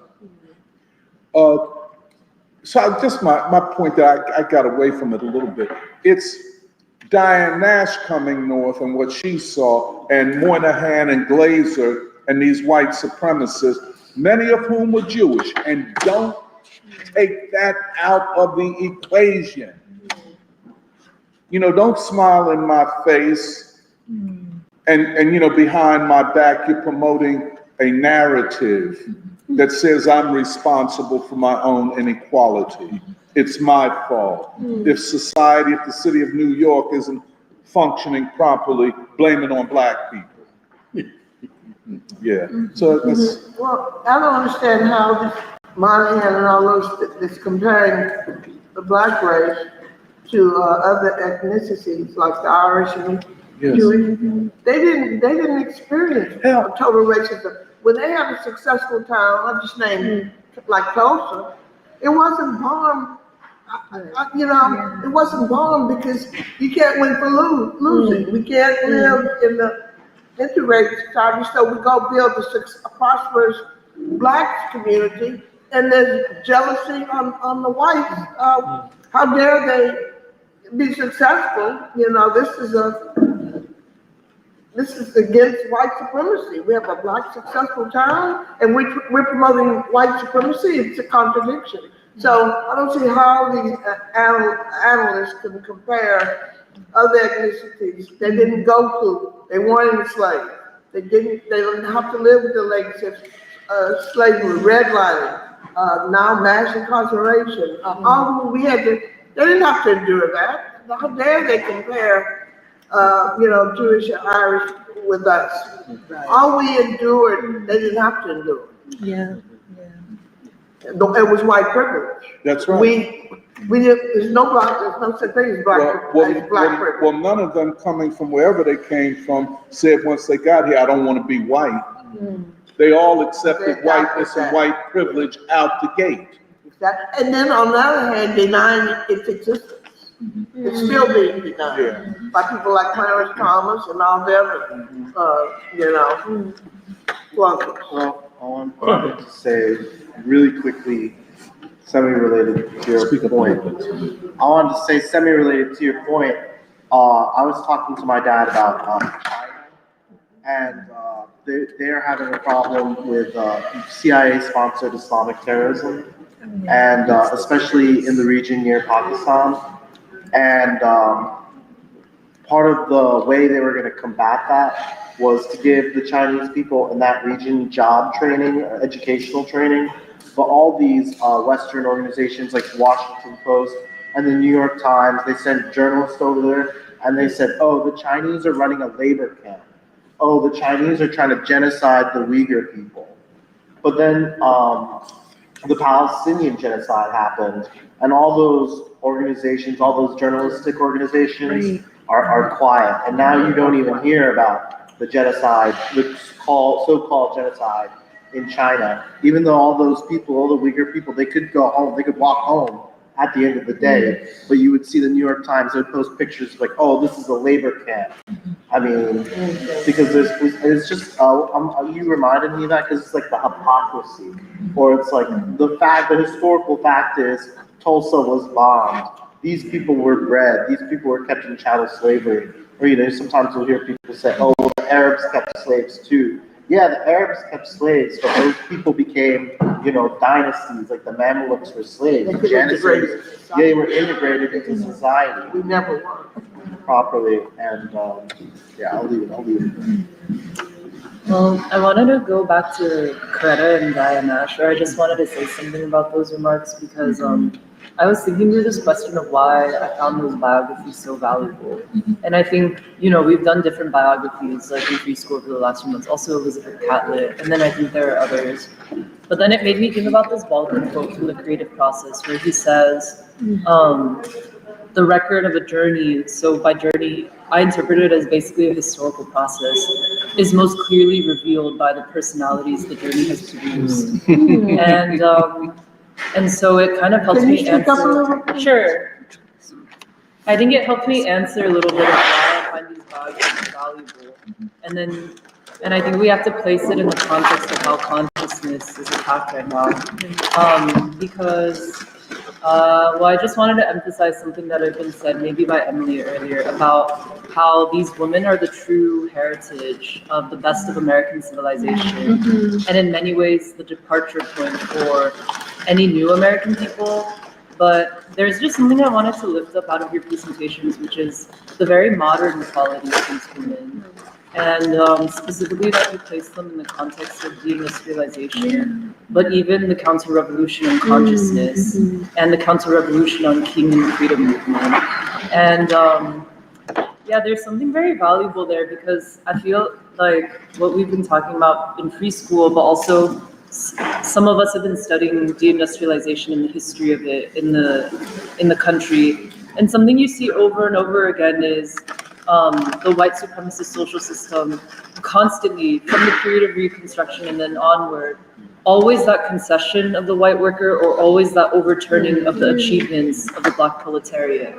So just my point that I got away from it a little bit. It's Diane Nash coming north and what she saw, and Moynihan and Glazer and these white supremacists, many of whom were Jewish, and don't take that out of the equation. Don't smile in my face and behind my back you're promoting a narrative that says I'm responsible for my own inequality. It's my fault. If the city of New York isn't functioning properly, blame it on black people. Yeah. So that's. Well, I don't understand how this Moynihan and all those is comparing the black race to other ethnicities like the Irish and Jewish. They didn't experience total racism. When they have a successful town, I'll just name like Tulsa, it wasn't bombed. It wasn't bombed because you can't win for losing. We can't live in the integrated society, so we go build a prosperous black community, and there's jealousy on the whites. How dare they be successful? This is against white supremacy. We have a black successful town, and we're promoting white supremacy. It's a contradiction. So I don't see how these analysts can compare other ethnicities. They didn't go through. They weren't enslaved. They didn't have to live with the legacy of slavery, redlining, now mass incarceration. They didn't have to endure that. How dare they compare Jewish and Irish with us? All we endured, they didn't have to endure. Yeah. It was white privilege. That's right. There's no such thing as black privilege. Well, none of them coming from wherever they came from said once they got here, I don't want to be white. They all accepted whiteness and white privilege out the gate. Exactly. And then on the other hand, denying its existence. It's still being denied by people like Clarence Thomas and all the other, flunkies. Well, I wanted to say really quickly, semi-related to your point. I wanted to say semi-related to your point. I was talking to my dad about China, and they're having a problem with CIA-sponsored Islamic terrorism, and especially in the region near Pakistan. And part of the way they were going to combat that was to give the Chinese people in that region job training, educational training. But all these Western organizations like Washington Post and the New York Times, they sent journalists over there and they said, oh, the Chinese are running a labor camp. Oh, the Chinese are trying to genocide the Uyghur people. But then the Palestinian genocide happened, and all those organizations, all those journalistic organizations are quiet. And now you don't even hear about the genocide, the so-called genocide in China. Even though all those people, all the Uyghur people, they could go home, they could walk home at the end of the day, but you would see the New York Times, they would post pictures like, oh, this is a labor camp. I mean, because it's just, you reminded me of that because it's like the hypocrisy, or it's like the historical fact is Tulsa was bombed. These people were bred, these people were kept in chattel slavery. Or, sometimes you'll hear people say, oh, well, the Arabs kept slaves too. Yeah, the Arabs kept slaves, but those people became, dynasties, like the Mamelukes were slaves. They Janissaries, they were integrated into society. We never were. Properly, and I'll leave it. Well, I wanted to go back to Coretta and Diane Nash, or I just wanted to say something about those remarks because I was thinking through this question of why I found those biographies so valuable. And I think, we've done different biographies like in free school over the last few months, also Elizabeth Catlett, and then I think there are others. But then it made me think about this Baldwin quote from The Creative Process where he says, the record of a journey, so by journey, I interpret it as basically a historical process, is most clearly revealed by the personalities the journey has produced. And so it kind of helps me answer. Sure. I think it helped me answer a little bit of why I find these biographies valuable. And I think we have to place it in the context of how consciousness is attacked right now. Because I just wanted to emphasize something that had been said maybe by Emily earlier about how these women are the true heritage of the best of American civilization, and in many ways the departure point for any new American people. But there's just something I wanted to lift up out of your presentations, which is the very modern quality of these women. And specifically that you place them in the context of deindustrialization, but even the counter-revolution on consciousness and the counter-revolution on King and the freedom movement. And there's something very valuable there because I feel like what we've been talking about in free school, but also some of us have been studying deindustrialization and the history of it in the country. And something you see over and over again is the white supremacist social system constantly, from the period of Reconstruction and then onward, always that concession of the white worker or always that overturning of the achievements of the Black proletariat.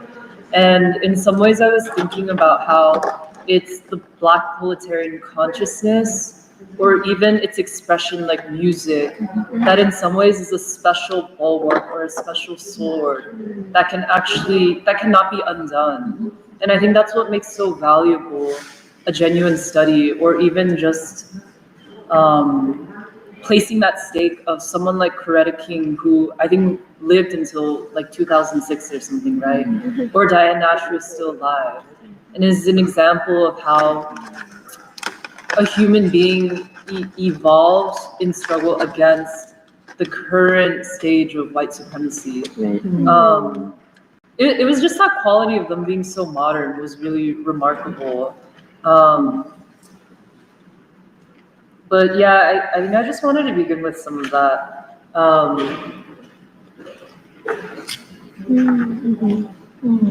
And in some ways I was thinking about how it's the Black proletarian consciousness or even its expression like music, that in some ways is a special bulwark or a special sword that cannot be undone. And I think that's what makes so valuable a genuine study, or even just placing that stake of someone like Coretta King, who I think lived until like 2006 or something, right? Or Diane Nash, who is still alive, and is an example of how a human being evolves in struggle against the current stage of white supremacy. It was just that quality of them being so modern was really remarkable. But yeah, I think I just wanted to begin with some of that.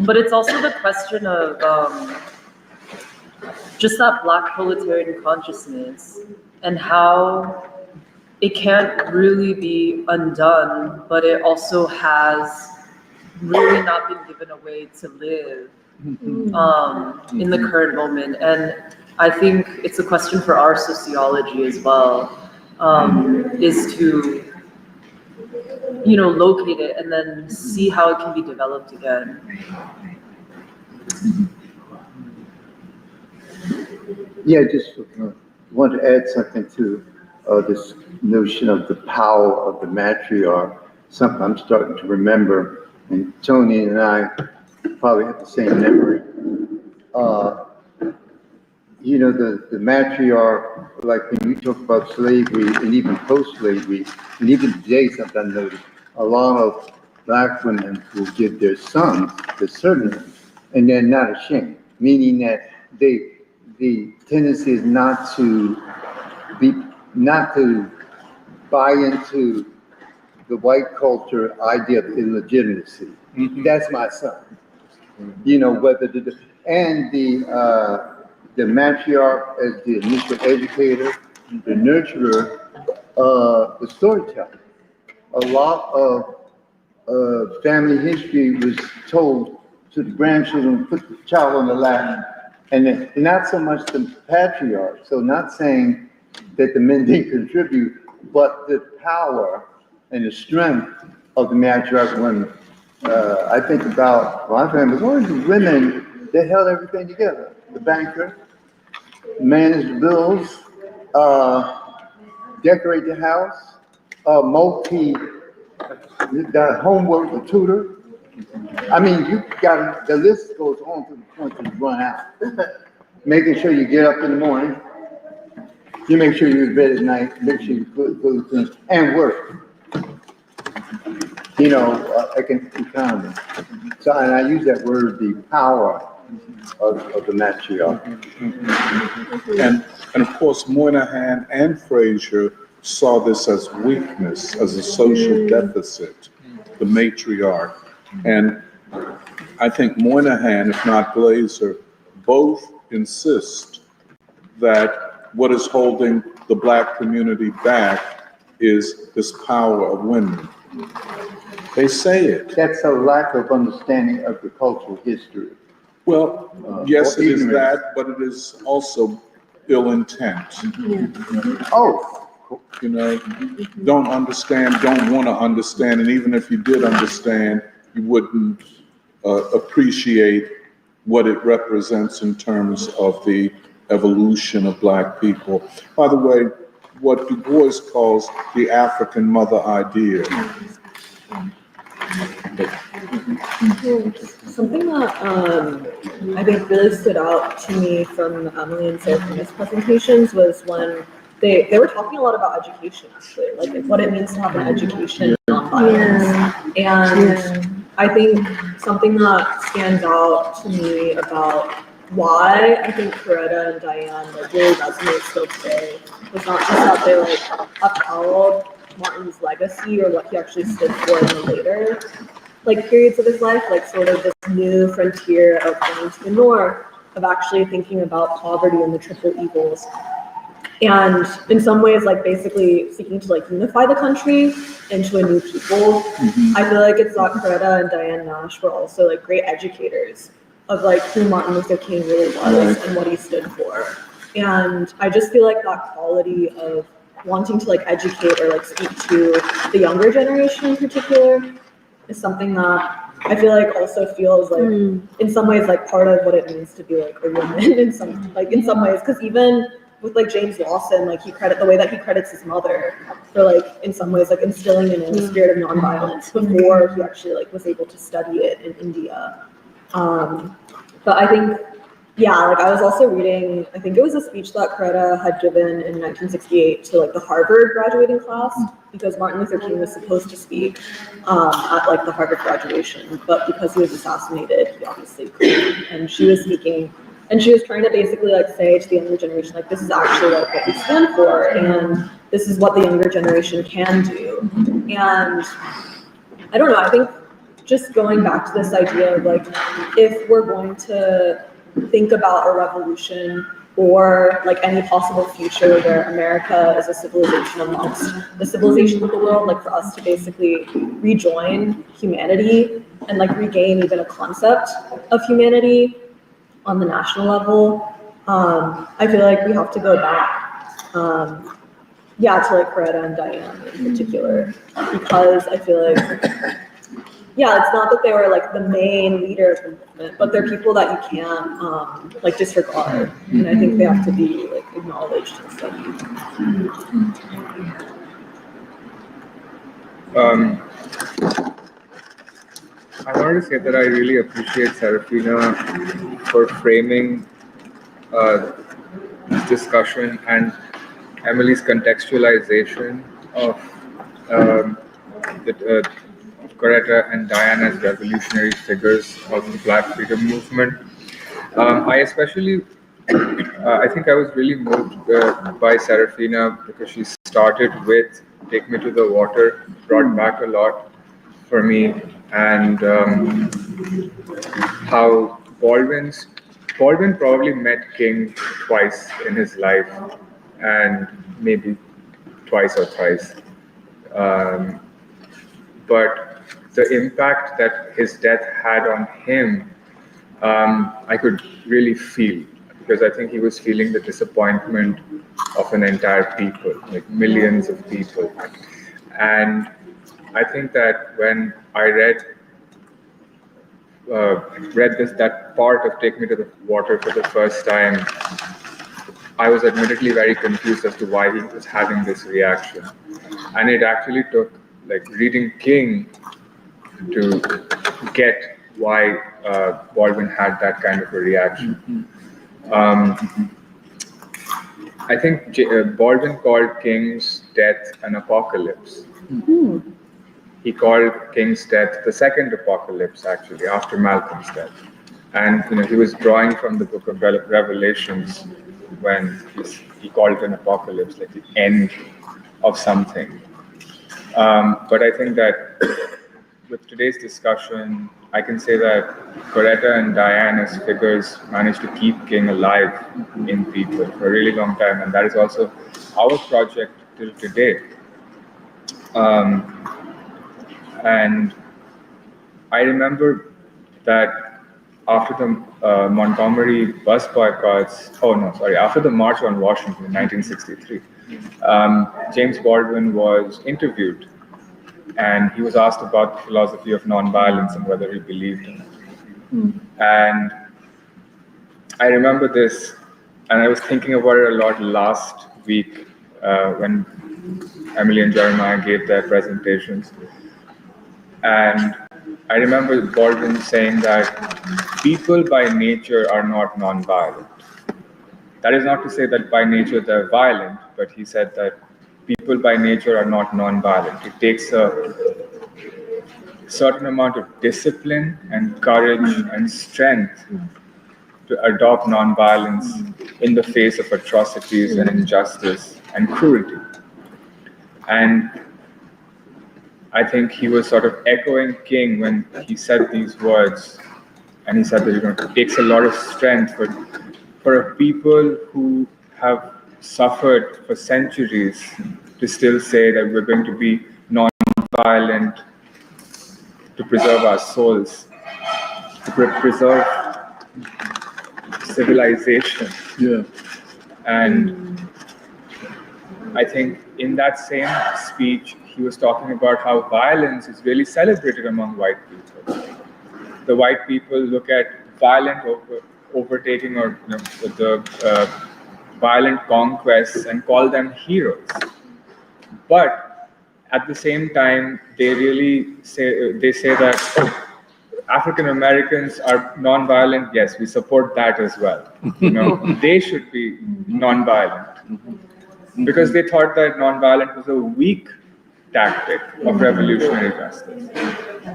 But it's also the question of just that Black proletarian consciousness and how it can't really be undone, but it also has really not been given a way to live in the current moment. And I think it's a question for our sociology as well, is to, locate it and then see how it can be developed again. Yeah, just want to add something to this notion of the power of the matriarch. Something I'm starting to remember, and Tony and I probably have the same memory. you know, the matriarch, like when you talk about slavery and even post-slavery, and even today, sometimes notice, a lot of black women will give their sons the surname, and they're not ashamed, meaning that the tendency is not to buy into the white culture idea of illegitimacy. That's my son. You know, whether the matriarch as the initial educator, the nurturer, the storyteller. A lot of family history was told to the grandchildren, put the child on the lap, and then not so much the patriarch. So not saying that the men didn't contribute, but the power and the strength of the matriarch women. I think about my family, one of the women that held everything together. The banker, manage the bills, decorate the house, the homework, the tutor. I mean, the list goes on to the point that you run out. Making sure you get up in the morning, you make sure you're in bed at night, make sure you put things, and work. You know, economy. So, and I use that word, the power of the matriarch. And of course, Moynihan and Fraser saw this as weakness, as a social deficit, the matriarch. And I think Moynihan, if not Glaser, both insist that what is holding the black community back is this power of women. They say it. That's a lack of understanding of the cultural history. Well, yes, it is that, but it is also ill intent. Oh, You know, don't understand, don't want to understand, and even if you did understand, you wouldn't appreciate what it represents in terms of the evolution of black people. By the way, what Du Bois calls the African mother idea. Something that I think really stood out to me from Emily and Seraphina's presentations was when they were talking a lot about education, actually, like what it means to have an education in nonviolence. And I think something that stands out to me about why I think Coretta and Diane really resonate still today was not just that they upheld Martin's legacy or what he actually stood for in the later periods of his life, sort of this new frontier of going to the north, of actually thinking about poverty and the triple evils. And in some ways, basically seeking to unify the country into a new people. I feel like it's that Coretta and Diane Nash were also great educators of who Martin Luther King really was and what he stood for. And I just feel like that quality of wanting to educate or speak to the younger generation in particular is something that I feel also feels in some ways part of what it means to be a woman in some ways, because even with James Lawson, the way that he credits his mother for in some ways instilling in him the spirit of nonviolence before he actually was able to study it in India. But I think, I was also reading, I think it was a speech that Coretta had given in 1968 to the Harvard graduating class, because Martin Luther King was supposed to speak at the Harvard graduation, but because he was assassinated, he obviously couldn't. And she was speaking, and she was trying to basically say to the younger generation, this is actually what we stand for, and this is what the younger generation can do. And I don't know, I think just going back to this idea of if we're going to think about a revolution or any possible future where America is a civilization amongst the civilizations of the world, for us to basically rejoin humanity and regain even a concept of humanity on the national level, I feel we have to go back, to Coretta and Diane in particular, because I feel it's not that they were the main leader of the movement, but they're people that you can't disregard, and I think they have to be acknowledged and studied. I wanted to say that I really appreciate Serafina for framing this discussion and Emily's contextualization of Coretta and Diane as revolutionary figures of the Black freedom movement. I think I was really moved by Serafina because she started with Take Me to the Water, brought back a lot for me, and how Baldwin probably met King twice in his life, and maybe twice or thrice. But the impact that his death had on him, I could really feel, because I think he was feeling the disappointment of an entire people, like millions of people. And I think that when I read that part of Take Me to the Water for the first time, I was admittedly very confused as to why he was having this reaction. And it actually took like reading King to get why Baldwin had that kind of a reaction. I think Baldwin called King's death an apocalypse. He called King's death the second apocalypse, actually, after Malcolm's death. And he was drawing from the book of Revelations when he called it an apocalypse, like the end of something. But I think that with today's discussion, I can say that Coretta and Diane as figures managed to keep King alive in people for a really long time, and that is also our project till today. And I remember that after the Montgomery bus boycotts, after the March on Washington in 1963, James Baldwin was interviewed, and he was asked about the philosophy of nonviolence and whether he believed in it. And I remember this, and I was thinking about it a lot last week when Emily and Jeremiah gave their presentations. And I remember Baldwin saying that people by nature are not nonviolent. That is not to say that by nature they're violent, but he said that people by nature are not nonviolent. It takes a certain amount of discipline and courage and strength to adopt nonviolence in the face of atrocities and injustice and cruelty. And I think he was sort of echoing King when he said these words, and he said that it takes a lot of strength for a people who have suffered for centuries to still say that we're going to be non-violent to preserve our souls, to preserve civilization. Yeah. And I think in that same speech, he was talking about how violence is really celebrated among white people. The white people look at violent overtaking or the violent conquests and call them heroes. But at the same time, they say that African Americans are non-violent. Yes, we support that as well. They should be non-violent because they thought that non-violent was a weak tactic of revolutionary justice,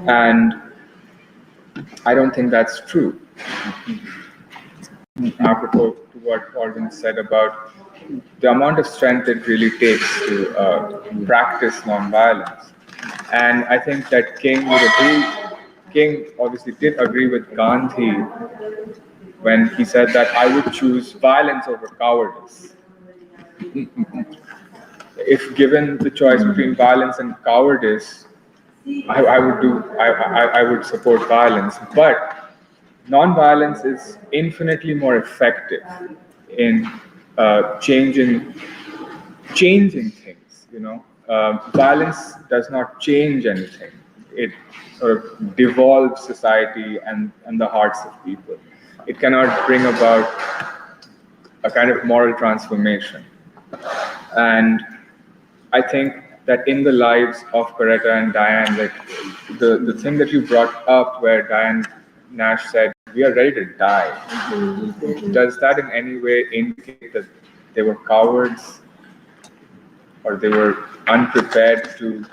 and I don't think that's true. Apropos to what Baldwin said about the amount of strength it really takes to practice nonviolence. And I think that King would agree. King obviously did agree with Gandhi when he said that I would choose violence over cowardice. If given the choice between violence and cowardice, I would support violence. But non-violence is infinitely more effective in changing things. Violence does not change anything. It sort of devolves society and the hearts of people. It cannot bring about a kind of moral transformation. And I think that in the lives of Coretta and Diane, like the thing that you brought up where Diane Nash said, we are ready to die. Does that in any way indicate that they were cowards or they were unprepared to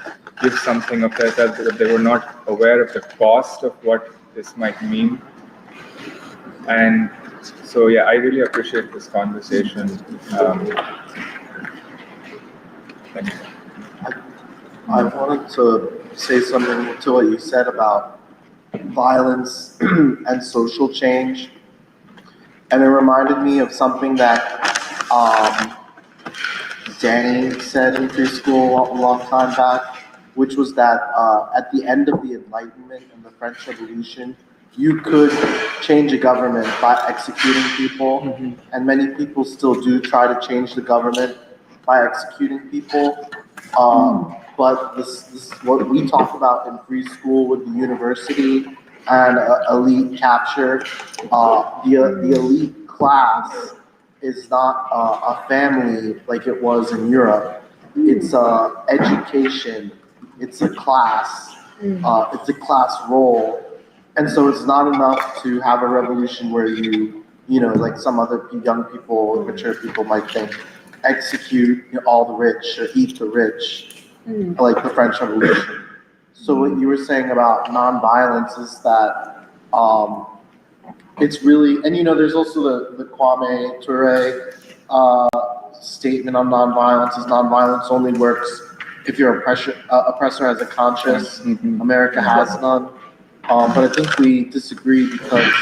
give something of themselves, that they were not aware of the cost of what this might mean? And so, yeah, I really appreciate this conversation. Thank you. I wanted to say something to what you said about violence and social change. And it reminded me of something that Danny said in preschool a long time back, which was that at the end of the Enlightenment and the French Revolution, you could change a government by executing people, and many people still do try to change the government by executing people. But this what we talk about in preschool with the university and elite capture, the elite class is not a family like it was in Europe. It's education. It's a class. It's a class role. And so it's not enough to have a revolution where you know, like some other young people, mature people might think, execute all the rich or eat the rich, like the French Revolution. So what you were saying about nonviolence is that it's really, and you know, there's also the Kwame Ture statement on nonviolence, is nonviolence only works if your oppressor has a conscience. America has none. But I think we disagree because,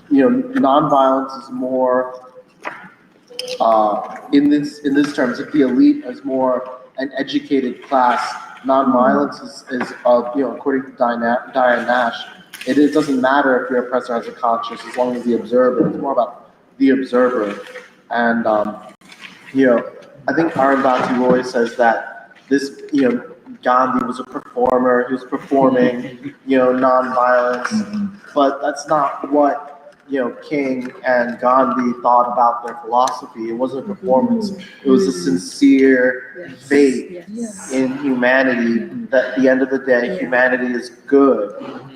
you know, nonviolence is more, in this terms, if the elite is more an educated class, nonviolence is you know, according to Diane Nash, it doesn't matter if your oppressor has a conscience as long as the observer. It's more about the observer. And, you know, I think Arundhati Roy says that this, you know, Gandhi was a performer, he was performing, you know, nonviolence, but that's not what, you know, King and Gandhi thought about their philosophy. It wasn't a performance, it was a sincere faith in humanity, that at the end of the day, humanity is good,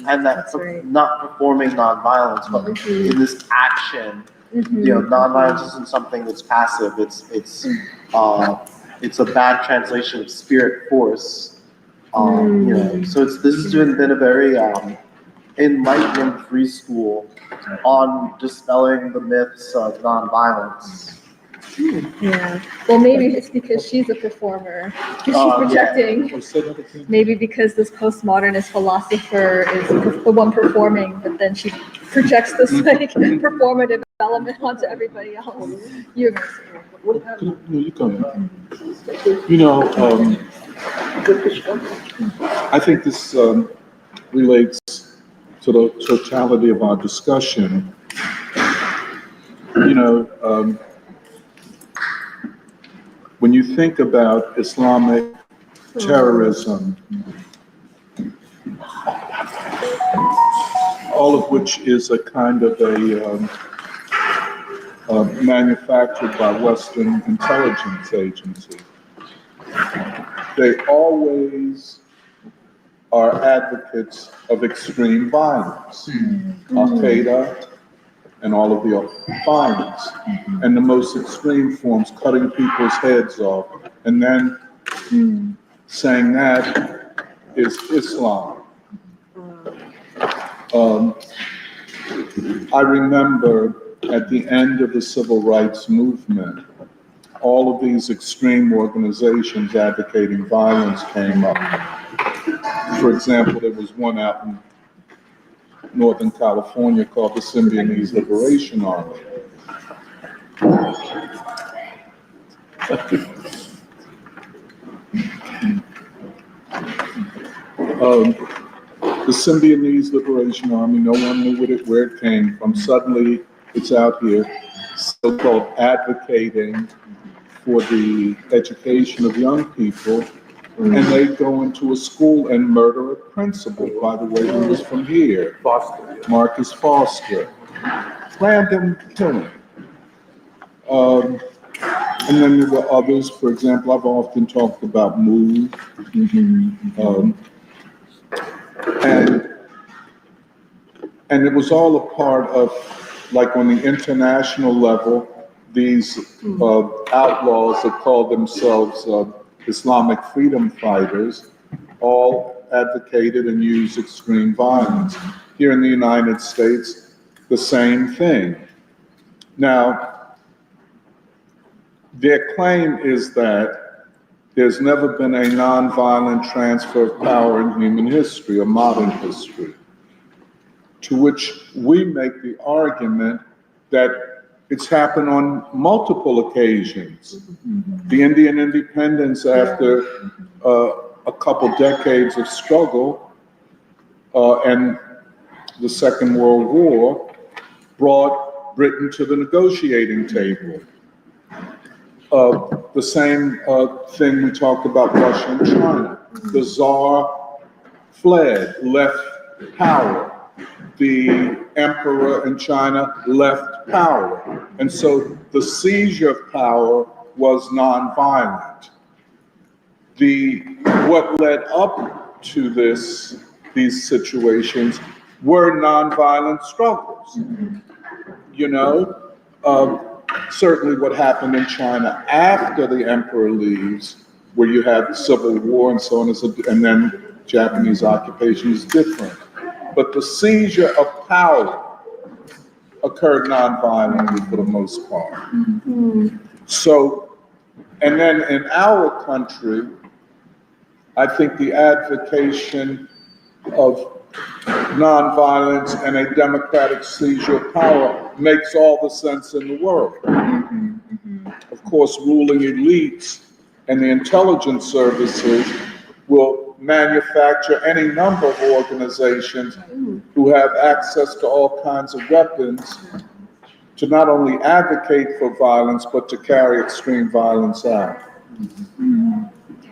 and that not performing nonviolence, but in this action, you know, nonviolence isn't something that's passive, it's a bad translation of spirit force. You know, so this has been a very enlightening free school on dispelling the myths of nonviolence. Yeah. Well, maybe it's because she's a performer. She's projecting. Maybe because this postmodernist philosopher is the one performing, but then she projects this like performative element onto everybody else. You're gonna say, You come. You know, I think this relates to the totality of our discussion. You know, when you think about Islamic terrorism, all of which is a kind of a manufactured by Western intelligence agency, they always are advocates of extreme violence. Al-Qaeda and all of the violence. And the most extreme forms, cutting people's heads off. And then saying that is Islam. I remember at the end of the civil rights movement, all of these extreme organizations advocating violence came up. For example, there was one out in Northern California called the Symbionese Liberation Army. The Symbionese Liberation Army, no one knew where it came from. Suddenly, it's out here, so-called advocating for the education of young people, and they go into a school and murder a principal, by the way, who was from here, Marcus Foster. Random killing. And then there were others, for example, I've often talked about MOVE. And it was all a part of, like on the international level, these outlaws that called themselves Islamic freedom fighters all advocated and used extreme violence. Here in the United States, the same thing. Now, their claim is that there's never been a nonviolent transfer of power in human history or modern history, to which we make the argument that it's happened on multiple occasions. The Indian independence after a couple decades of struggle and the Second World War brought Britain to the negotiating table. The same thing we talked about Russia and China. The Tsar fled, left power. The emperor in China left power. And so the seizure of power was nonviolent. What led up to these situations were nonviolent struggles. You know, certainly what happened in China after the emperor leaves, where you have the civil war and so on, and then Japanese occupation is different. But the seizure of power occurred nonviolently for the most part. So, and then in our country, I think the advocation of nonviolence and a democratic seizure of power makes all the sense in the world. Of course, ruling elites and the intelligence services will manufacture any number of organizations who have access to all kinds of weapons to not only advocate for violence, but to carry extreme violence out.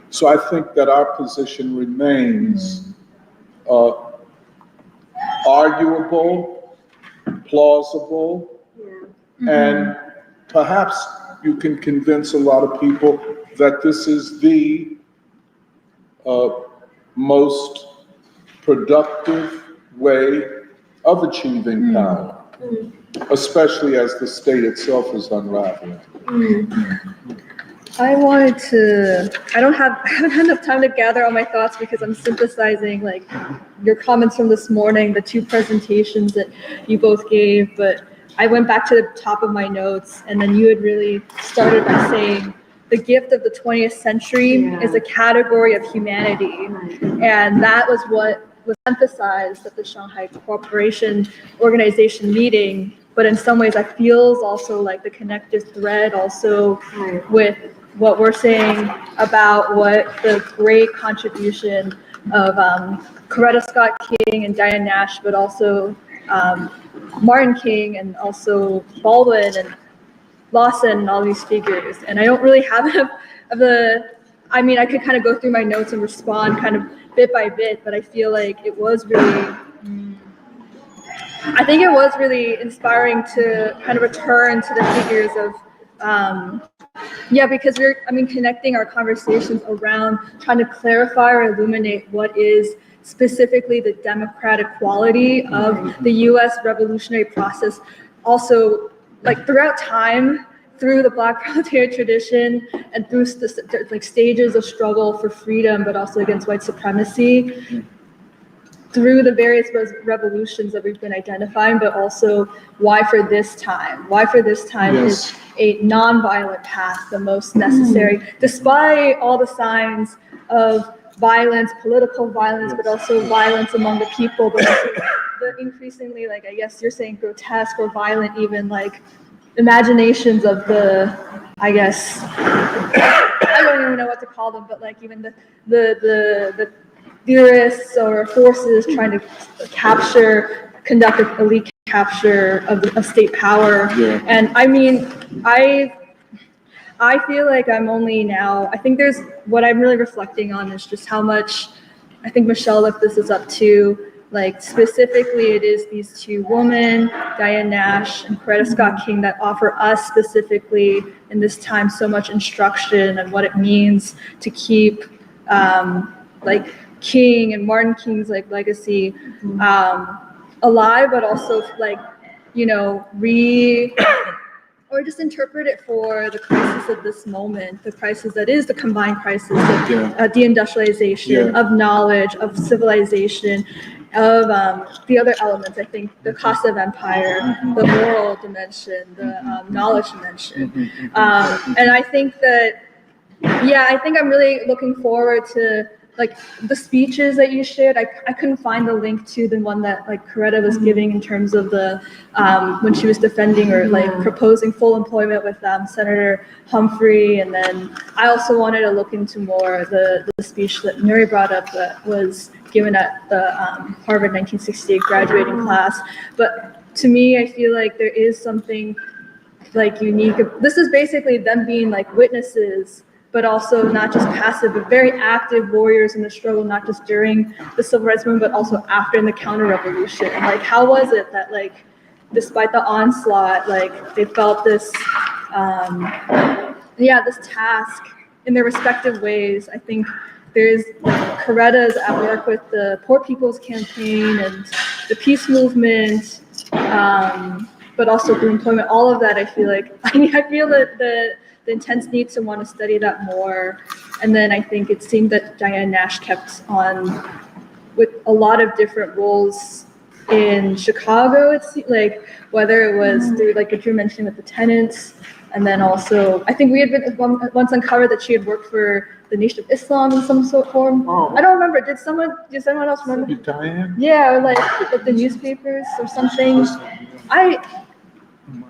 So I think that our position remains arguable, plausible, and perhaps you can convince a lot of people that this is the most productive way of achieving power, especially as the state itself is unraveling. I haven't had enough time to gather all my thoughts because I'm synthesizing like your comments from this morning, the two presentations that you both gave, but I went back to the top of my notes and then you had really started by saying the gift of the 20th century is a category of humanity. And that was what was emphasized at the Shanghai Cooperation Organization meeting. But in some ways, I feels also like the connective thread also with what we're saying about what the great contribution of Coretta Scott King and Diane Nash, but also Martin King and also Baldwin and Lawson and all these figures. And I don't really have enough of I could kind of go through my notes and respond kind of bit by bit, but I feel like it was really, I think it was really inspiring to kind of return to the figures of, because we're, connecting our conversations around trying to clarify or illuminate what is specifically the democratic quality of the US revolutionary process. Also, like throughout time, through the Black proletariat tradition and through like stages of struggle for freedom, but also against white supremacy, through the various revolutions that we've been identifying, but also why for this time is a nonviolent path the most necessary, despite all the signs of violence, political violence, but also violence among the people, but also the increasingly, like, I guess you're saying grotesque or violent, even like imaginations of the, I guess, I don't even know what to call them, but like even the theorists or forces trying to conduct an elite capture of state power. Yeah. And I feel like I'm only now, I think what I'm really reflecting on is just how much, I think Michelle left this is up to, Like specifically, it is these two women, Diane Nash and Coretta Scott King, that offer us specifically in this time so much instruction on what it means to keep like King and Martin King's like legacy alive, but also like, you know, or just interpret it for the crisis of this moment, the crisis that is the combined crisis of deindustrialization, of knowledge, of civilization, of the other elements. I think the cost of empire, the moral dimension, the knowledge dimension. And I think that, yeah, I think I'm really looking forward to like the speeches that you shared. I couldn't find the link to the one that like Coretta was giving in terms of the when she was defending or like proposing full employment with Senator Humphrey. And then I also wanted to look into more the speech that Nuri brought up that was given at the Harvard 1968 graduating class. But to me, I feel like there is something like unique. This is basically them being like witnesses, but also not just passive, but very active warriors in the struggle, not just during the civil rights movement, but also after in the counter-revolution. Like, how was it that, like, despite the onslaught, like, they felt this, this task in their respective ways? I think there's, like, Coretta's at work with the Poor People's Campaign and the peace movement, but also through employment, all of that, I feel like, I feel that the intense need to want to study that more. And then I think it seemed that Diane Nash kept on with a lot of different roles in Chicago. It's like, whether it was through, like you mentioned, with the tenants, and then also, I think we had been once uncovered that she had worked for the Nation of Islam in some sort of form. Oh. I don't remember. Did someone else remember? Diane? Yeah, or like the newspapers or something.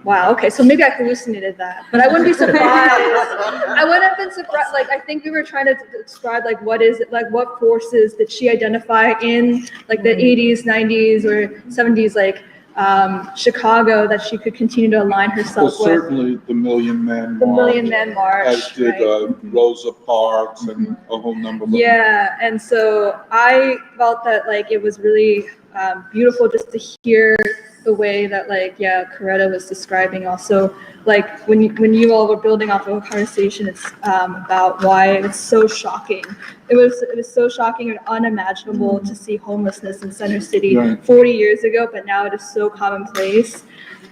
Wow, okay, so maybe I hallucinated that, but I wouldn't be surprised. I wouldn't have been surprised. Like, I think we were trying to describe, like, what is it, like, what forces did she identify in, like, the 80s, 90s, or 70s, like, Chicago, that she could continue to align herself Well, with? certainly the Million Man The March. Million Man March, As did right? Rosa Parks and a whole number of them. Yeah, and so I felt that, like, it was really beautiful just to hear the way that, like, Coretta was describing also, like, when you all were building off of a conversation, it's about why it's so shocking. It was so shocking and unimaginable to see homelessness in Center City 40 years ago, but now it is so commonplace.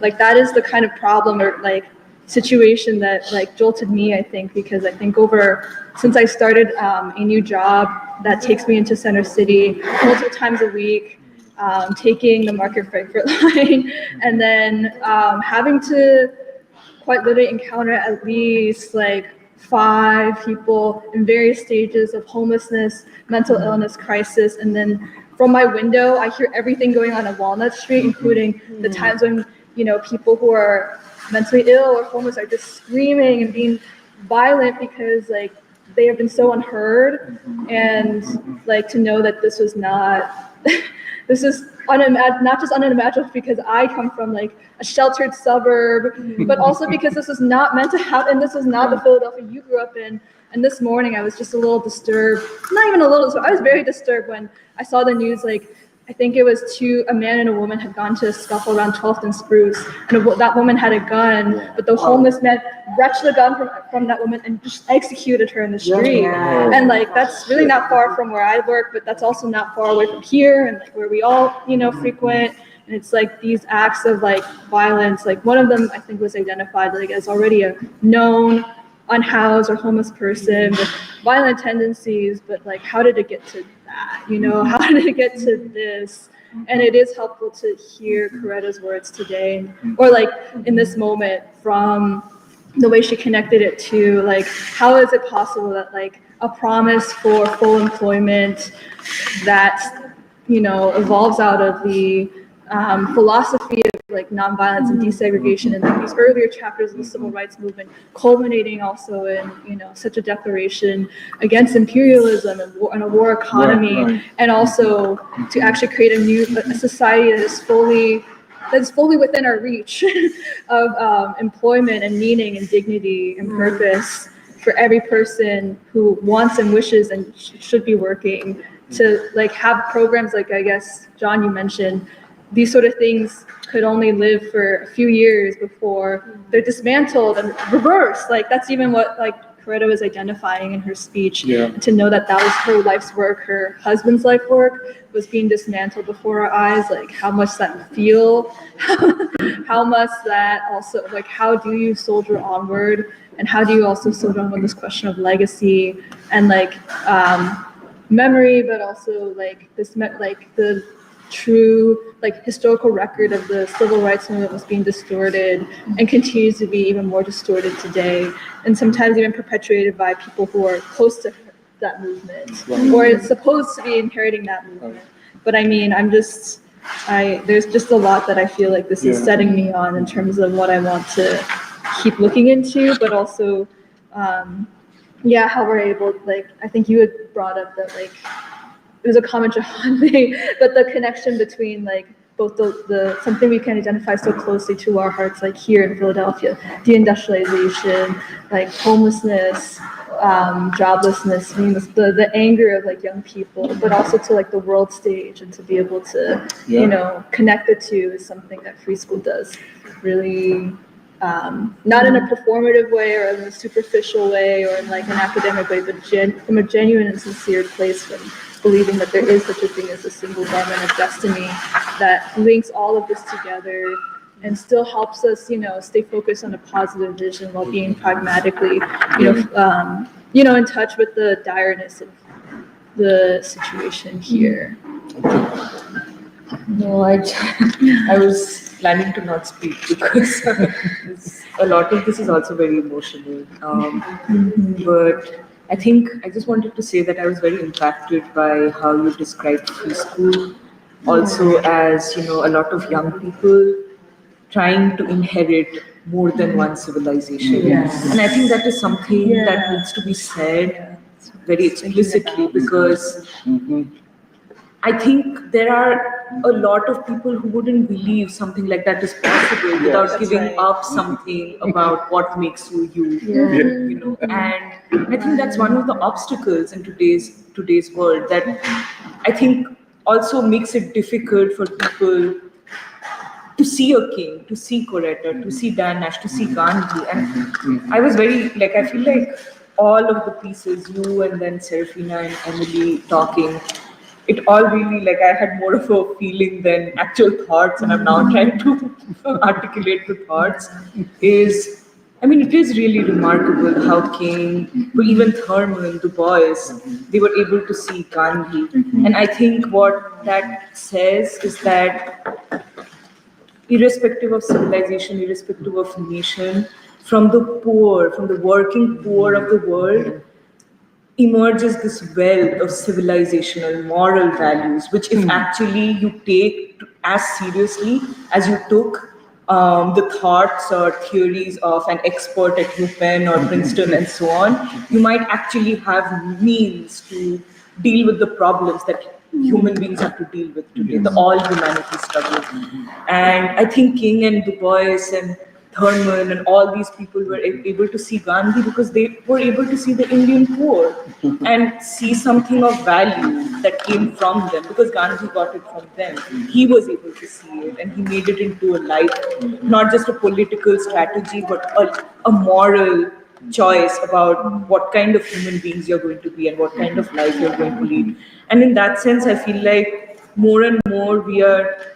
Like, that is the kind of problem or, like, situation that, like, jolted me, I think, because I think since I started a new job that takes me into Center City multiple times a week, taking the Market Frankfurt line, and then having to quite literally encounter at least like 5 people in various stages of homelessness, mental illness, crisis, and then from my window, I hear everything going on Walnut Street, including the times when, you know, people who are mentally ill or homeless are just screaming and being violent because, like, they have been so unheard, and, like, to know that this was not this is not just unimaginable because I come from, like, a sheltered suburb, but also because this was not meant to happen. This was not the Philadelphia you grew up in. And this morning I was just a little disturbed, not even a little, I was very disturbed when I saw the news, like, I think it was a man and a woman had gone to a scuffle around 12th and Spruce, and that woman had a gun, but the homeless man wrenched the gun from that woman and just executed her in the street. And, like, that's really not far from where I work, but that's also not far away from here and, like, where we all, you know, frequent. And it's like these acts of, like, violence, like, one of them I think was identified, like, as already a known unhoused or homeless person with violent tendencies, but, like, how did it get to that? You know, how did it get to this? And it is helpful to hear Coretta's words today, or, like, in this moment, from the way she connected it to, like, how is it possible that, like, a promise for full employment that, you know, evolves out of the philosophy of, like, nonviolence and desegregation and, like, these earlier chapters of the civil rights movement, culminating also in, you know, such a declaration against imperialism and a war economy, and also to actually create a society that is fully within our reach of employment and meaning and dignity and purpose for every person who wants and wishes and should be working. to like have programs like, I guess, John, you mentioned, these sort of things could only live for a few years before they're dismantled and reversed. Like that's even what like Coretta was identifying in her speech. Yeah. To know that that was her life's work, her husband's life work was being dismantled before our eyes. Like how much that feel, how much that also, like how do you soldier onward, and how do you also soldier on with this question of legacy and like memory, but also like this like the true like historical record of the civil rights movement was being distorted and continues to be even more distorted today, and sometimes even perpetuated by people who are close to that movement or is supposed to be inheriting that movement. But I mean, there's just a lot that I feel like this is setting me on in terms of what I want to keep looking into, but also how we're able, like I think you had brought up that like it was a comment Jahan made, but the connection between like both the something we can identify so closely to our hearts, like here in Philadelphia, deindustrialization, like homelessness, joblessness, I mean, the anger of like young people, but also to like the world stage, and to be able to connect the two is something that Free School does really. Not in a performative way or in a superficial way or in like an academic way, but from a genuine and sincere place, from believing that there is such a thing as a single garment of destiny that links all of this together and still helps us, stay focused on a positive vision while being pragmatically, in touch with the direness of the situation here. No, I was planning to not speak because a lot of this is also very emotional. But I think I just wanted to say that I was very impacted by how you described Free School, also as, a lot of young people trying to inherit more than one civilization. Yes. And I think that is something that needs to be said very explicitly, because I think there are a lot of people who wouldn't believe something like that is possible without giving up something about what makes you you. And I think that's one of the obstacles in today's world that I think also makes it difficult for people to see a King, to see Coretta, to see Diane Nash, to see Gandhi. And I was very, I feel like all of the pieces, you and then Serafina and Emily talking, it all really, I had more of a feeling than actual thoughts, and I'm now trying to articulate the thoughts, it is really remarkable how King, or even Thurman, Du Bois, they were able to see Gandhi. And I think what that says is that irrespective of civilization, irrespective of nation, from the poor, from the working poor of the world, emerges this wealth of civilizational moral values, which if actually you take as seriously as you took the thoughts or theories of an expert at UPenn or Princeton and so on, you might actually have means to deal with the problems that human beings have to deal with today, the all humanity struggle. And I think King and Du Bois and Thurman and all these people were able to see Gandhi because they were able to see the Indian poor and see something of value that came from them, because Gandhi got it from them. He was able to see it and he made it into a life, not just a political strategy, but a moral choice about what kind of human beings you're going to be and what kind of life you're going to lead. And in that sense, I feel like more and more we are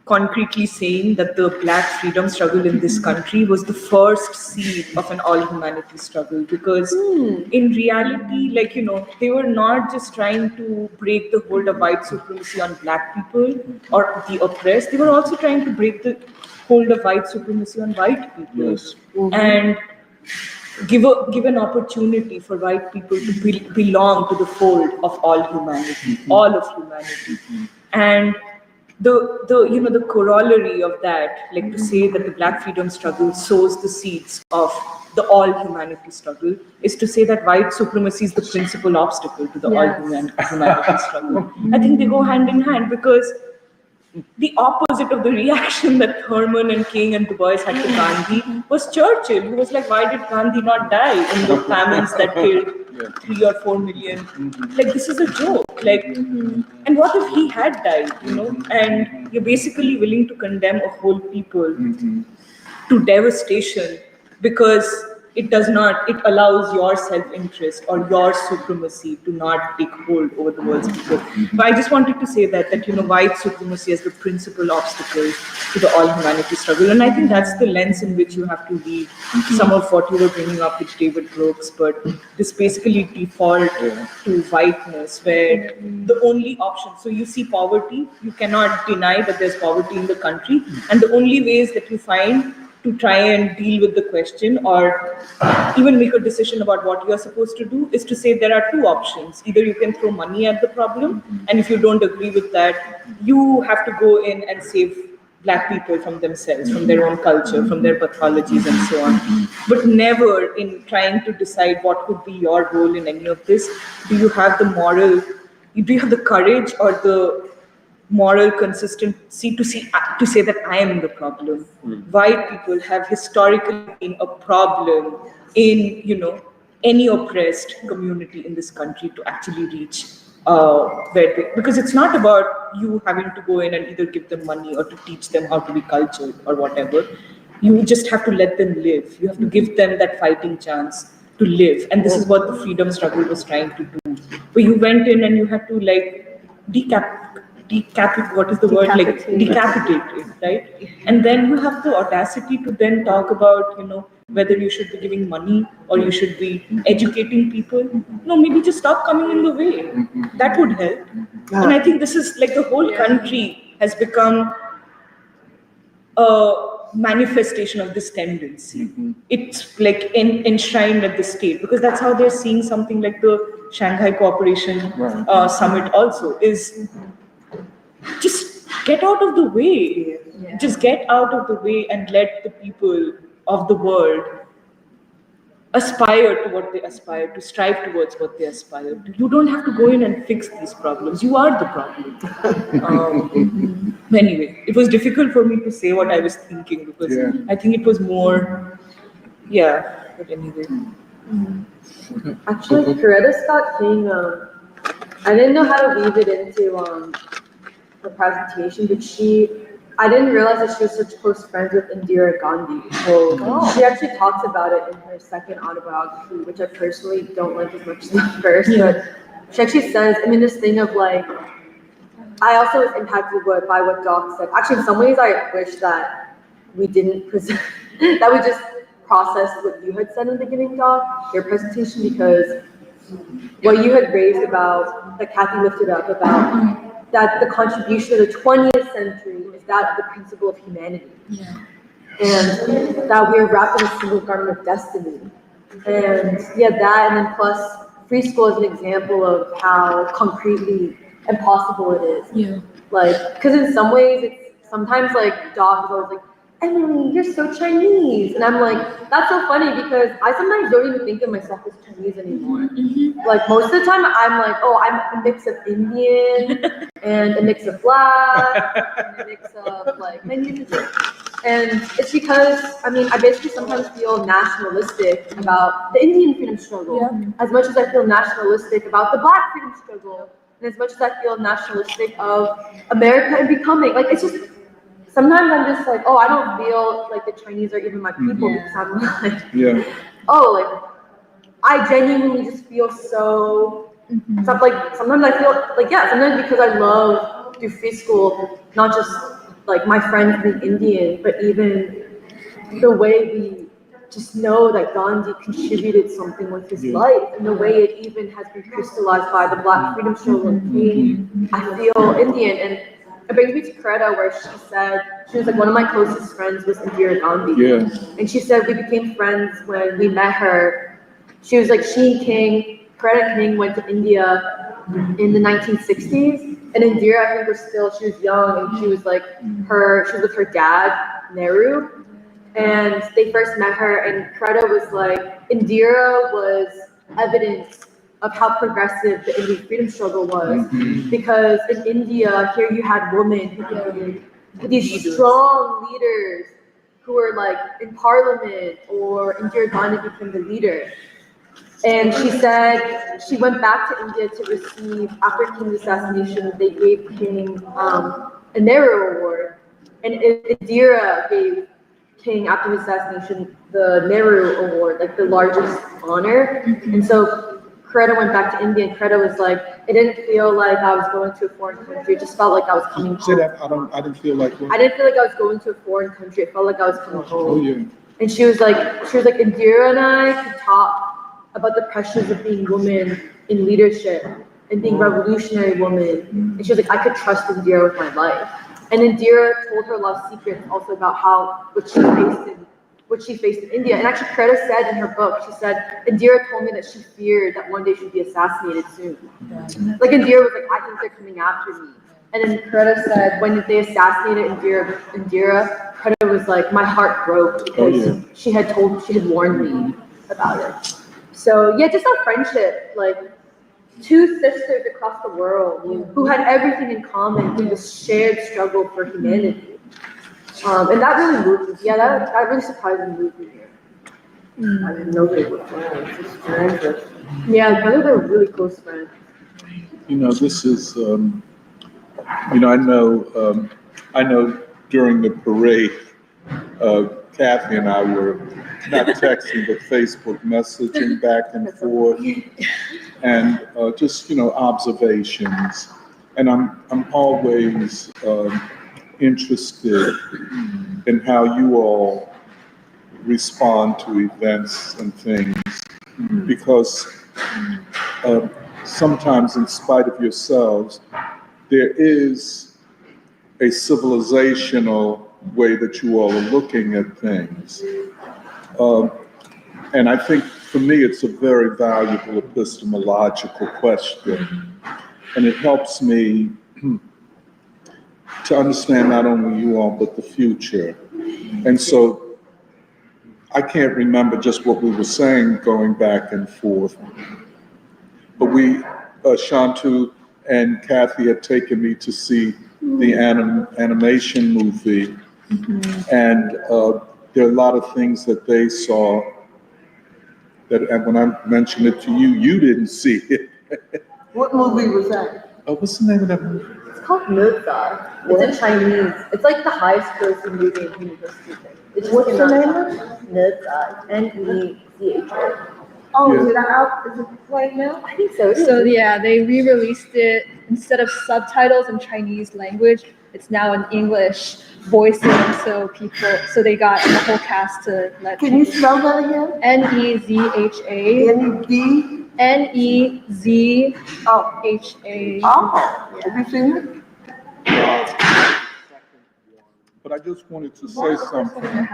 concretely saying that the Black freedom struggle in this country was the first seed of an all-humanity struggle, because in reality, they were not just trying to break the hold of white supremacy on Black people or the oppressed, they were also trying to break the hold of white supremacy on white people. Yes. And give an opportunity for white people to belong to the fold of all humanity, all of humanity. And the corollary of that, to say that the Black freedom struggle sows the seeds of the all humanity struggle, is to say that white supremacy is the principal obstacle to the all humanity struggle. I think they go hand in hand, because the opposite of the reaction that Thurman and King and Du Bois had to Gandhi was Churchill, who was like, why did Gandhi not die in the famines that killed 3 or 4 million? Like, this is a joke. Like, and what if he had died, you know? And you're basically willing to condemn a whole people to devastation because it allows your self-interest or your supremacy to not take hold over the world's people. But I just wanted to say that white supremacy is the principal obstacle to the all-humanity struggle. And I think that's the lens in which you have to read some of what you were bringing up with David Brooks, but this basically default to whiteness, where the only option, so you see poverty, you cannot deny that there's poverty in the country, and the only ways that you find to try and deal with the question or even make a decision about what you're supposed to do is to say there are 2 options. Either you can throw money at the problem, and if you don't agree with that, you have to go in and save Black people from themselves, from their own culture, from their pathologies and so on. But never in trying to decide what could be your role in any of this, do you have the courage or the moral consistency to say that I am the problem. White people have historically been a problem in any oppressed community in this country to actually reach because it's not about you having to go in and either give them money or to teach them how to be cultured or whatever. You just have to let them live. You have to give them that fighting chance to live, and this is what the freedom struggle was trying to do. But you went in and you had to decapitate it, right? And then you have the audacity to then talk about, whether you should be giving money or you should be educating people. No, maybe just stop coming in the way. That would help. And I think this is like the whole country has become a manifestation of this tendency. It's like enshrined at the state, because that's how they're seeing something like the Shanghai Cooperation Summit also is just get out of the way. Just get out of the way and let the people of the world aspire to what they aspire to, strive towards what they aspire to. You don't have to go in and fix these problems. You are the problem. Anyway, it was difficult for me to say what I was thinking because I think it was more, but anyway. Actually, Coretta Scott King, I didn't know how to weave it into the presentation, but I didn't realize that she was such close friends with Indira Gandhi. She actually talks about it in her second autobiography, which I personally don't like as much as the first, but she actually says, this thing of like, I also was impacted by what Doc said. Actually, in some ways, I wish that we didn't present, that we just processed what you had said in the beginning, Doc, your presentation, because what you had raised about, that Kathy lifted up about, that the contribution of the 20th century is that of the principle of humanity. And that we're wrapped in a single garment of destiny. And that, and then plus free school is an example of how concretely impossible it is. Like, because in some ways, it's sometimes like Doc is always like, Emily, you're so Chinese. And I'm like, that's so funny because I sometimes don't even think of myself as Chinese anymore. Like most of the time I'm like, oh, I'm a mix of Indian and a mix of Black and a mix of like many different things. And it's because, I basically sometimes feel nationalistic about the Indian freedom struggle as much as I feel nationalistic about the Black freedom struggle. And as much as I feel nationalistic of America and becoming, like it's just, sometimes I'm just like, oh, I don't feel like the Chinese are even my people because I'm like, I genuinely just feel so, sometimes I feel like, sometimes because I love through free school, not just like my friends being Indian, but even the way we just know that Gandhi contributed something with his life and the way it even has been crystallized by the Black freedom struggle and King, I feel Indian. And it brings me to Coretta, where she said, she was like, one of my closest friends was Indira Gandhi. And she said we became friends when we met her. She was like, Coretta King went to India in the 1960s. And Indira, I think, she was young, and she was like, she was with her dad, Nehru. And they first met her, and Coretta was like, Indira was evidence of how progressive the Indian freedom struggle was. Because in India, here you had women who were these strong leaders who were like in parliament, or Indira Gandhi became the leader. And she said she went back to India to receive, after King's assassination, they gave King a Nehru Award. And Indira gave King, after his assassination, the Nehru Award, like the largest honor. And so Coretta went back to India, and Coretta was like, it didn't feel like I was going to a foreign country. It just felt like I was coming home. Say that, I didn't feel like what? I didn't feel like I was going to a foreign country. It felt like I was coming home. Oh, yeah. And she was like, Indira and I could talk about the pressures of being women in leadership and being revolutionary women. And she was like, I could trust Indira with my life. And Indira told her a lot of secrets also about what she faced in India. And actually, Coretta said in her book, she said, Indira told me that she feared that one day she'd be assassinated soon. Like Indira was like, I think they're coming after me. And then Coretta said, when they assassinated Indira, Coretta was like, my heart broke because she had warned me about it. So yeah, just our friendship, like two sisters across the world who had everything in common through this shared struggle for humanity. And that really moved me. Yeah, that really surprisingly moved me here. I didn't know they were friends, it's strangers. Yeah, I know they're really close friends. You know, this is, I know during the parade, Kathy and I were not texting, but Facebook messaging back and forth, and just, observations. And I'm always interested in how you all respond to events and things, because sometimes, in spite of yourselves, there is a civilizational way that you all are looking at things. And I think for me, it's a very valuable epistemological question. And it helps me to understand not only you all, but the future. And so I can't remember just what we were saying going back and forth, but Shantu and Kathy had taken me to see the animation movie. And there are a lot of things that they saw that, and when I mentioned it to you, you didn't see it. What movie was that? What's the name of that movie? It's called Neza. It's in Chinese. It's like the highest grossing movie in university. What's the name of it? Neza. Necha. Oh, Yeah. is it out? Is it playing now? I think so. So yeah, they re-released it instead of subtitles in Chinese language. It's now in English voicing, so they got the whole cast to let. Can you spell that again? Nezaha. N-E-D? Nezaha. Oh, have you seen it? But I just wanted to say something.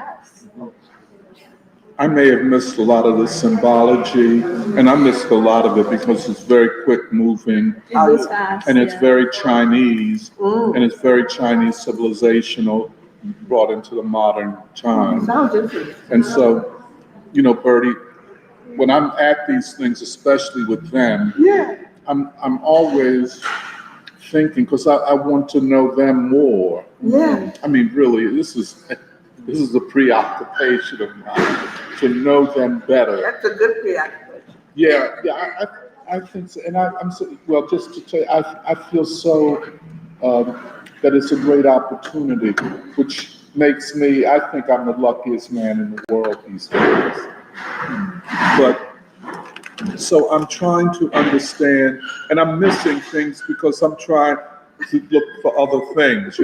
I may have missed a lot of the symbology, and I missed a lot of it because it's very quick moving. It goes fast. And it's very Chinese, and it's very Chinese civilizational brought into the modern time. Sounds interesting. And so, Bertie, when I'm at these things, especially with them, I'm always thinking, because I want to know them more. Yeah. I mean, really, this is a preoccupation of mine, to know them better. That's a good preoccupation. Yeah, I think so. And I'm so, well, just to tell you, I feel so that it's a great opportunity, which makes me, I think I'm the luckiest man in the world these days. But, so I'm trying to understand, and I'm missing things because I'm trying to look for other things,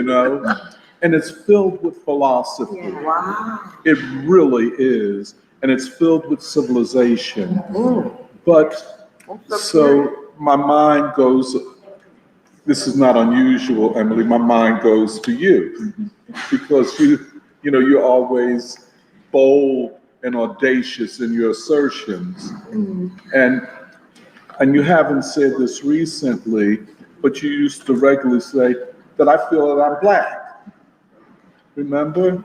And it's filled with philosophy. Yeah. Wow. It really is. And it's filled with civilization. But so my mind goes, this is not unusual, Emily, my mind goes to you. Because you're always bold and audacious in your assertions. And you haven't said this recently, but you used to regularly say that I feel that I'm Black. Remember?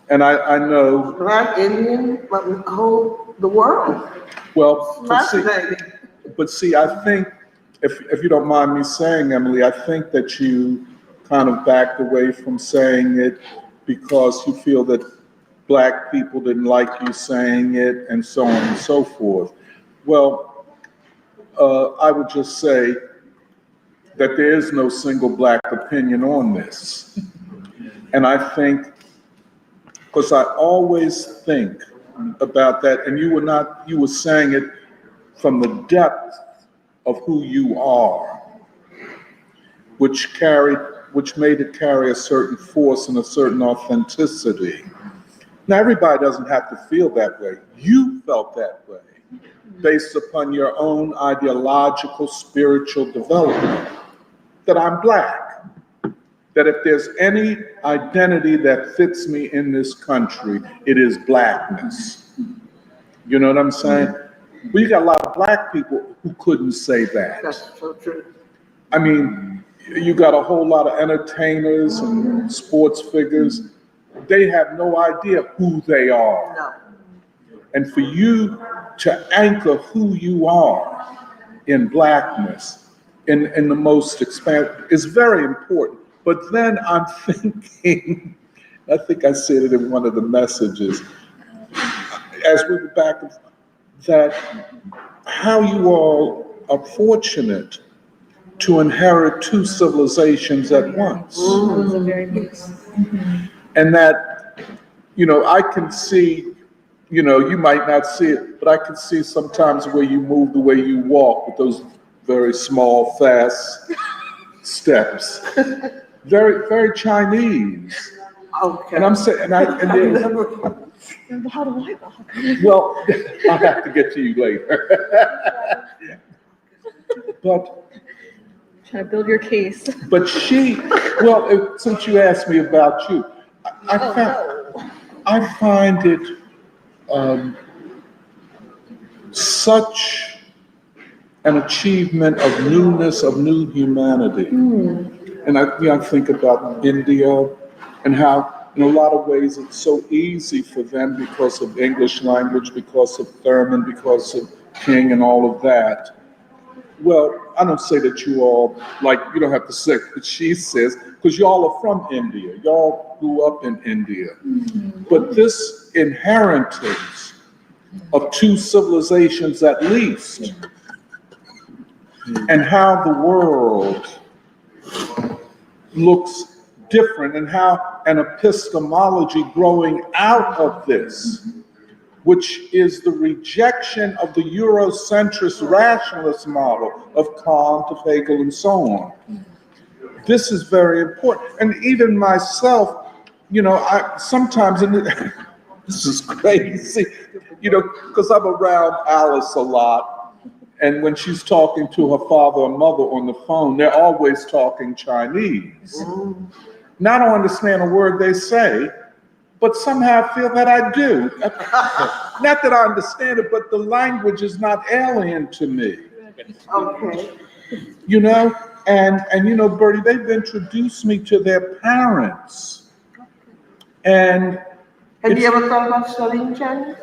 And I know. Black, Indian, the world. Well, Fascinating. but see, I think, if you don't mind me saying, Emily, I think that you kind of backed away from saying it because you feel that Black people didn't like you saying it and so on and so forth. Well, I would just say that there is no single Black opinion on this. And I think, because I always think about that, and you were saying it from the depth of who you are, which made it carry a certain force and a certain authenticity. Now, everybody doesn't have to feel that way. You felt that way based upon your own ideological, spiritual development, that I'm Black, that if there's any identity that fits me in this country, it is Blackness. You know what I'm saying? Well, you got a lot of Black people who couldn't say that. That's so true. I mean, you got a whole lot of entertainers and sports figures. They have no idea who they are. No. And for you to anchor who you are in Blackness, in the most expansive, is very important. But then I'm thinking, I think I said it in one of the messages, as we were back, that how you all are fortunate to inherit two civilizations at once. It was a very big. And that, I can see, you might not see it, but I can see sometimes the way you move, the way you walk with those very small, fast steps. Very, very Chinese. Okay. And I'm saying, and there's, How do I walk? well, I'll have to get to you later. But Trying to build your case. But since you asked me about you, I find it such an achievement of newness, of new humanity. And I think about India and how, in a lot of ways, it's so easy for them because of English language, because of Thurman, because of King and all of that. Well, I don't say that you all, you don't have to say what she says, because y'all are from India. Y'all grew up in India. But this inheritance of two civilizations at least, and how the world looks different, and how an epistemology growing out of this, which is the rejection of the Eurocentrist rationalist model of Kant, of Hegel, and so on. This is very important. And even myself, I sometimes, this is crazy, because I'm around Alice a lot, and when she's talking to her father or mother on the phone, they're always talking Chinese. Now, I don't understand a word they say, but somehow I feel that I do. Not that I understand it, but the language is not alien to me. Okay. And Bertie, they've introduced me to their parents. And Have you ever thought about studying Chinese?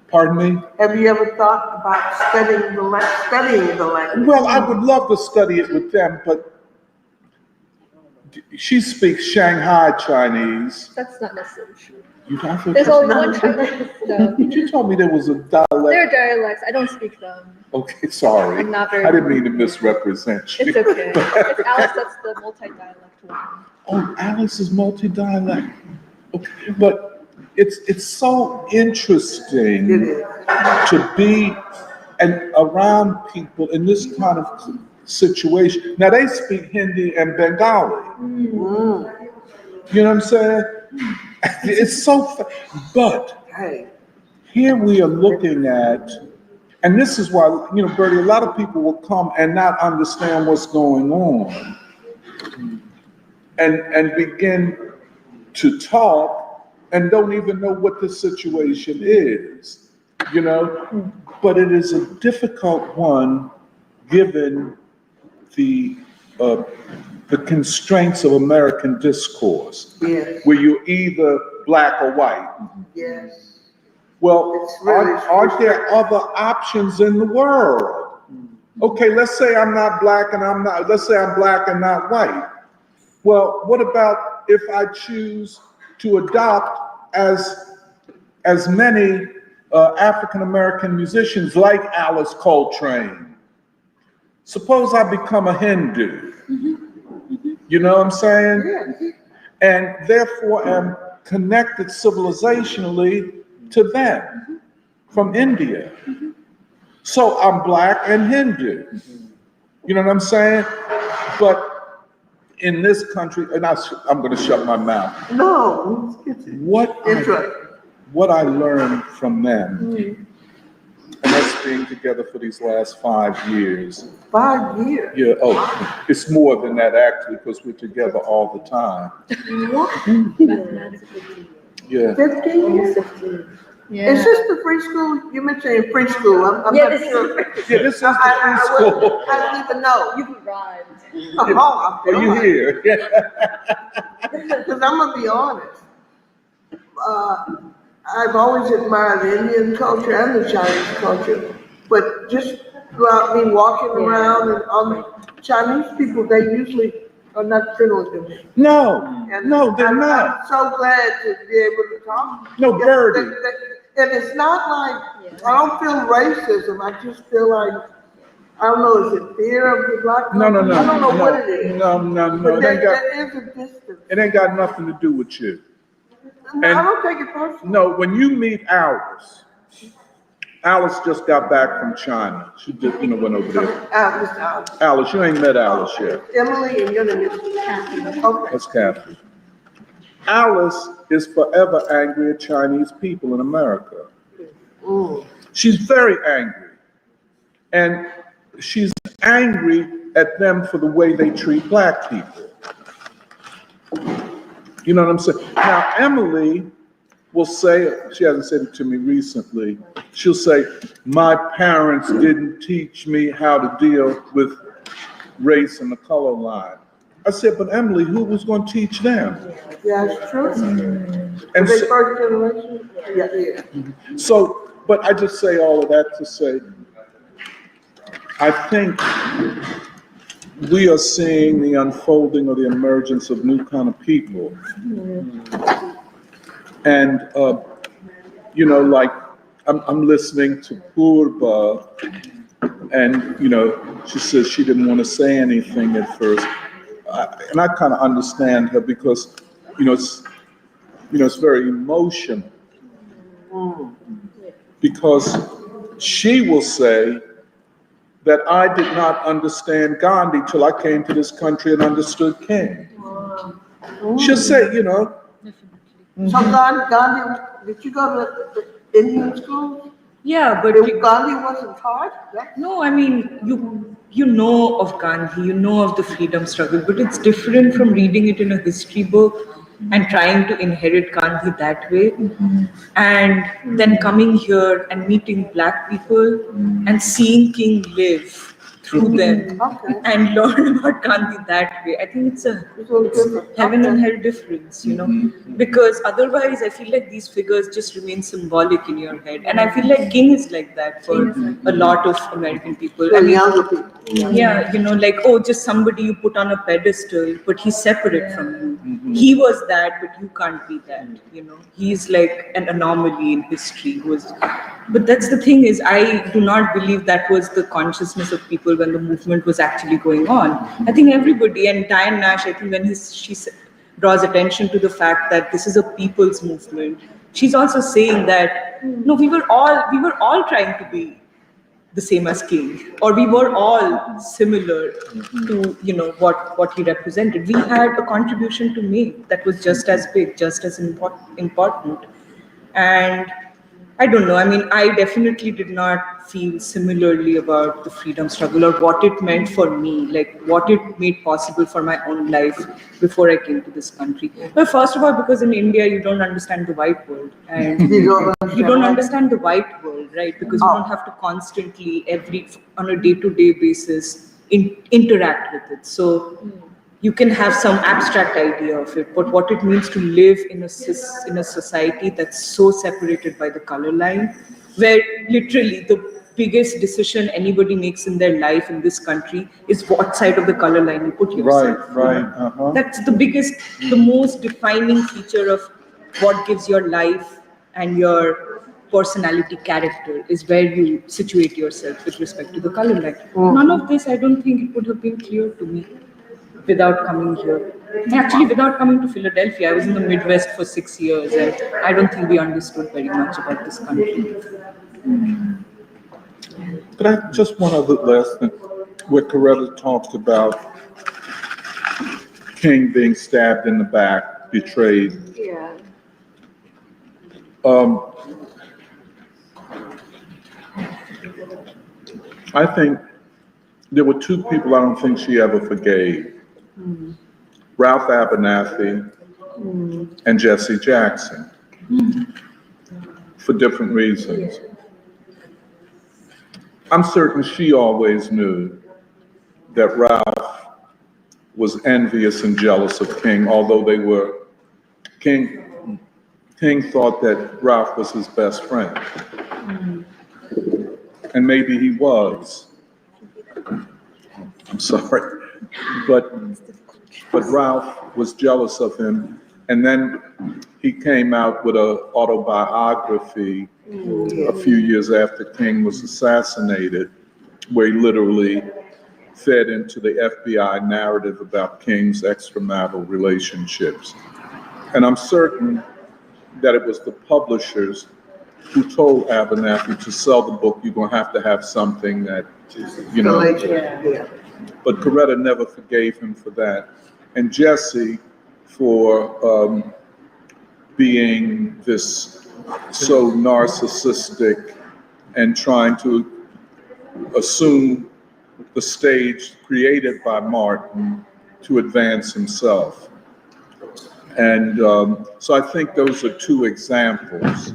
Pardon me? Have you ever thought about studying the language? Well, I would love to study it with them, but she speaks Shanghai Chinese. That's not necessarily true. There's There's only one Chinese. No. You told me there was a dialect. There are dialects. I don't speak them. Okay, sorry. I'm not very. I didn't mean to misrepresent you. It's okay. It's Alice that's the multi-dialect one. Oh, Alice is multi-dialect. Okay, but it's so interesting to be around people in this kind of situation. Now they speak Hindi and Bengali. You know what I'm saying? It's so, but here we are looking at, and this is why, Bertie, a lot of people will come and not understand what's going on and begin to talk and don't even know what the situation is, but it is a difficult one given the constraints of American discourse, where you're either black or white. Yes. Well, aren't there other options in the world? Okay, let's say I'm not black and I'm not, let's say I'm black and not white. Well, what about if I choose to adopt as many African-American musicians like Alice Coltrane? Suppose I become a Hindu. You know what I'm saying? And therefore am connected civilizationally to them from India. So I'm black and Hindu. You know what I'm saying? But in this country, and I'm going to shut my mouth. No. What I learned from them, and us being together for these last 5 years. 5 years? Yeah, oh, it's more than that actually, because we're together all the time. Yeah. 15 years? Yeah. Is this the free school? You mentioned free school. I'm Yeah, not this sure. Yeah, this is the free school. I don't even know. You've arrived. Oh, Are you here? Because I'm gonna be honest. I've always admired the Indian culture and the Chinese culture, but just throughout me walking around and Chinese people, they usually are not friendly to me. No, And no, they're not. I'm so glad to be able to talk. No, Birdie. And it's not like, I don't feel racism, I just feel like, I don't know, is it fear of the black No, culture? I don't know no, what it is. no. But It ain't got, there is a distance. it ain't got nothing to do with you. No, I don't take it personally. No, when you meet Alice just got back from China. She just, went over there. Alice, you ain't met Alice yet. Emily and your name is Kathy. Okay. That's Kathy. Alice is forever angry at Chinese people in America. She's very angry. And she's angry at them for the way they treat black people. You know what I'm saying? Now, Emily will say, she hasn't said it to me recently, she'll say, my parents didn't teach me how to deal with race and the color line. I said, but Emily, who was going to teach them? Yeah, it's true. And they so, first generation? Yeah. So, but I just say all of that to say, I think we are seeing the unfolding or the emergence of new kind of people. And, like I'm listening to Purba, and, she says she didn't want to say anything at first. And I kind of understand her because, it's very emotional. Because she will say that I did not understand Gandhi till I came to this country and understood King. She'll say, So Gandhi, did you go to the Indian school? Yeah, but Gandhi wasn't taught? no, I mean, you know of Gandhi, you know of the freedom struggle, but it's different from reading it in a history book and trying to inherit Gandhi that way, and then coming here and meeting black people and seeing King live through them and learn about Gandhi that way. I think it's heaven and hell difference, because otherwise I feel like these figures just remain symbolic in your head. And I feel like King is like that for a lot of American people. I mean, younger people. yeah, just somebody you put on a pedestal, but he's separate from you. He was that, but you can't be that, He's like an anomaly in history. But that's the thing is, I do not believe that was the consciousness of people when the movement was actually going on. I think everybody, and Diane Nash, I think when she draws attention to the fact that this is a people's movement, she's also saying that, no, we were all trying to be the same as King, or we were all similar to, what he represented. We had a contribution to make that was just as big, just as important. And I don't know. I mean, I definitely did not feel similarly about the freedom struggle or what it meant for me, like what it made possible for my own life before I came to this country. Well, first of all, because in India, you don't understand the white world. And you don't understand the white world, right? Because you don't have to constantly, on a day-to-day basis, interact with it. So you can have some abstract idea of it, but what it means to live in a society that's so separated by the color line, where literally the biggest decision anybody makes in their life in this country is what side of the color line you put yourself. Right. That's the biggest, the most defining feature of what gives your life and your personality character is where you situate yourself with respect to the color line. None of this, I don't think it would have been clear to me without coming here. Actually, without coming to Philadelphia, I was in the Midwest for 6 years, and I don't think we understood very much about this country. But I just one other last thing, where Coretta talked about King being stabbed in the back, betrayed. Yeah. I think there were two people I don't think she ever forgave. Ralph Abernathy and Jesse Jackson, for different reasons. I'm certain she always knew that Ralph was envious and jealous of King, although King thought that Ralph was his best friend. And maybe he was. I'm sorry. But Ralph was jealous of him. And then he came out with an autobiography a few years after King was assassinated, where he literally fed into the FBI narrative about King's extramarital relationships. And I'm certain that it was the publishers who told Abernathy to sell the book, you're going to have something that, you know. But Coretta never forgave him for that. And Jesse for being this so narcissistic and trying to assume the stage created by Martin to advance himself. And so I think those are two examples.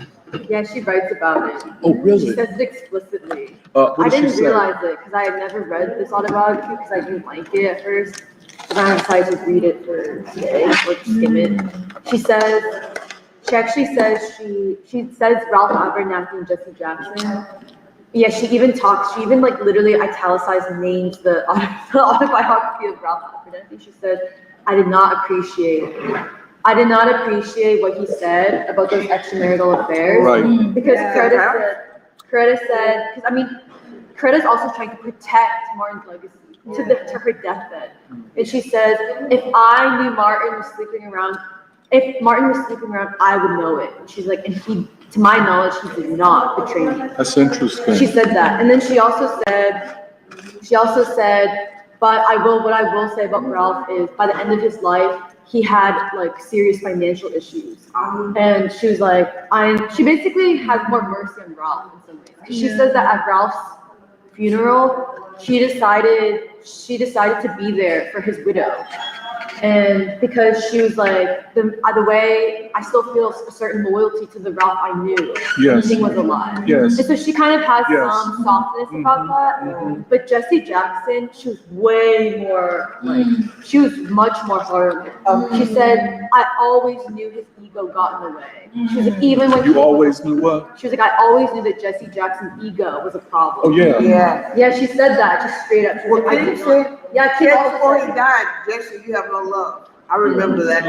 Yeah, she writes about it. Oh, really? She says it explicitly. What I does she didn't say? realize it because I had never read this autobiography because I didn't like it at first. But I decided to read it for today, or skim it. She actually says she says Ralph Abernathy and Jesse Jackson. Yeah, she even like literally italicized and names the autobiography of Ralph Abernathy. She said, I did not appreciate what he said about those extramarital affairs. Right. Because Coretta said, because I mean, Coretta's also trying to protect Martin's legacy to her deathbed. And she says, if Martin was sleeping around, I would know it. And she's like, and he, to my knowledge, he did not betray me. That's interesting. She said that. And then she also said, but what I will say about Ralph is by the end of his life, he had like serious financial issues. And she was like, she basically has more mercy on Ralph in some ways. She says that at Ralph's funeral, she decided to be there for his widow. And because she was like, the way I still feel a certain loyalty to the Ralph I knew, Yes. King was alive. Yes. And so she kind of has Yes. some softness about that. But Jesse Jackson, she was way more like, she was much more hard. She said, I always knew his ego got in the way. She was like, even when You always knew what? she was like, I always knew that Jesse Jackson's ego was a problem. Oh, yeah. Yeah, she said that just straight up. She was like, I didn't say. Yeah, King also Before he said. died, Jesse, you have no love. I remember that.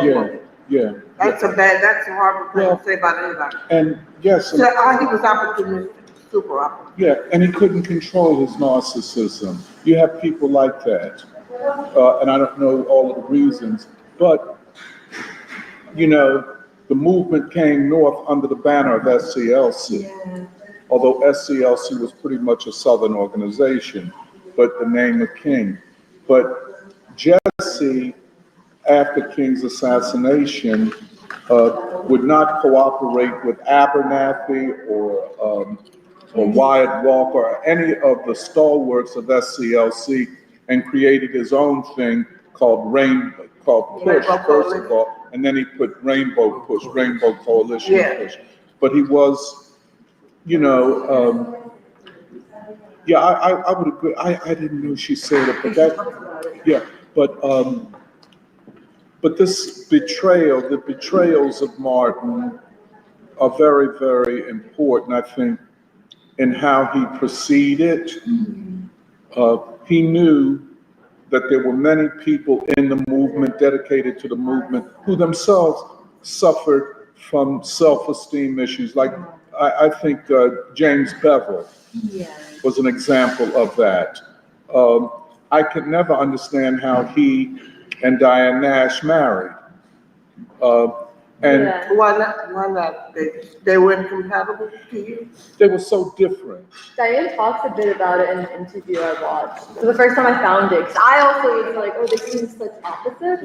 Yeah. That's a horrible thing to say about anybody. And yes. So he was opportunistic, super opportunistic. Yeah, and he couldn't control his narcissism. You have people like that. And I don't know all of the reasons, but, you know, the movement came north under the banner of SCLC. Although SCLC was pretty much a Southern organization, but the name of King. But Jesse, after King's assassination, would not cooperate with Abernathy or Wyatt Walker or any of the stalwarts of SCLC, and created his own thing called Push, first of all, and then he put Rainbow Coalition Push. But he was, you know, I would agree. I didn't know she said it, but that, yeah, but this betrayal, the betrayals of Martin are very, very important. I think in how he proceeded. He knew that there were many people in the movement, dedicated to the movement, who themselves suffered from self-esteem issues. Like, I think James Bevel was an example of that. I could never understand how he and Diane Nash married. And Why not? They were incompatible to you? they were so different. Diane talks a bit about it in an interview I watched. So the first time I found it, because I also was like, oh, they seem such opposites.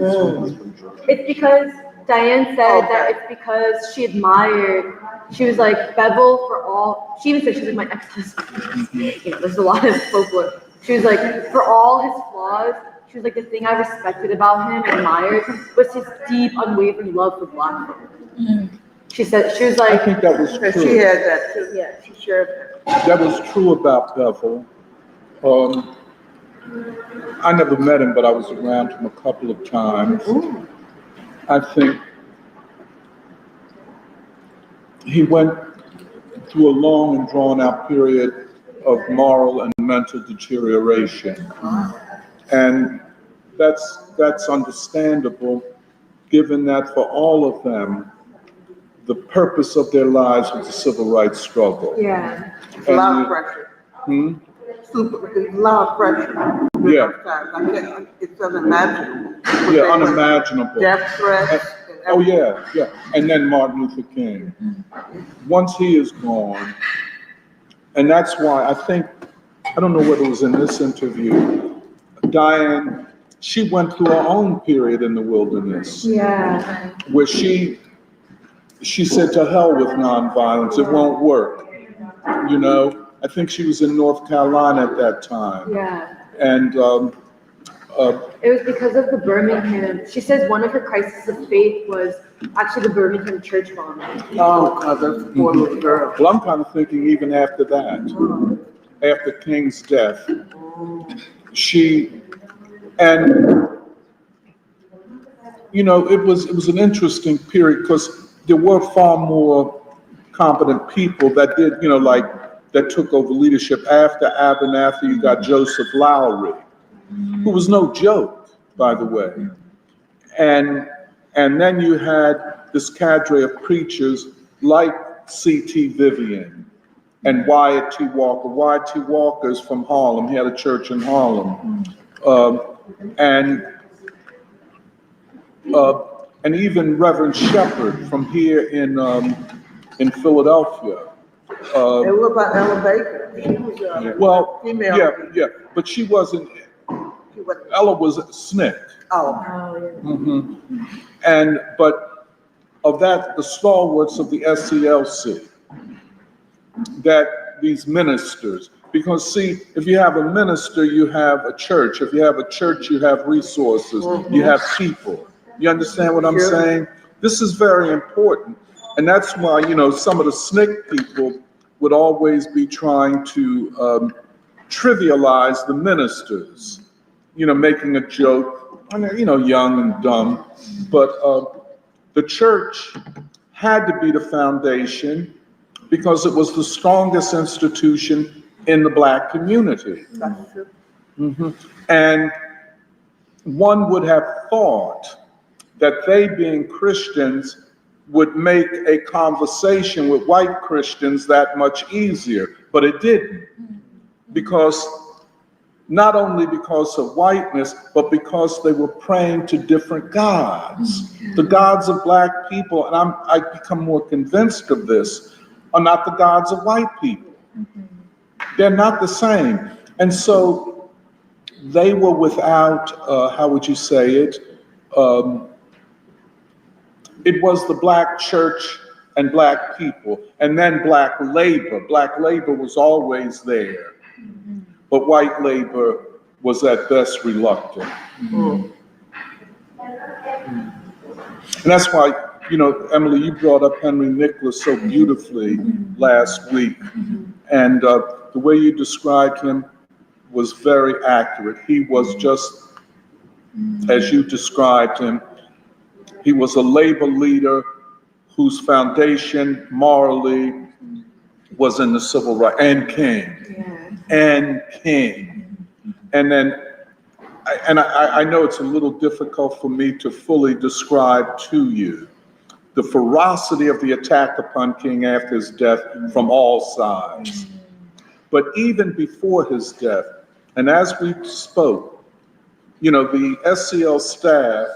It's because Diane said that it's because she admired, she was like, Bevel for all, she even said she was like my ex-husband. You know, there's a lot of folklore. She was like, for all his flaws, she was like, the thing I respected about him and admired was his deep, unwavering love for Black folk. She said, she was like, I think that was true. She had that too. Yeah, she shared that. That was true about Bevel. I never met him, but I was around him a couple of times. I think he went through a long and drawn-out period of moral and mental deterioration. And that's understandable, given that for all of them, the purpose of their lives was the civil rights struggle. Yeah. It's a lot of pressure. It's a lot of pressure. Yeah. I can't, it's unimaginable. Yeah, unimaginable. Death threats. Oh, yeah, yeah. And then Martin Luther King. Once he is gone, and that's why I think, I don't know whether it was in this interview, Diane, she went through her own period in the wilderness. Yeah. Where she said, to hell with nonviolence, it won't work. You know, I think she was in North Carolina at that time. Yeah. And it was because of the Birmingham. She says one of her crises of faith was actually the Birmingham church bombing. Oh, God, that's a poor little girl. Well, I'm kind of thinking even after that, after King's death, and you know, it was an interesting period because there were far more competent people that did, you know, like that took over leadership. After Abernathy, you got Joseph Lowry, who was no joke, by the way. And then you had this cadre of preachers like C.T. Vivian and Wyatt T. Walker. Wyatt T. Walker is from Harlem. He had a church in Harlem. And even Reverend Shepherd from here in Philadelphia. And what about Ella Baker? She was a female. Yeah, but she wasn't. Ella was a SNCC. But of that, the stalwarts of the SCLC, that these ministers, because see, if you have a minister, you have a church. If you have a church, you have resources, you have people. You understand what I'm saying? This is very important. And that's why, you know, some of the SNCC people would always be trying to trivialize the ministers, you know, making a joke, you know, young and dumb. But the church had to be the foundation because it was the strongest institution in the Black community. That's true. And one would have thought that they, being Christians, would make a conversation with white Christians that much easier, but it didn't. Because, not only because of whiteness, but because they were praying to different gods. The gods of Black people, and I've become more convinced of this, are not the gods of white people. They're not the same. And so they were without, how would you say it? It was the Black church and Black people, and then Black labor. Black labor was always there, but white labor was at best reluctant. And that's why, you know, Emily, you brought up Henry Nicholas so beautifully last week, and the way you described him was very accurate. He was just, as you described him, he was a labor leader whose foundation morally was in the civil rights, and King, and King. And then, I know it's a little difficult for me to fully describe to you the ferocity of the attack upon King after his death from all sides. But even before his death, and as we spoke, you know, the SCL staff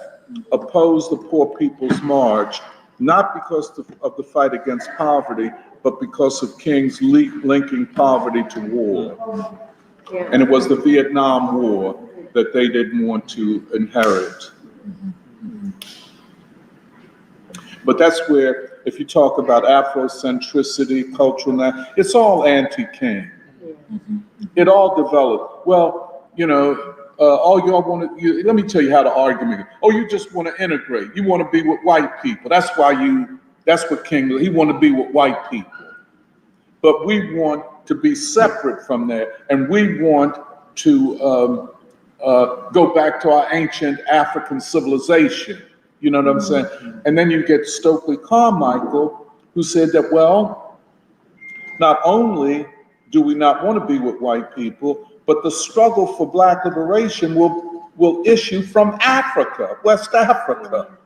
opposed the Poor People's March, not because of the fight against poverty, but because of King's linking poverty to war. And it was the Vietnam War that they didn't want to inherit. But that's where, if you talk about Afrocentricity, cultural, it's all anti-King. It all developed. Well, you know, all y'all want to, let me tell you how the argument is. Oh, you just want to integrate. You want to be with white people. That's what King, he want to be with white people. But we want to be separate from that. And we want to go back to our ancient African civilization. You know what I'm saying? And then you get Stokely Carmichael, who said that, well, not only do we not want to be with white people, but the struggle for Black liberation will issue from Africa, West Africa.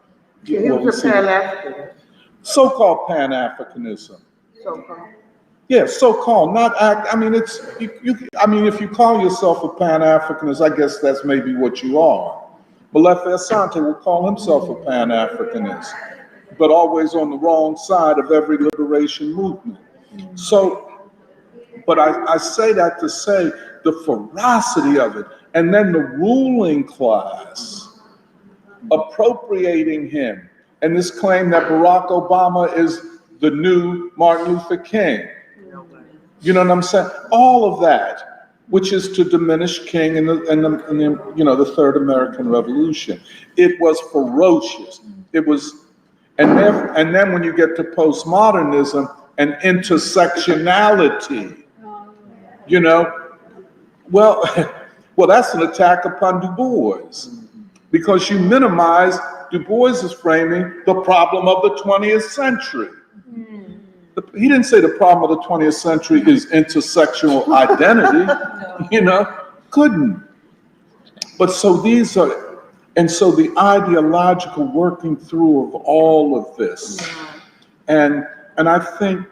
He was a Pan-Africanist. So-called Pan-Africanism. So-called. Yeah, so-called, not act. I mean, it's I mean, if you call yourself a Pan-Africanist, I guess that's maybe what you are. Malefe Asante will call himself a Pan-Africanist, but always on the wrong side of every liberation movement. So, but I say that to say the ferocity of it, and then the ruling class appropriating him, and this claim that Barack Obama is the new Martin Luther King. You know what I'm saying? All of that, which is to diminish King and the you know, the Third American Revolution. It was ferocious. It was, and then when you get to postmodernism and intersectionality, you know, well, that's an attack upon Du Bois, because you minimize Du Bois's framing the problem of the 20th century. He didn't say the problem of the 20th century is intersectional identity, you know, couldn't. But so these are, and so the ideological working through of all of this. And I think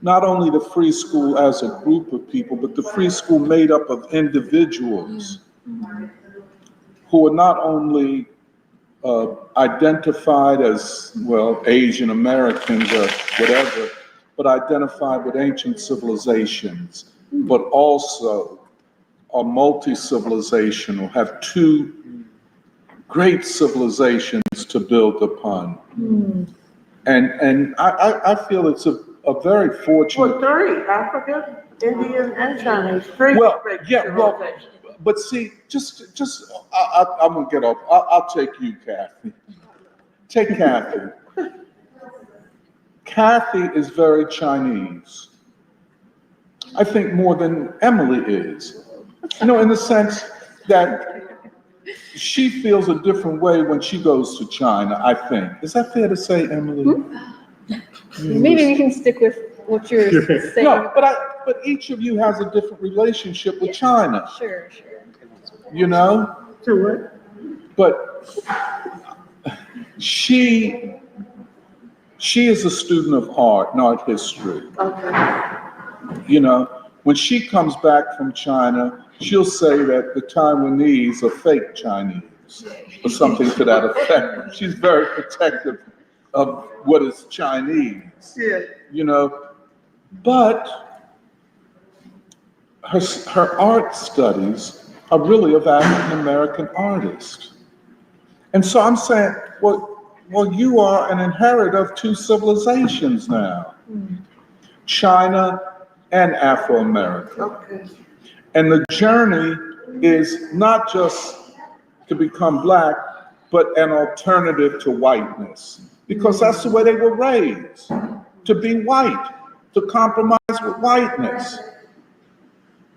not only the free school as a group of people, but the free school made up of individuals who are not only identified as, well, Asian Americans or whatever, but identified with ancient civilizations, but also are multi-civilizational, have two great civilizations to build upon. And I feel it's a very fortunate. Well, three, African, Indian, and Chinese, three great civilizations. But see, I'm gonna get off. I'll take you, Kathy. Take Kathy. Kathy is very Chinese. I think more than Emily is. You know, in the sense that she feels a different way when she goes to China, I think. Is that fair to say, Emily? Maybe we can stick with what you're saying. No, but each of you has a different relationship with China. Sure. You know? To what? But she is a student of art and art history. Okay. You know, when she comes back from China, she'll say that the Taiwanese are fake Chinese or something to that effect. She's very protective of what is Chinese. Yeah. You know, but her art studies are really of African American artists. And so I'm saying, well, you are an inheritor of two civilizations now, China and Afro-America. Okay. And the journey is not just to become Black, but an alternative to whiteness, because that's the way they were raised, to be white, to compromise with whiteness.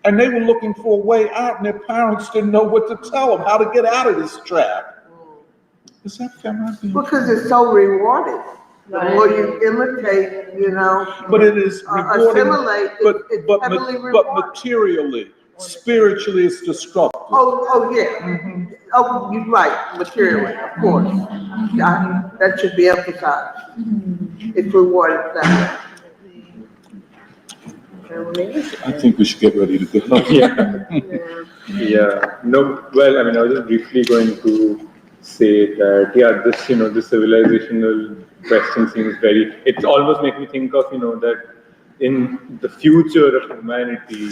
And they were looking for a way out, and their parents didn't know what to tell them, how to get out of this trap. Is that fair? Because it's so rewarding. The more you imitate, you know, But it is rewarding, assimilate, it's but heavily rewarding. materially, spiritually, it's destructive. Oh, yeah. Oh, you're right, materially, of course. That should be emphasized. It's rewarded that I think we should get ready to go. Yeah. No, well, I mean, I was just briefly going to say that, yeah, this, this civilizational question seems very, it almost makes me think of, that in the future of humanity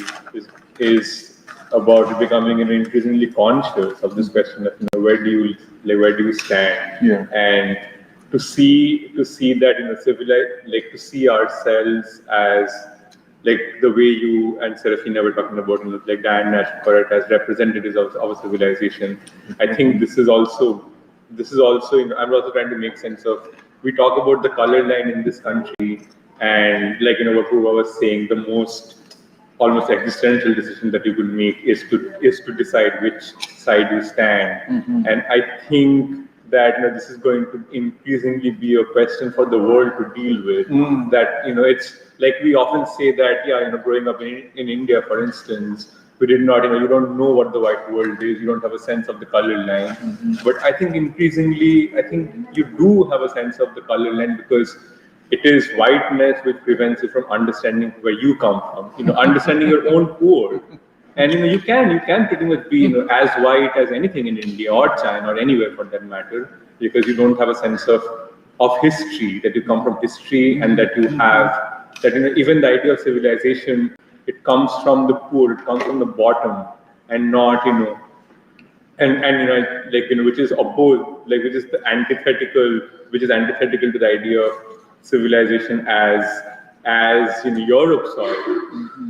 is about becoming increasingly conscious of this question of, where do you stand? Yeah. And to see that, to see ourselves as, like the way you and Serafina were talking about, like Diane Nash and Coretta as representatives of our civilization. I think this is also, I'm also trying to make sense of, we talk about the color line in this country, and like, what Ruba was saying, the most almost existential decision that you could make is to decide which side you stand. And I think that this is going to increasingly be a question for the world to deal with. That it's like we often say that growing up in India, for instance, we did not you don't know what the white world is. You don't have a sense of the color line. But I think increasingly, you do have a sense of the color line, because it is whiteness which prevents you from understanding where you come from. Understanding your own core. And you can pretty much be as white as anything in India or China or anywhere for that matter, because you don't have a sense of history, that you come from history, and that you have that even the idea of civilization, it comes from the poor, it comes from the bottom, and not which is opposed, like which is antithetical to the idea of civilization as in Europe soil.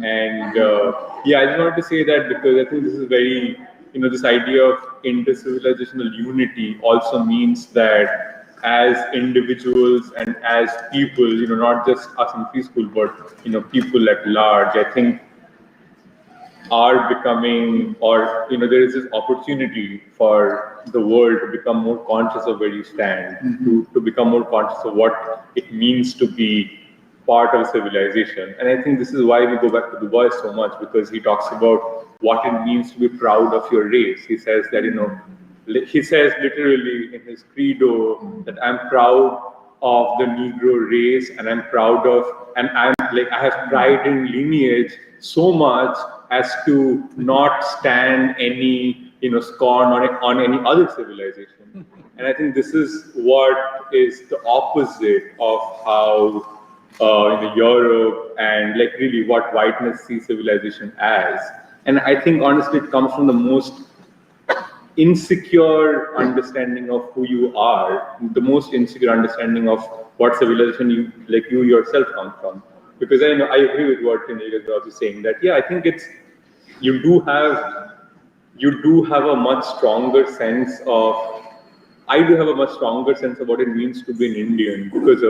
And I just wanted to say that because I think this is very, this idea of inter-civilizational unity also means that as individuals and as people, not just us in preschool, but people at large, I think are becoming, or there is this opportunity for the world to become more conscious of where you stand, to become more conscious of what it means to be part of civilization. And I think this is why we go back to Du Bois so much, because he talks about what it means to be proud of your race. He says that, he says literally in his credo that I'm proud of the Negro race, and I'm proud of, and I have pride in lineage so much as to not stand any, scorn on any other civilization. And I think this is what is the opposite of how Europe and really what whiteness sees civilization as. And I think honestly it comes from the most insecure understanding of who you are, the most insecure understanding of what civilization you yourself come from. Because I agree with what Neil was also saying, that I think you do have a much stronger sense of, I do have a much stronger sense of what it means to be an Indian because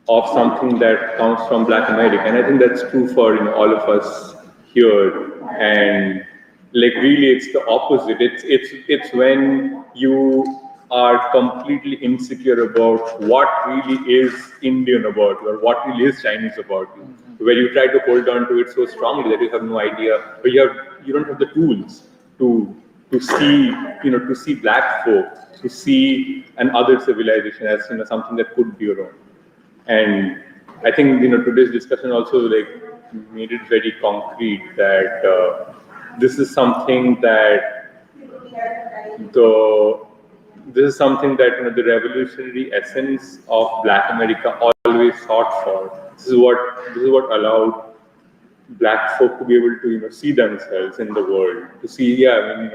of something that comes from Black America. And I think that's true for all of us here. And really it's the opposite. It's when you are completely insecure about what really is Indian about you, or what really is Chinese about you, where you try to hold on to it so strongly that you have no idea, but you don't have the tools to see Black folk, to see an other civilization as something that could be your own. And I think today's discussion also made it very concrete that this is something that the revolutionary essence of Black America always sought for. This is what allowed Black folk to be able to see themselves in the world, to see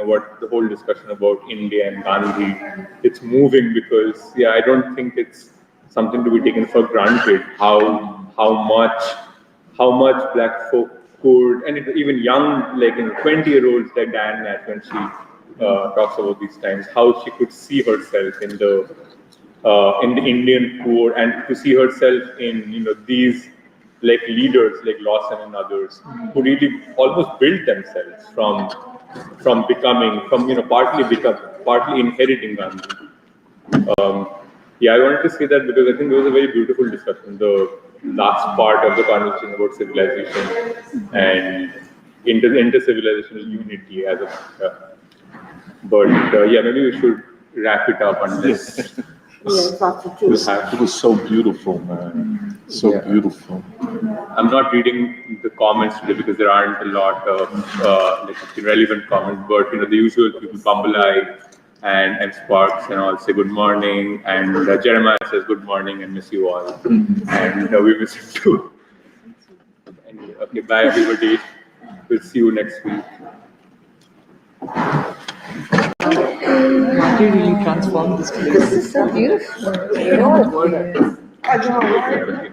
what the whole discussion about India and Gandhi, it's moving because I don't think it's something to be taken for granted how much Black folk could, and even young 20-year-olds like Diane Nash, when she talks about these times, how she could see herself in the Indian poor, and to see herself in these leaders like Lawson and others who really almost built themselves from partly inheriting Gandhi. Yeah, I wanted to say that because I think it was a very beautiful discussion. The last part of the conversation about civilization and inter-civilizational unity as a but yeah, maybe we should wrap it up unless Yes, Dr. you Juice. have. It was so beautiful, man. So Yeah. beautiful. I'm not reading the comments today because there aren't a lot of relevant comments, but the usual people, Bumbleye and M Sparks and all say good morning, and Jeremiah says good morning and miss you all, and we miss you too. Anyway, okay, bye everybody. We'll see you next week. Matthew really transformed this place. This is so beautiful. I know, right?